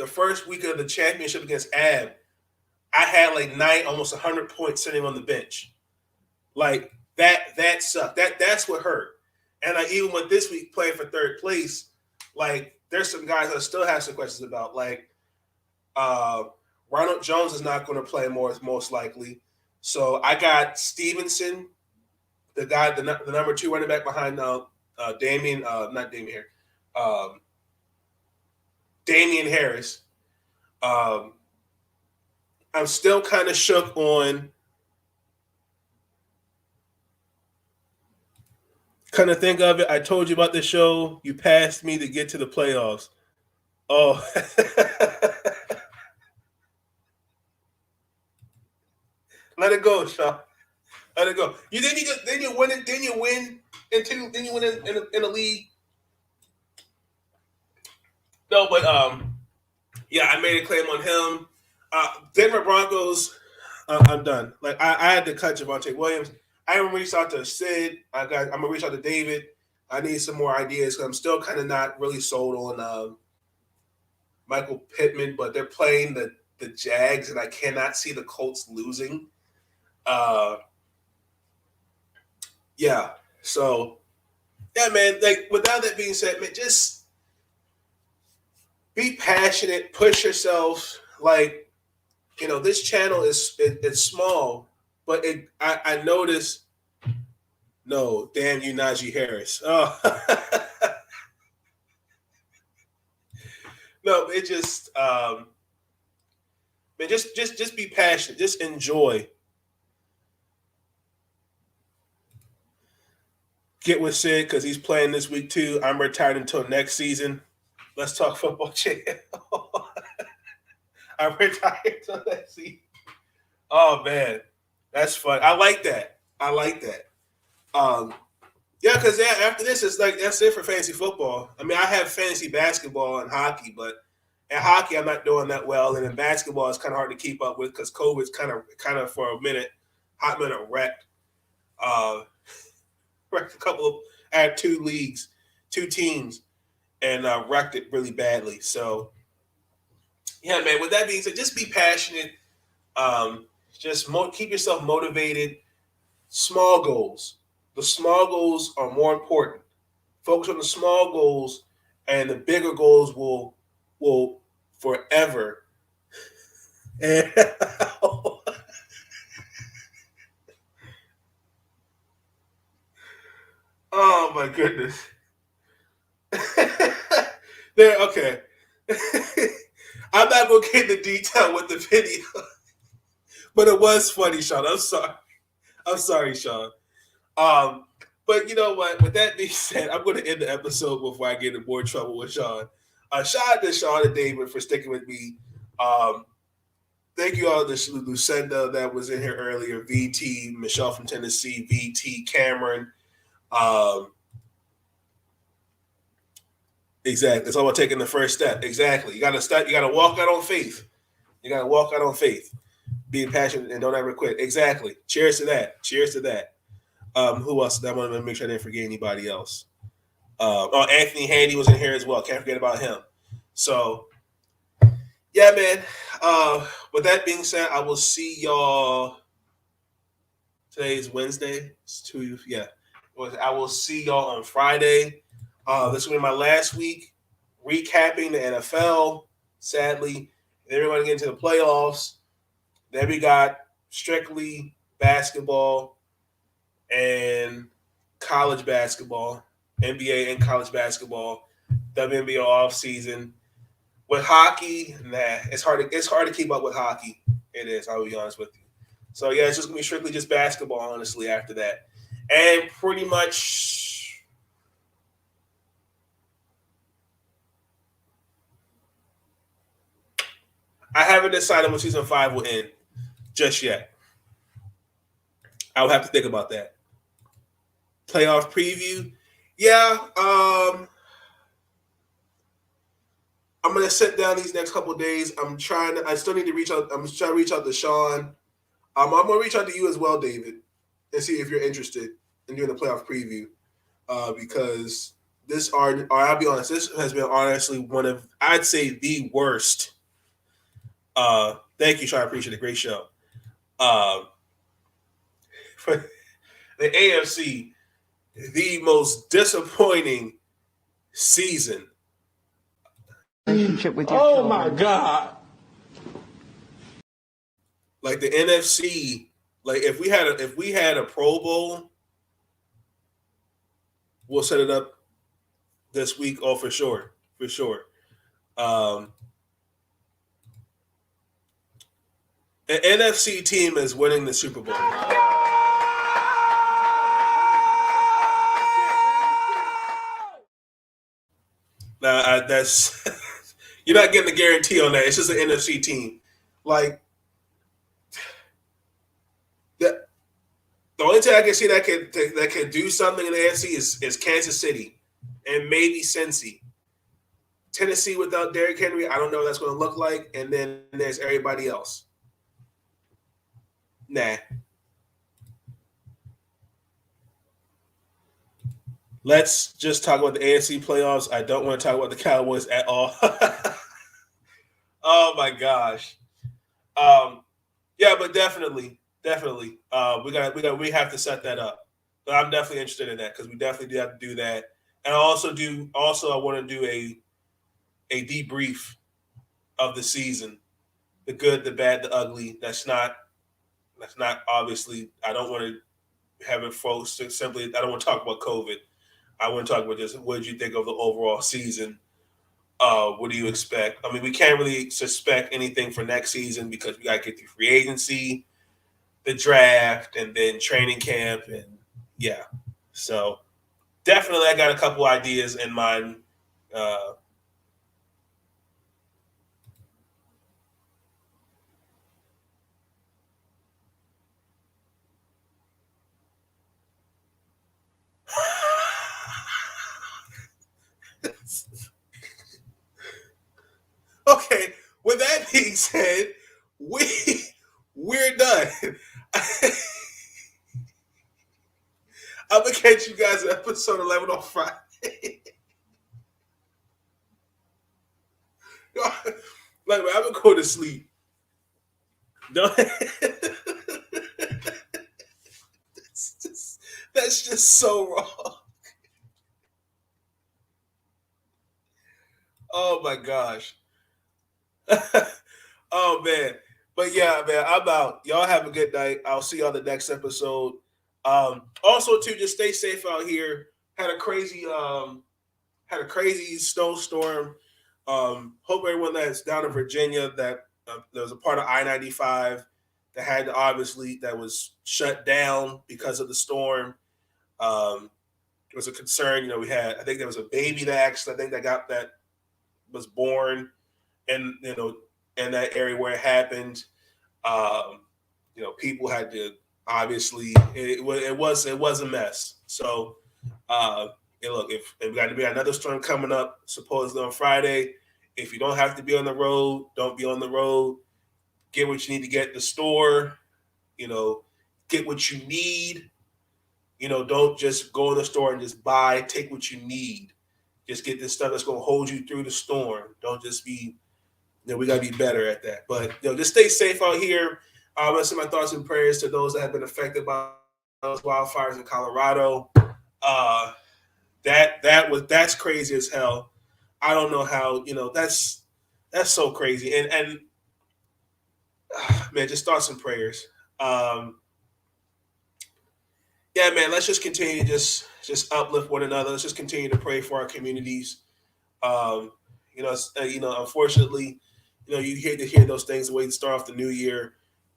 S2: first week of the championship against Ab, I had like 9, almost 100 points sitting on the bench. Like, that sucked. That's what hurt. And even with this week playing for 3rd place, like, there's some guys I still have some questions about. Like, Ronald Jones is not going to play more, most likely. So I got Stevenson, the guy, the number 2 running back behind Damian Harris. I'm still kind of shook on. Kind of think of it. I told you about the show. You passed me to get to the playoffs. Oh. Let it go, Sean. Let it go. Then you win it. Then you win in the league. No, but yeah, I made a claim on him. Denver Broncos. I'm done. Like, I had to cut Javonte Williams. I haven't reached out to Sid. I'm gonna reach out to David. I need some more ideas because I'm still kind of not really sold on Michael Pittman, but they're playing the Jags, and I cannot see the Colts losing. Yeah. So, yeah, man. Like, without that being said, man, just be passionate, push yourself. Like, this channel it's small. But I noticed, no, damn you, Najee Harris. Oh. No, it just, man, just be passionate. Just enjoy. Get with Sid because he's playing this week too. I'm retired until next season. Let's talk football, channel. I'm retired until next season. Oh, man. That's fun. I like that. Yeah, because after this, it's like that's it for fantasy football. I mean, I have fantasy basketball and hockey, but in hockey, I'm not doing that well. And in basketball, it's kind of hard to keep up with because COVID's kind of for a hot minute wrecked. I had 2 leagues, 2 teams, and wrecked it really badly. So, yeah, man. With that being said, just be passionate. Keep yourself motivated. Small goals. The small goals are more important. Focus on the small goals, and the bigger goals will forever. And oh my goodness. Okay. I'm not gonna get into detail with the video, but it was funny, Sean. I'm sorry, Sean. But you know what? With that being said, I'm going to end the episode before I get in more trouble with Sean. Shout out to Sean and David for sticking with me. Thank you all to Lucinda that was in here earlier, VT, Michelle from Tennessee, VT, Cameron. Exactly. It's all about taking the first step. Exactly. You got to start. You got to walk out on faith. Being passionate and don't ever quit. Exactly. Cheers to that. Who else? I want to make sure I didn't forget anybody else. Anthony Handy was in here as well. Can't forget about him. So, yeah, man. With that being said, I will see y'all. Today's Wednesday. It's 2. Yeah. I will see y'all on Friday. This will be my last week recapping the NFL. Sadly, then we're going to get into the playoffs. Then we got strictly basketball and college basketball, NBA and college basketball, WNBA offseason. With hockey, it's hard to keep up with hockey. It is, I'll be honest with you. So yeah, it's just gonna be strictly just basketball, honestly, after that. And pretty much I haven't decided when season 5 will end just yet. I will have to think about that. Playoff preview. Yeah. I'm gonna sit down these next couple of days. I still need to reach out. I'm trying to reach out to Sean. I'm gonna reach out to you as well, David, and see if you're interested in doing a playoff preview. Because I'll be honest, this has been honestly one of, I'd say, the worst. Thank you, Sean. I appreciate it. Great show. For the AFC, the most disappointing season.
S8: Oh my God.
S2: Like the NFC, like if we had a Pro Bowl, we'll set it up this week. Oh, for sure. An NFC team is winning the Super Bowl. Now that's you're not getting a guarantee on that. It's just an NFC team. Like the only team I can see that can do something in the NFC is Kansas City and maybe Cincy. Tennessee without Derrick Henry, I don't know what that's going to look like. And then there's everybody else. Nah. Let's just talk about the AFC playoffs. I don't want to talk about the Cowboys at all. Oh my gosh. Yeah, but definitely. We have to set that up. But I'm definitely interested in that because we definitely do have to do that. And I want to do a debrief of the season. The good, the bad, the ugly. That's not obviously, I don't want to have it folks simply, I don't want to talk about COVID. I want to talk about just what did you think of the overall season? What do you expect? I mean, we can't really suspect anything for next season because we got to get through free agency, the draft, and then training camp. And yeah, so definitely I got a couple ideas in mind. Okay, with that being said, we're done. I'm gonna catch catch you guys in episode 11 on Friday. Like, man, I'm gonna go to sleep. No. That's just so wrong. Oh my gosh. Oh man. But yeah, man, I'm out. Y'all have a good night. I'll see you on the next episode. Also, too, just stay safe out here. Had a crazy snowstorm. Hope everyone that's down in Virginia that there was a part of I-95 that had to that was shut down because of the storm. There was a concern. I think there was a baby that was born in that area where it happened. People had to obviously it was a mess. So look, if we got to be another storm coming up supposedly on Friday, if you don't have to be on the road, don't be on the road. Get what you need to get at the store. Get what you need. Don't just go in the store and just buy. Take what you need. Just get this stuff that's going to hold you through the storm. Don't just be, we got to be better at that. But, just stay safe out here. I want to send my thoughts and prayers to those that have been affected by those wildfires in Colorado. That's crazy as hell. I don't know how, that's so crazy. And man, just thoughts and prayers. Yeah, man, let's just continue to just uplift one another. Let's just continue to pray for our communities. Unfortunately, you hate to hear those things the way to start off the new year.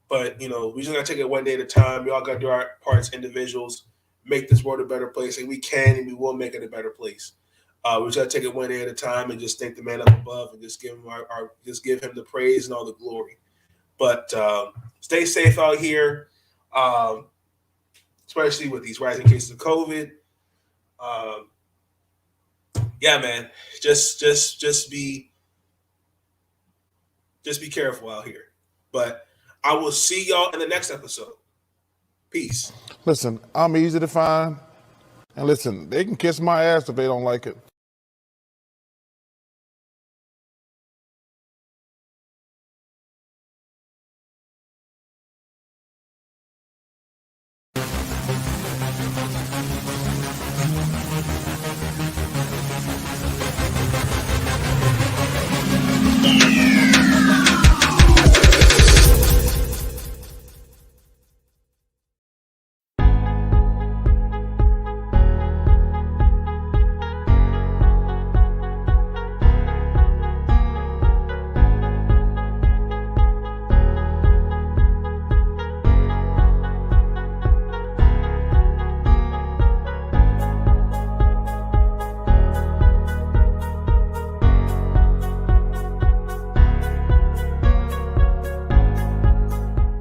S2: But, we just got to take it one day at a time. We all got to do our parts, individuals, make this world a better place. And we can and we will make it a better place. We just got to take it one day at a time and just thank the man up above and just give him give him the praise and all the glory. But stay safe out here, especially with these rising cases of COVID. Yeah, man, just be careful out here. But I will see y'all in the next episode. Peace.
S1: Listen, I'm easy to find. And listen, they can kiss my ass if they don't like it.